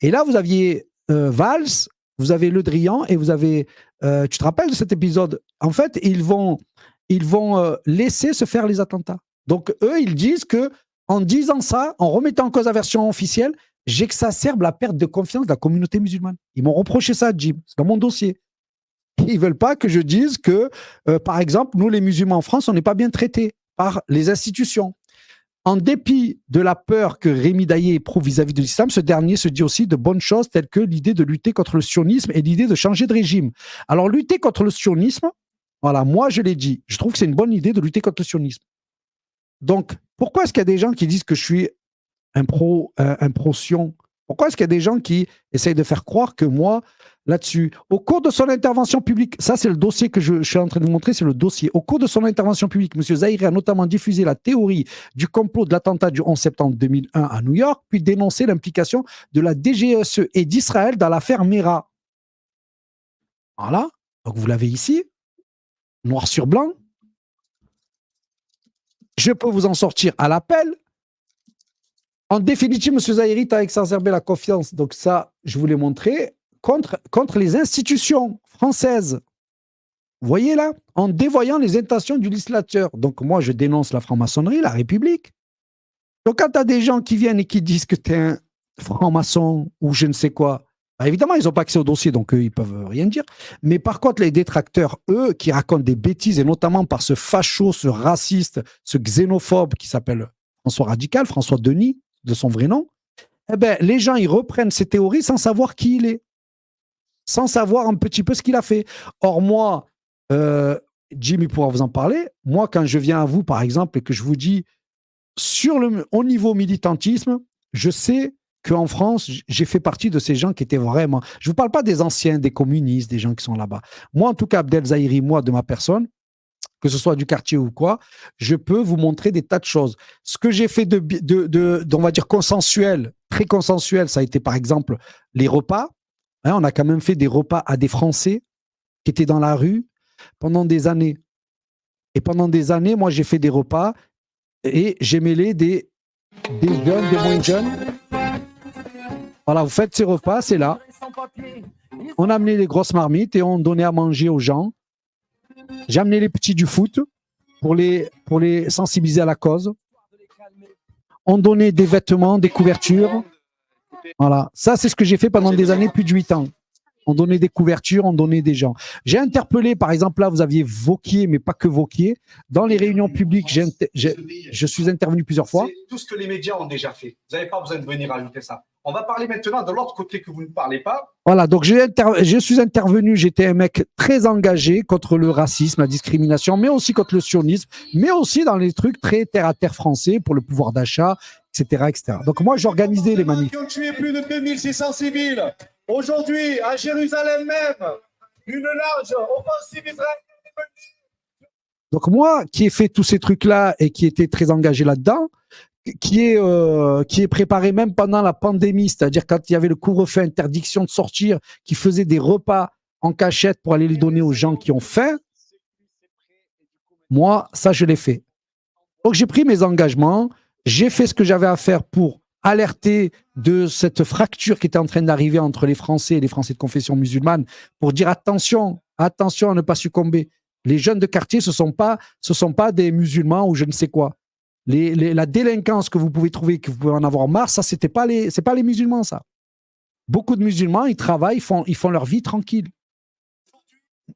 Et là, vous aviez Valls, vous avez Le Drian et vous avez... tu te rappelles de cet épisode? En fait, ils vont laisser se faire les attentats. Donc, eux, ils disent que en disant ça, en remettant en cause la version officielle, j'exacerbe la perte de confiance de la communauté musulmane. Ils m'ont reproché ça, Jim. C'est dans mon dossier. Ils ne veulent pas que je dise que, par exemple, nous, les musulmans en France, on n'est pas bien traités par les institutions. En dépit de la peur que Rémi Daillé éprouve vis-à-vis de l'islam, ce dernier se dit aussi de bonnes choses telles que l'idée de lutter contre le sionisme et l'idée de changer de régime. Alors, lutter contre le sionisme, voilà, moi, je l'ai dit, je trouve que c'est une bonne idée de lutter contre le sionisme. Donc, pourquoi est-ce qu'il y a des gens qui disent que je suis un pro-sion? Pourquoi est-ce qu'il y a des gens qui essayent de faire croire que moi, là-dessus, au cours de son intervention publique, ça c'est le dossier que je suis en train de vous montrer, c'est le dossier. Au cours de son intervention publique, M. Zahiri a notamment diffusé la théorie du complot de l'attentat du 11 septembre 2001 à New York, puis dénoncé l'implication de la DGSE et d'Israël dans l'affaire Mera. Voilà, donc vous l'avez ici, noir sur blanc. Je peux vous en sortir à l'appel. En définitive, M. Zahiri a exacerbé la confiance, donc ça, je vous l'ai montré, contre les institutions françaises. Vous voyez là? En dévoyant les intentions du législateur. Donc moi, je dénonce la franc-maçonnerie, la République. Donc quand tu as des gens qui viennent et qui disent que tu es un franc-maçon ou je ne sais quoi, bah, évidemment, ils n'ont pas accès au dossier, donc eux, ils ne peuvent rien dire. Mais par contre, les détracteurs, eux, qui racontent des bêtises, et notamment par ce facho, ce raciste, ce xénophobe qui s'appelle François Radical, François Denis, de son vrai nom, eh ben, les gens, ils reprennent ces théories sans savoir qui il est, sans savoir un petit peu ce qu'il a fait. Or, moi, Jimmy pourra vous en parler, moi, quand je viens à vous, par exemple, et que je vous dis, au niveau militantisme, je sais qu'en France, j'ai fait partie de ces gens qui étaient vraiment... Je ne vous parle pas des anciens, des communistes, des gens qui sont là-bas. Moi, en tout cas, Abdel Zahiri, moi, de ma personne, que ce soit du quartier ou quoi, je peux vous montrer des tas de choses. Ce que j'ai fait on va dire, consensuel, très consensuel, ça a été par exemple les repas. Hein, on a quand même fait des repas à des Français qui étaient dans la rue pendant des années. Et pendant des années, moi, j'ai fait des repas et j'ai mêlé des jeunes, des moins jeunes. Voilà, vous faites ces repas, c'est là. On amenait les grosses marmites et on donnait à manger aux gens. J'ai amené les petits du foot pour les sensibiliser à la cause. On donnait des vêtements, des couvertures. Voilà, ça c'est ce que j'ai fait pendant des années, plus de 8 ans. On donnait des couvertures, on donnait des gens. J'ai interpellé, par exemple, là, vous aviez Vauquier, mais pas que Vauquier. Dans les réunions publiques, je suis intervenu plusieurs fois. C'est tout ce que les médias ont déjà fait. Vous n'avez pas besoin de venir ajouter ça. On va parler maintenant de l'autre côté que vous ne parlez pas. Voilà, donc je suis intervenu, j'étais un mec très engagé contre le racisme, la discrimination, mais aussi contre le sionisme, mais aussi dans les trucs très terre-à-terre français pour le pouvoir d'achat, etc., etc. Donc moi, j'organisais les manifs. Qui ont tué plus de 2600 civils. Aujourd'hui, à Jérusalem même, une large offensive israélienne. Donc moi, qui ai fait tous ces trucs-là et qui était très engagé là-dedans, qui est préparé même pendant la pandémie, c'est-à-dire quand il y avait le couvre-feu, interdiction de sortir, qui faisait des repas en cachette pour aller les donner aux gens qui ont faim, moi, ça, je l'ai fait. Donc j'ai pris mes engagements, j'ai fait ce que j'avais à faire pour alerter de cette fracture qui était en train d'arriver entre les Français et les Français de confession musulmane, pour dire attention à ne pas succomber. Les jeunes de quartier, ce sont pas des musulmans ou je ne sais quoi. La délinquance que vous pouvez trouver, que vous pouvez en avoir marre, ça, c'est pas les musulmans, ça. Beaucoup de musulmans, ils travaillent, ils font leur vie tranquille.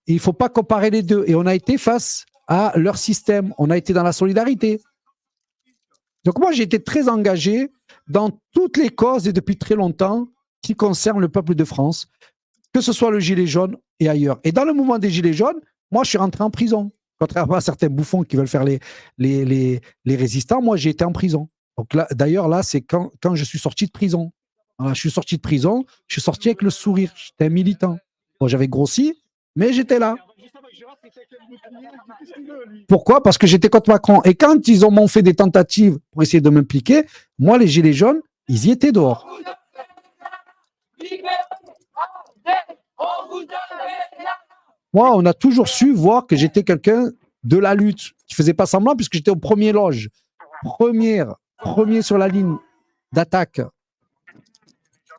Il ne faut pas comparer les deux. Et on a été face à leur système. On a été dans la solidarité. Donc moi, j'ai été très engagé dans toutes les causes et depuis très longtemps qui concernent le peuple de France, que ce soit le gilet jaune et ailleurs. Et dans le mouvement des gilets jaunes, moi, je suis rentré en prison. Contrairement à certains bouffons qui veulent faire les résistants, moi, j'ai été en prison. Donc là, d'ailleurs, là, c'est quand je suis sorti de prison. Voilà, je suis sorti de prison, je suis sorti avec le sourire. J'étais un militant. Bon, j'avais grossi, mais j'étais là. Pourquoi? Parce que j'étais contre Macron. Et quand ils m'ont fait des tentatives pour essayer de m'impliquer, moi, les gilets jaunes, ils y étaient dehors. Moi, on a toujours su voir que j'étais quelqu'un de la lutte, qui faisait pas semblant, puisque j'étais au premier loge, premier sur la ligne d'attaque.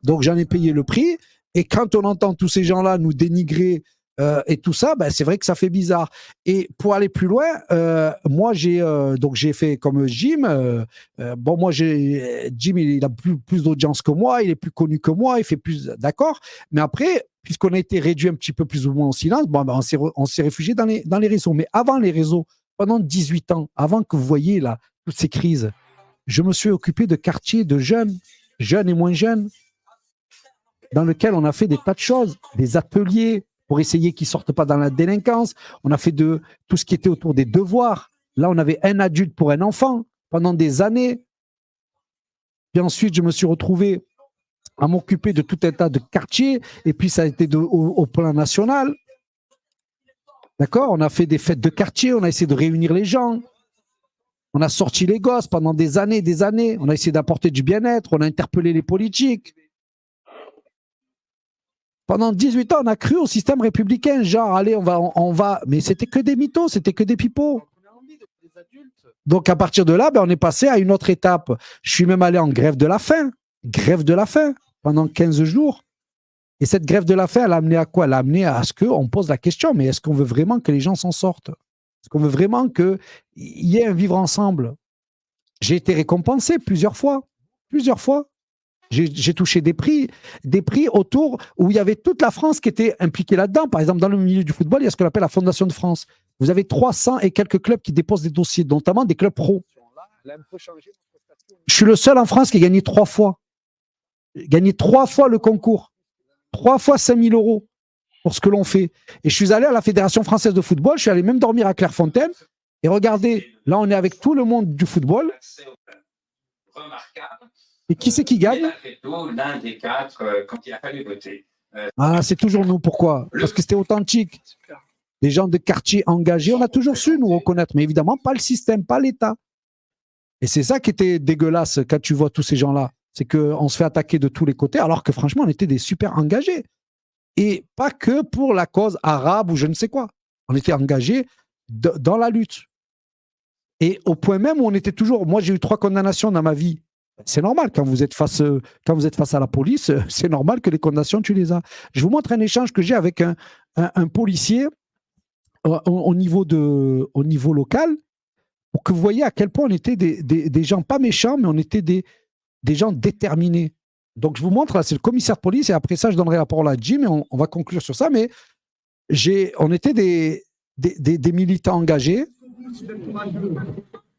Donc, j'en ai payé le prix. Et quand on entend tous ces gens-là nous dénigrer et tout ça, ben, c'est vrai que ça fait bizarre. Et pour aller plus loin, moi, j'ai fait comme Jim. Bon, moi, Jim, il a plus d'audience que moi, il est plus connu que moi, il fait plus, d'accord. Mais après, puisqu'on a été réduit un petit peu plus ou moins au silence, bon, ben, on s'est réfugié dans les réseaux. Mais avant les réseaux, pendant 18 ans, avant que vous voyez là, toutes ces crises, je me suis occupé de quartiers de jeunes et moins jeunes, dans lesquels on a fait des tas de choses, des ateliers pour essayer qu'ils ne sortent pas dans la délinquance. On a fait de tout ce qui était autour des devoirs. Là, on avait un adulte pour un enfant pendant des années. Puis ensuite, je me suis retrouvé à m'occuper de tout un tas de quartiers. Et puis, ça a été au plan national. D'accord? On a fait des fêtes de quartier. On a essayé de réunir les gens. On a sorti les gosses pendant des années, des années. On a essayé d'apporter du bien-être. On a interpellé les politiques. Pendant 18 ans, on a cru au système républicain. Genre, allez, on va. Mais c'était que des mythos, c'était que des pipeaux. Donc, à partir de là, ben, on est passé à une autre étape. Je suis même allé en grève de la faim. Grève de la faim pendant 15 jours. Et cette grève de la faim, elle a amené à quoi? Elle a amené à ce qu'on pose la question, mais est-ce qu'on veut vraiment que les gens s'en sortent? Est-ce qu'on veut vraiment qu'il y ait un vivre ensemble? J'ai été récompensé plusieurs fois. Plusieurs fois. J'ai touché des prix autour où il y avait toute la France qui était impliquée là-dedans. Par exemple, dans le milieu du football, il y a ce qu'on appelle la Fondation de France. Vous avez 300 et quelques clubs qui déposent des dossiers, notamment des clubs pro. Je suis le seul en France qui a gagné 3 fois. Gagné 3 fois le concours. 3 fois 5 000 € pour ce que l'on fait. Et je suis allé à la Fédération française de football. Je suis allé même dormir à Clairefontaine. Et regardez, là, on est avec tout le monde du football. Et qui c'est qui gagne? L'un des 4 quand il a fallu voter. Ah, c'est toujours nous. Pourquoi? Parce que c'était authentique. Des gens de quartier engagés, on a toujours su nous reconnaître. Mais évidemment, pas le système, pas l'État. Et c'est ça qui était dégueulasse quand tu vois tous ces gens-là. C'est qu'on se fait attaquer de tous les côtés, alors que franchement, on était des super engagés. Et pas que pour la cause arabe ou je ne sais quoi. On était engagés dans la lutte. Et au point même où on était toujours... Moi, j'ai eu 3 condamnations dans ma vie. C'est normal, quand vous êtes face à la police, c'est normal que les condamnations, tu les as. Je vous montre un échange que j'ai avec un policier au niveau local, pour que vous voyez à quel point on était des gens pas méchants, mais on était des gens déterminés. Donc, je vous montre, là, c'est le commissaire de police, et après ça, je donnerai la parole à Jim, et on va conclure sur ça, mais on était des militants engagés.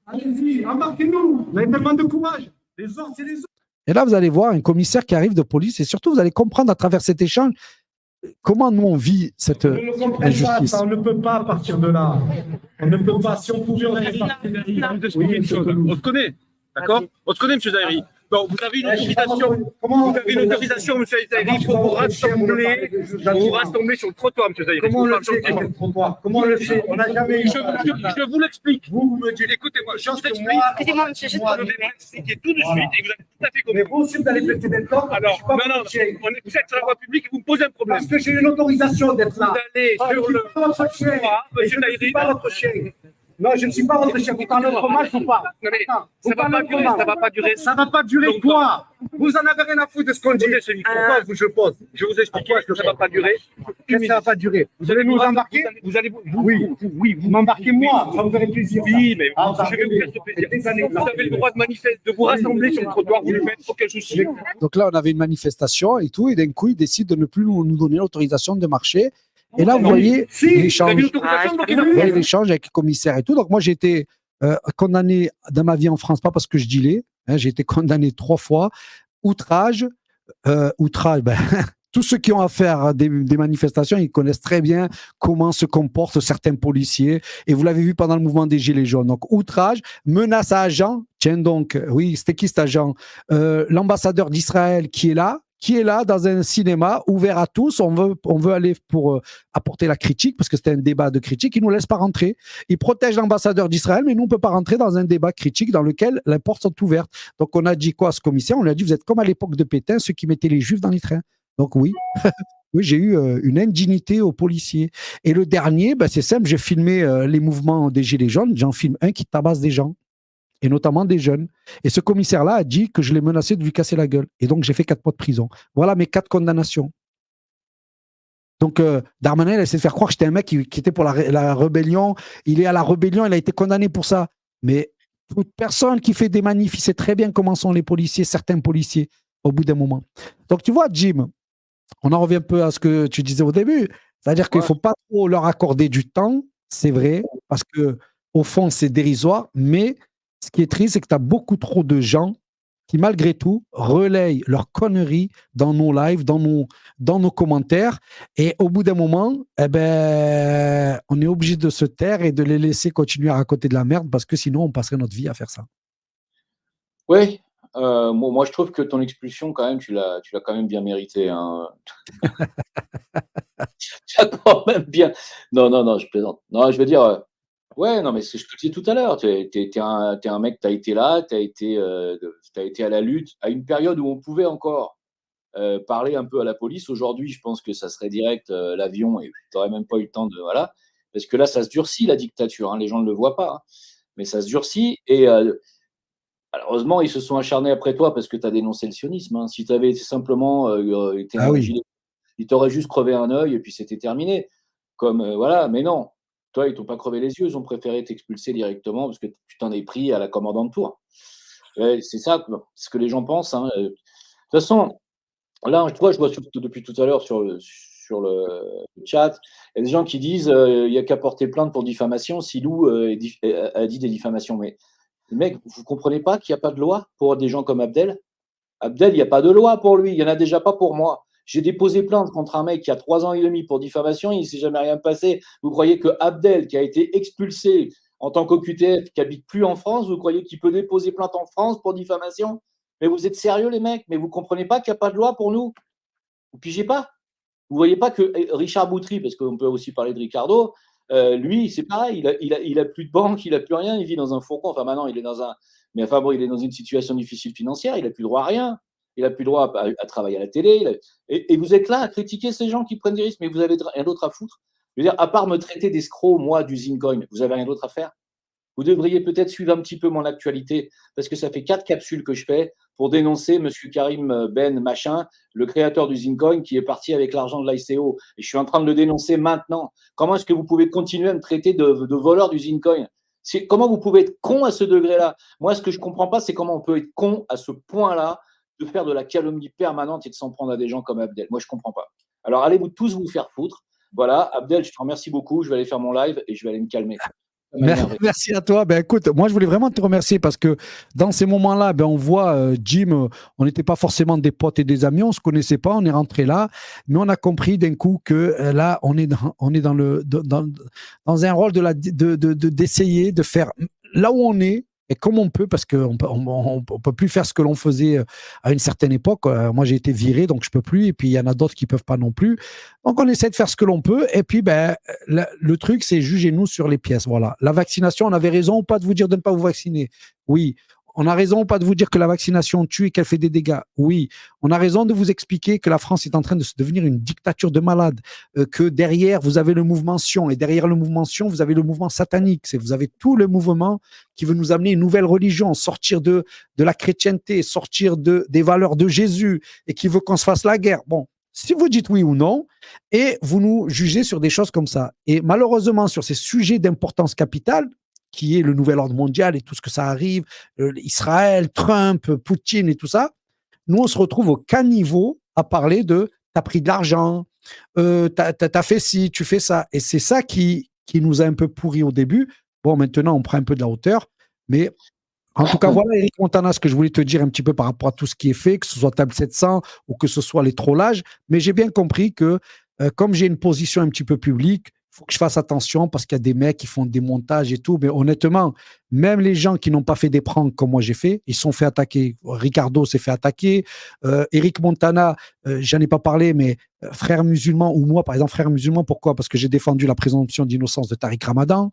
Allez-y, embarquez-nous. Vous avez tellement de courage. Les ordres, c'est les ordres. Et là, vous allez voir un commissaire qui arrive de police, et surtout, vous allez comprendre à travers cet échange comment nous, on vit cette On ne le comprend pas, injustice. ça, on ne peut pas partir de là. On ne peut pas, si on pouvait, on serait parti. Oui, une chose. On se connaît, d'accord? On se connaît, M. Zahiri. Donc, vous avez une autorisation, M. Zahiri, pour vous rassembler sur le trottoir, M. Zahiri. Comment on le sait, sur le trottoir? Comment on le sait? On n'a jamais eu. Je vous l'explique. Vous me dites, écoutez-moi, je vous explique. Excusez-moi, monsieur, juste Je vais vous expliquer tout de suite, et vous allez tout à fait comprendre. Mais vous aussi, vous allez péter des corps. Alors, non, vous êtes sur la voie publique et vous me posez un problème. Parce que j'ai une autorisation d'être là. Vous allez sur le trottoir, M. je ne suis Zahiri. pas votre chien. Non, je ne suis pas votre chien. Vous parlez autrement, je vous parle. Non, mais ça ne va pas durer, ça ne va pas durer. Ça ne va pas durer quoi? Vous en avez rien à foutre de ce qu'on dit. Pourquoi je pose? Je vous explique que ça ne va pas durer. Qu'est-ce que ça ne va pas durer? Vous allez nous embarquer? Oui, vous m'embarquez moi. Ça vous ferait plaisir. Oui, mais je vais vous faire ce plaisir. Vous avez le droit de manifester, de vous rassembler sur le trottoir, vous le faites, aucun souci. Donc là, on avait une manifestation et tout, et d'un coup, ils décident de ne plus nous donner l'autorisation de marcher. Et là, vous voyez l'échange avec le commissaire et tout. Donc moi, j'ai été condamné dans ma vie en France, pas parce que je dealais, hein, j'ai été condamné 3 fois. Outrage, tous ceux qui ont affaire à des manifestations, ils connaissent très bien comment se comportent certains policiers. Et vous l'avez vu pendant le mouvement des Gilets jaunes. Donc, outrage, menace à agent. Tiens donc, oui, c'était qui cet agent? L'ambassadeur d'Israël qui est là dans un cinéma ouvert à tous. On veut aller pour apporter la critique, parce que c'était un débat de critique. Ils ne nous laissent pas rentrer. Ils protègent l'ambassadeur d'Israël, mais nous, on ne peut pas rentrer dans un débat critique dans lequel les portes sont ouvertes. Donc, on a dit quoi à ce commissaire? On lui a dit, vous êtes comme à l'époque de Pétain, ceux qui mettaient les juifs dans les trains. Donc oui, oui, j'ai eu une indignité aux policiers. Et le dernier, c'est simple, j'ai filmé les mouvements des Gilets jaunes. J'en filme un qui tabasse des gens, et notamment des jeunes. Et ce commissaire-là a dit que je l'ai menacé de lui casser la gueule. Et donc, j'ai fait 4 mois de prison. Voilà mes 4 condamnations. Donc, Darmanin, il a essayé de faire croire que j'étais un mec qui était pour la rébellion. Il est à la rébellion, il a été condamné pour ça. Mais toute personne qui fait des manifs, il sait très bien comment sont les policiers, certains policiers, au bout d'un moment. Donc, tu vois, Jim, on en revient un peu à ce que tu disais au début. C'est-à-dire qu'il ne faut pas trop leur accorder du temps, c'est vrai, parce qu'au fond, c'est dérisoire. Mais ce qui est triste, c'est que tu as beaucoup trop de gens qui, malgré tout, relayent leurs conneries dans nos lives, dans nos commentaires. Et au bout d'un moment, on est obligé de se taire et de les laisser continuer à raconter de la merde, parce que sinon, on passerait notre vie à faire ça. Oui. Moi, je trouve que ton expulsion, quand même, tu l'as quand même bien mérité. Hein. Tu as quand même bien. Non, je plaisante. Non, je veux dire. Ouais, non, mais c'est ce que je te disais tout à l'heure. T'es un mec, tu as été là, tu as été à la lutte, à une période où on pouvait encore parler un peu à la police. Aujourd'hui, je pense que ça serait direct l'avion et tu n'aurais même pas eu le temps de. Voilà. Parce que là, ça se durcit, la dictature. Hein, les gens ne le voient pas. Hein, mais ça se durcit. Et malheureusement, ils se sont acharnés après toi parce que tu as dénoncé le sionisme. Hein. Si tu avais simplement été un gilet, ils t'auraient juste crevé un œil et puis c'était terminé. Voilà, mais non. Toi, ils t'ont pas crevé les yeux, ils ont préféré t'expulser directement parce que tu t'en es pris à la commandante tour. C'est ça, ce que les gens pensent. Hein. De toute façon, là, je vois depuis tout à l'heure sur le chat, il y a des gens qui disent il n'y a qu'à porter plainte pour diffamation si Lou a dit des diffamations. Mais les mecs, vous ne comprenez pas qu'il n'y a pas de loi pour des gens comme Abdel? Abdel, il n'y a pas de loi pour lui, il n'y en a déjà pas pour moi. J'ai déposé plainte contre un mec qui a 3 ans et demi pour diffamation, il ne s'est jamais rien passé. Vous croyez que Abdel, qui a été expulsé en tant qu'OQTF, qui n'habite plus en France, vous croyez qu'il peut déposer plainte en France pour diffamation? Mais vous êtes sérieux, les mecs? Mais vous ne comprenez pas qu'il n'y a pas de loi pour nous? Vous ne pigez pas? Vous ne voyez pas que Richard Boutry, parce qu'on peut aussi parler de Ricardo, lui, c'est pareil, il a plus de banque, il n'a plus rien, il vit dans un fourgon. Enfin, maintenant, il est il est dans une situation difficile financière, il n'a plus droit à rien. Il n'a plus le droit à travailler à la télé. Et vous êtes là à critiquer ces gens qui prennent des risques, mais vous avez rien d'autre à foutre. Je veux dire, à part me traiter d'escroc, moi, d'usine coin, vous avez rien d'autre à faire. Vous devriez peut-être suivre un petit peu mon actualité, parce que ça fait 4 capsules que je fais pour dénoncer monsieur Karim Ben Machin, le créateur du Zincoin, qui est parti avec l'argent de l'ICO. Et je suis en train de le dénoncer maintenant. Comment est-ce que vous pouvez continuer à me traiter de voleur du Zincoin? Comment vous pouvez être con à ce degré-là? Moi, ce que je ne comprends pas, c'est comment on peut être con à ce point-là, de faire de la calomnie permanente et de s'en prendre à des gens comme Abdel. Moi, je ne comprends pas. Alors, allez-vous tous vous faire foutre. Voilà, Abdel, je te remercie beaucoup. Je vais aller faire mon live et je vais aller me calmer. Merci à toi. Ben, écoute, moi, je voulais vraiment te remercier parce que dans ces moments-là, ben, on voit Jim, on n'était pas forcément des potes et des amis, on ne se connaissait pas, on est rentré là, mais on a compris d'un coup que là, on est dans un rôle d'essayer de faire là où on est et comme on peut, parce qu'on ne peut plus faire ce que l'on faisait à une certaine époque. Moi, j'ai été viré, donc je ne peux plus, et puis il y en a d'autres qui ne peuvent pas non plus. Donc, on essaie de faire ce que l'on peut, et puis ben, le truc, c'est jugez-nous sur les pièces. Voilà. La vaccination, on avait raison ou pas de vous dire de ne pas vous vacciner? Oui. On a raison ou pas de vous dire que la vaccination tue et qu'elle fait des dégâts? Oui. On a raison de vous expliquer que la France est en train de se devenir une dictature de malades, que derrière, vous avez le mouvement Sion, et derrière le mouvement Sion, vous avez le mouvement satanique. Vous avez tout le mouvement qui veut nous amener une nouvelle religion, sortir de la chrétienté, sortir des valeurs de Jésus, et qui veut qu'on se fasse la guerre. Bon, si vous dites oui ou non, et vous nous jugez sur des choses comme ça. Et malheureusement, sur ces sujets d'importance capitale, qui est le nouvel ordre mondial et tout ce que ça arrive, Israël, Trump, Poutine et tout ça, nous, on se retrouve au caniveau à parler de « t'as pris de l'argent, t'as fait ci, tu fais ça ». Et c'est ça qui nous a un peu pourri au début. Bon, maintenant, on prend un peu de la hauteur, mais en tout cas, voilà, Eric Montana, ce que je voulais te dire un petit peu par rapport à tout ce qui est fait, que ce soit Table 700 ou que ce soit les trollages. Mais j'ai bien compris que, comme j'ai une position un petit peu publique, il faut que je fasse attention parce qu'il y a des mecs qui font des montages et tout. Mais honnêtement, même les gens qui n'ont pas fait des pranks comme moi j'ai fait, ils se sont fait attaquer. Ricardo s'est fait attaquer. Eric Montana, j'en ai pas parlé, mais frère musulman, ou moi, par exemple, frère musulman, pourquoi? Parce que j'ai défendu la présomption d'innocence de Tariq Ramadan.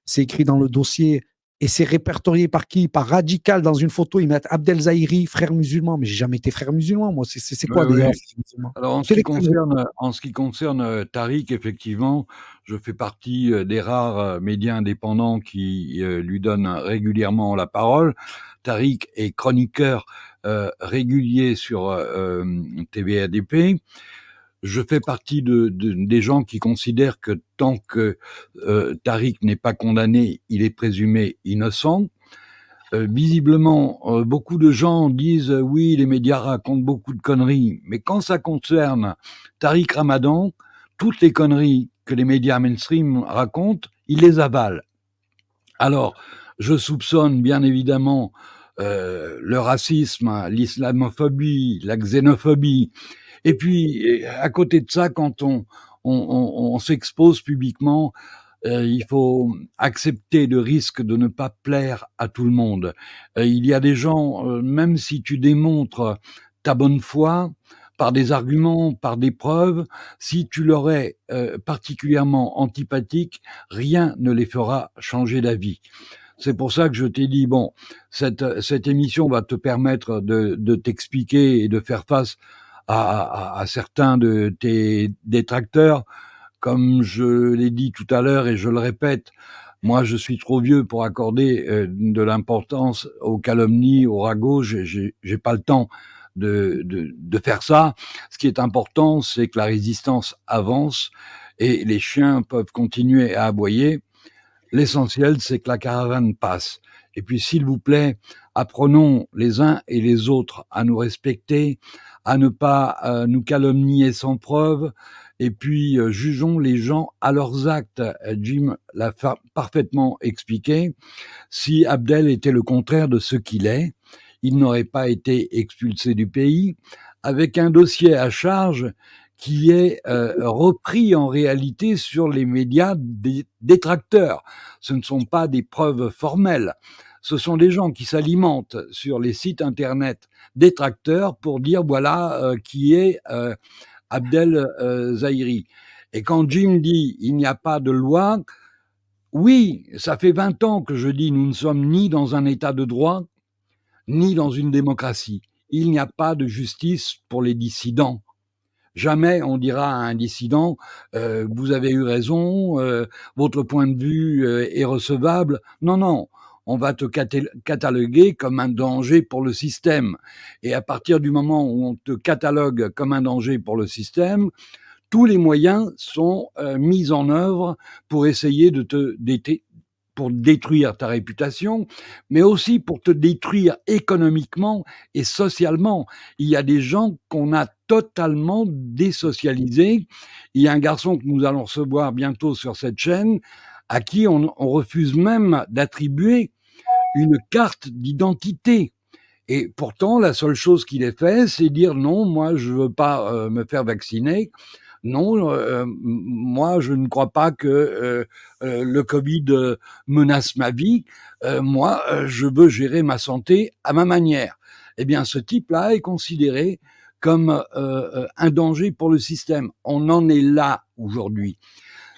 C'est écrit dans le dossier. Et c'est répertorié par qui? Par Radical. Dans une photo, ils mettent Abdel Zahiri, frère musulman. Mais j'ai jamais été frère musulman, moi. C'est quoi Oui, déjà? oui. Alors, en ce qui concerne Tariq, effectivement, je fais partie des rares médias indépendants qui lui donnent régulièrement la parole. Tariq est chroniqueur régulier sur TVADP. Je fais partie des gens qui considèrent que tant que Tariq n'est pas condamné, il est présumé innocent. Visiblement, beaucoup de gens disent oui, les médias racontent beaucoup de conneries, mais quand ça concerne Tariq Ramadan, toutes les conneries que les médias mainstream racontent, ils les avalent. Alors, je soupçonne bien évidemment le racisme, l'islamophobie, la xénophobie. Et puis, à côté de ça, quand on s'expose publiquement, il faut accepter le risque de ne pas plaire à tout le monde. Il y a des gens, même si tu démontres ta bonne foi, par des arguments, par des preuves, si tu leur es particulièrement antipathique, rien ne les fera changer d'avis. C'est pour ça que je t'ai dit, bon, cette émission va te permettre de t'expliquer et de faire face à certains de tes détracteurs. Comme je l'ai dit tout à l'heure et je le répète, moi je suis trop vieux pour accorder de l'importance aux calomnies, aux ragots. J'ai pas le temps de faire ça. Ce qui est important, c'est que la résistance avance et les chiens peuvent continuer à aboyer. L'essentiel, c'est que la caravane passe. Et puis, s'il vous plaît, apprenons les uns et les autres à nous respecter, à ne pas nous calomnier sans preuve, et puis jugeons les gens à leurs actes. Jim l'a parfaitement expliqué. Si Abdel était le contraire de ce qu'il est, il n'aurait pas été expulsé du pays, avec un dossier à charge qui est repris en réalité sur les médias détracteurs. Ce ne sont pas des preuves formelles. Ce sont des gens qui s'alimentent sur les sites internet détracteurs pour dire voilà qui est Abdel Zahiri. Et quand Jim dit il n'y a pas de loi, oui, ça fait 20 ans que je dis nous ne sommes ni dans un état de droit, ni dans une démocratie. Il n'y a pas de justice pour les dissidents. Jamais on dira à un dissident vous avez eu raison, votre point de vue est recevable. Non, non, on va te cataloguer comme un danger pour le système. Et à partir du moment où on te catalogue comme un danger pour le système, tous les moyens sont mis en œuvre pour essayer pour détruire ta réputation, mais aussi pour te détruire économiquement et socialement. Il y a des gens qu'on a totalement désocialisés. Il y a un garçon que nous allons recevoir bientôt sur cette chaîne, à qui on refuse même d'attribuer une carte d'identité. Et pourtant, la seule chose qu'il ait fait, c'est dire non, moi, je veux pas me faire vacciner. Non, moi, je ne crois pas que le Covid menace ma vie. Moi, je veux gérer ma santé à ma manière. Eh bien, ce type-là est considéré comme un danger pour le système. On en est là aujourd'hui.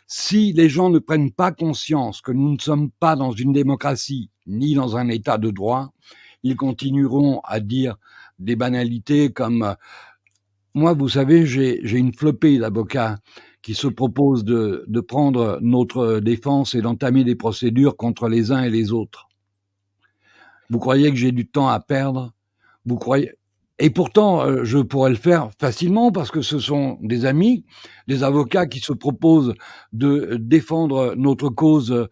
Si les gens ne prennent pas conscience que nous ne sommes pas dans une démocratie ni dans un état de droit, ils continueront à dire des banalités comme moi, vous savez, j'ai une flopée d'avocats qui se proposent de prendre notre défense et d'entamer des procédures contre les uns et les autres. Vous croyez que j'ai du temps à perdre? Vous croyez? Et pourtant, je pourrais le faire facilement parce que ce sont des amis, des avocats qui se proposent de défendre notre cause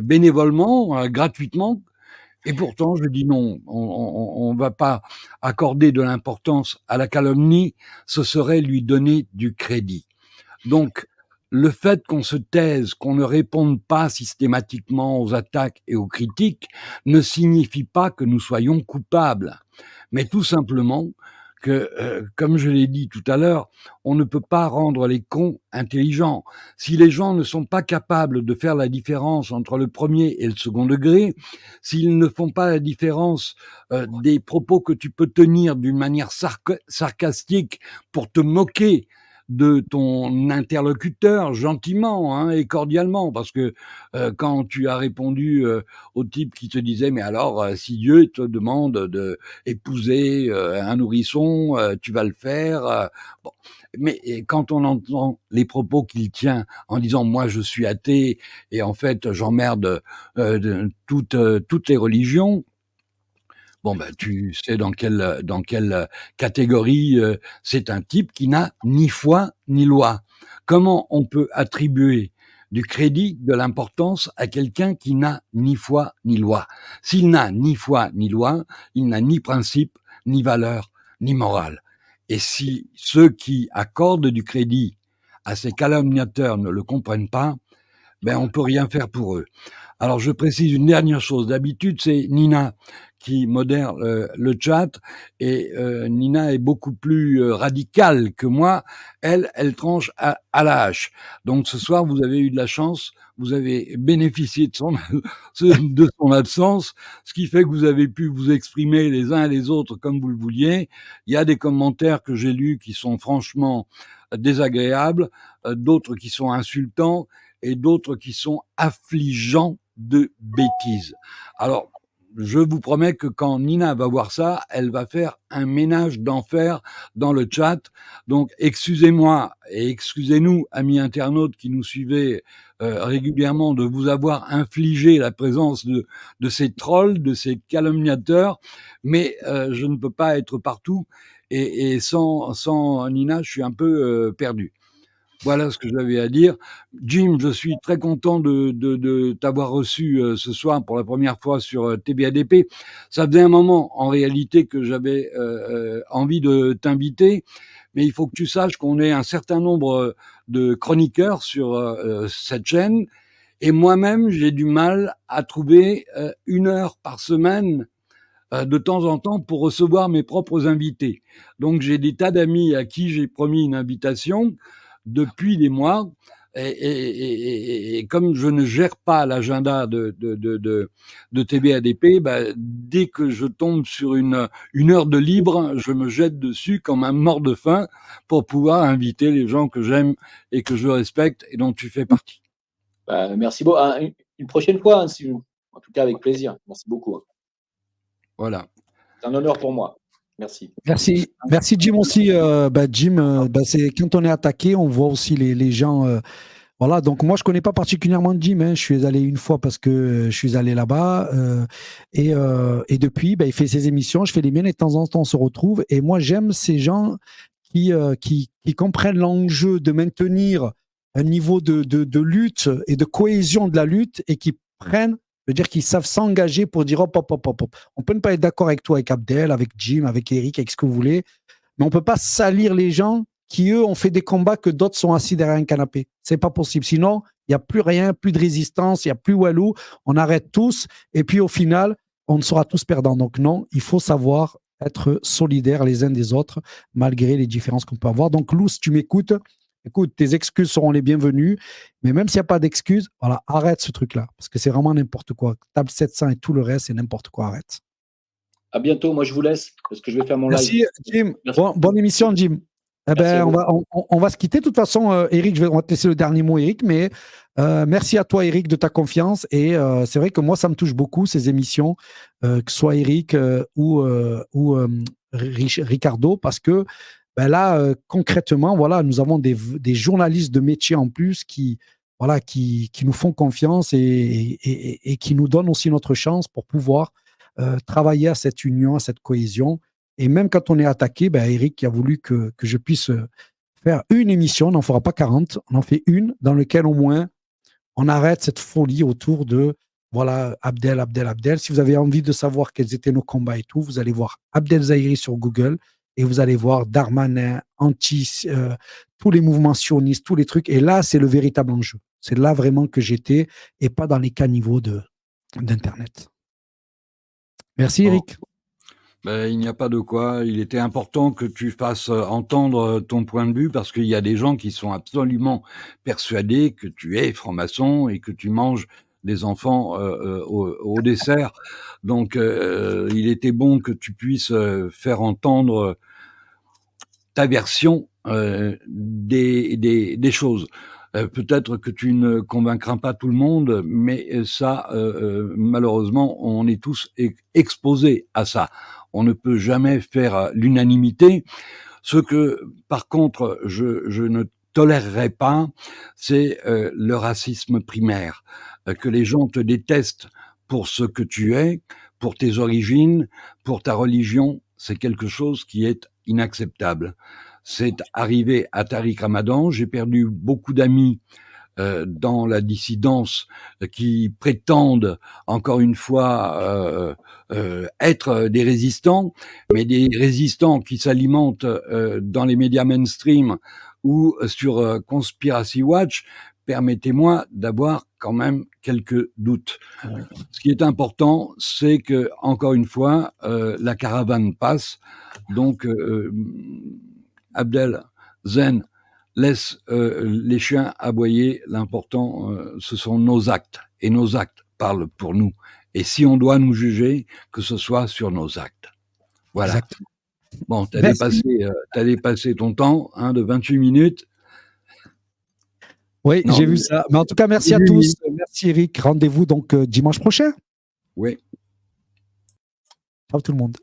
bénévolement, gratuitement. Et pourtant, je dis non, on va pas accorder de l'importance à la calomnie, ce serait lui donner du crédit. Donc, le fait qu'on se taise, qu'on ne réponde pas systématiquement aux attaques et aux critiques, ne signifie pas que nous soyons coupables, mais tout simplement que, comme je l'ai dit tout à l'heure, on ne peut pas rendre les cons intelligents. Si les gens ne sont pas capables de faire la différence entre le premier et le second degré, s'ils ne font pas la différence des propos que tu peux tenir d'une manière sarcastique pour te moquer de ton interlocuteur gentiment hein, et cordialement, parce que quand tu as répondu au type qui te disait mais alors si Dieu te demande de épouser un nourrisson, tu vas le faire. Bon. Mais quand on entend les propos qu'il tient en disant moi je suis athée et en fait j'emmerde toutes les religions. Bon, ben, tu sais dans quelle catégorie c'est un type qui n'a ni foi ni loi. Comment on peut attribuer du crédit, de l'importance à quelqu'un qui n'a ni foi ni loi? S'il n'a ni foi ni loi, il n'a ni principe, ni valeur, ni morale. Et si ceux qui accordent du crédit à ces calomniateurs ne le comprennent pas, ben on peut rien faire pour eux. Alors je précise une dernière chose. D'habitude, c'est Nina qui modère le chat et Nina est beaucoup plus radicale que moi. Elle tranche à la hache. Donc ce soir, vous avez eu de la chance. Vous avez bénéficié de son absence, ce qui fait que vous avez pu vous exprimer les uns et les autres comme vous le vouliez. Il y a des commentaires que j'ai lus qui sont franchement désagréables, d'autres qui sont insultants et d'autres qui sont affligeants de bêtises. Alors, je vous promets que quand Nina va voir ça, elle va faire un ménage d'enfer dans le chat. Donc, excusez-moi et excusez-nous, amis internautes qui nous suivez régulièrement, de vous avoir infligé la présence de ces trolls, de ces calomniateurs, mais je ne peux pas être partout et sans Nina, je suis un peu perdu. Voilà ce que j'avais à dire. Jim, je suis très content de t'avoir reçu ce soir pour la première fois sur TBADP. Ça faisait un moment, en réalité, que j'avais envie de t'inviter, mais il faut que tu saches qu'on est un certain nombre de chroniqueurs sur cette chaîne, et moi-même, j'ai du mal à trouver 1 heure par semaine de temps en temps pour recevoir mes propres invités. Donc, j'ai des tas d'amis à qui j'ai promis une invitation depuis des mois, et comme je ne gère pas l'agenda de TBADP, bah, dès que je tombe sur une heure de libre, je me jette dessus comme un mort de faim pour pouvoir inviter les gens que j'aime et que je respecte et dont tu fais partie. Bah, merci beaucoup. Une prochaine fois, hein, en tout cas avec plaisir. Merci beaucoup. Voilà. C'est un honneur pour moi. Merci. Merci Jim aussi. Jim, c'est quand on est attaqué, on voit aussi les gens. Voilà, donc moi je connais pas particulièrement Jim. Je suis allé une fois parce que je suis allé là-bas et depuis, il fait ses émissions, je fais les miennes et de temps en temps on se retrouve. Et moi j'aime ces gens qui comprennent l'enjeu de maintenir un niveau de lutte et de cohésion de la lutte et qui prennent. C'est-à-dire qu'ils savent s'engager pour dire hop. On peut ne pas être d'accord avec toi, avec Abdel, avec Jim, avec Eric, avec ce que vous voulez, mais on ne peut pas salir les gens qui, eux, ont fait des combats que d'autres sont assis derrière un canapé. C'est pas possible. Sinon, il n'y a plus rien, plus de résistance, il n'y a plus Walou, on arrête tous, et puis au final, on sera tous perdants. Donc non, il faut savoir être solidaires les uns des autres, malgré les différences qu'on peut avoir. Donc Lou, si tu m'écoutes, écoute, tes excuses seront les bienvenues, mais même s'il n'y a pas d'excuses, voilà, arrête ce truc-là, parce que c'est vraiment n'importe quoi. Table 700 et tout le reste, c'est n'importe quoi, arrête. À bientôt, moi je vous laisse, parce que je vais faire mon live. Merci Jim, bonne émission Jim. On va se quitter. De toute façon, Eric, on va te laisser le dernier mot, Eric, mais merci à toi, Eric, de ta confiance. Et c'est vrai que moi, ça me touche beaucoup, ces émissions, que ce soit Eric ou Ricardo, parce que là, concrètement, voilà, nous avons des journalistes de métier en plus qui nous font confiance et qui nous donnent aussi notre chance pour pouvoir travailler à cette union, à cette cohésion. Et même quand on est attaqué, Eric a voulu que je puisse faire une émission, on n'en fera pas 40, on en fait une dans laquelle au moins on arrête cette folie autour de Abdel. Si vous avez envie de savoir quels étaient nos combats et tout, vous allez voir Abdel Zahiri sur Google et vous allez voir Darmanin, tous les mouvements sionistes, tous les trucs. Et là, c'est le véritable enjeu. C'est là vraiment que j'étais et pas dans les caniveaux d'Internet. Merci Eric. Il n'y a pas de quoi. Il était important que tu fasses entendre ton point de vue parce qu'il y a des gens qui sont absolument persuadés que tu es franc-maçon et que tu manges des enfants au dessert. Donc, il était bon que tu puisses faire entendre ta version des choses. Peut-être que tu ne convaincras pas tout le monde, mais ça, malheureusement, on est tous exposés à ça. On ne peut jamais faire l'unanimité. Ce que, par contre, je ne tolérerai pas, c'est le racisme primaire. Que les gens te détestent pour ce que tu es, pour tes origines, pour ta religion, c'est quelque chose qui est inacceptable. C'est arrivé à Tariq Ramadan. J'ai perdu beaucoup d'amis dans la dissidence qui prétendent, encore une fois, être des résistants, mais des résistants qui s'alimentent dans les médias mainstream ou sur Conspiracy Watch. Permettez-moi d'avoir quand même quelques doutes. Ce qui est important, c'est que, encore une fois, la caravane passe. Donc, Abdel, Zen, laisse les chiens aboyer. L'important, ce sont nos actes. Et nos actes parlent pour nous. Et si on doit nous juger, que ce soit sur nos actes. Voilà. Exactement. Bon, t'as dépassé ton temps de 28 minutes. Oui, j'ai vu ça. Mais en tout cas, merci à tous. Merci Eric. Rendez-vous donc dimanche prochain. Oui. Ciao tout le monde.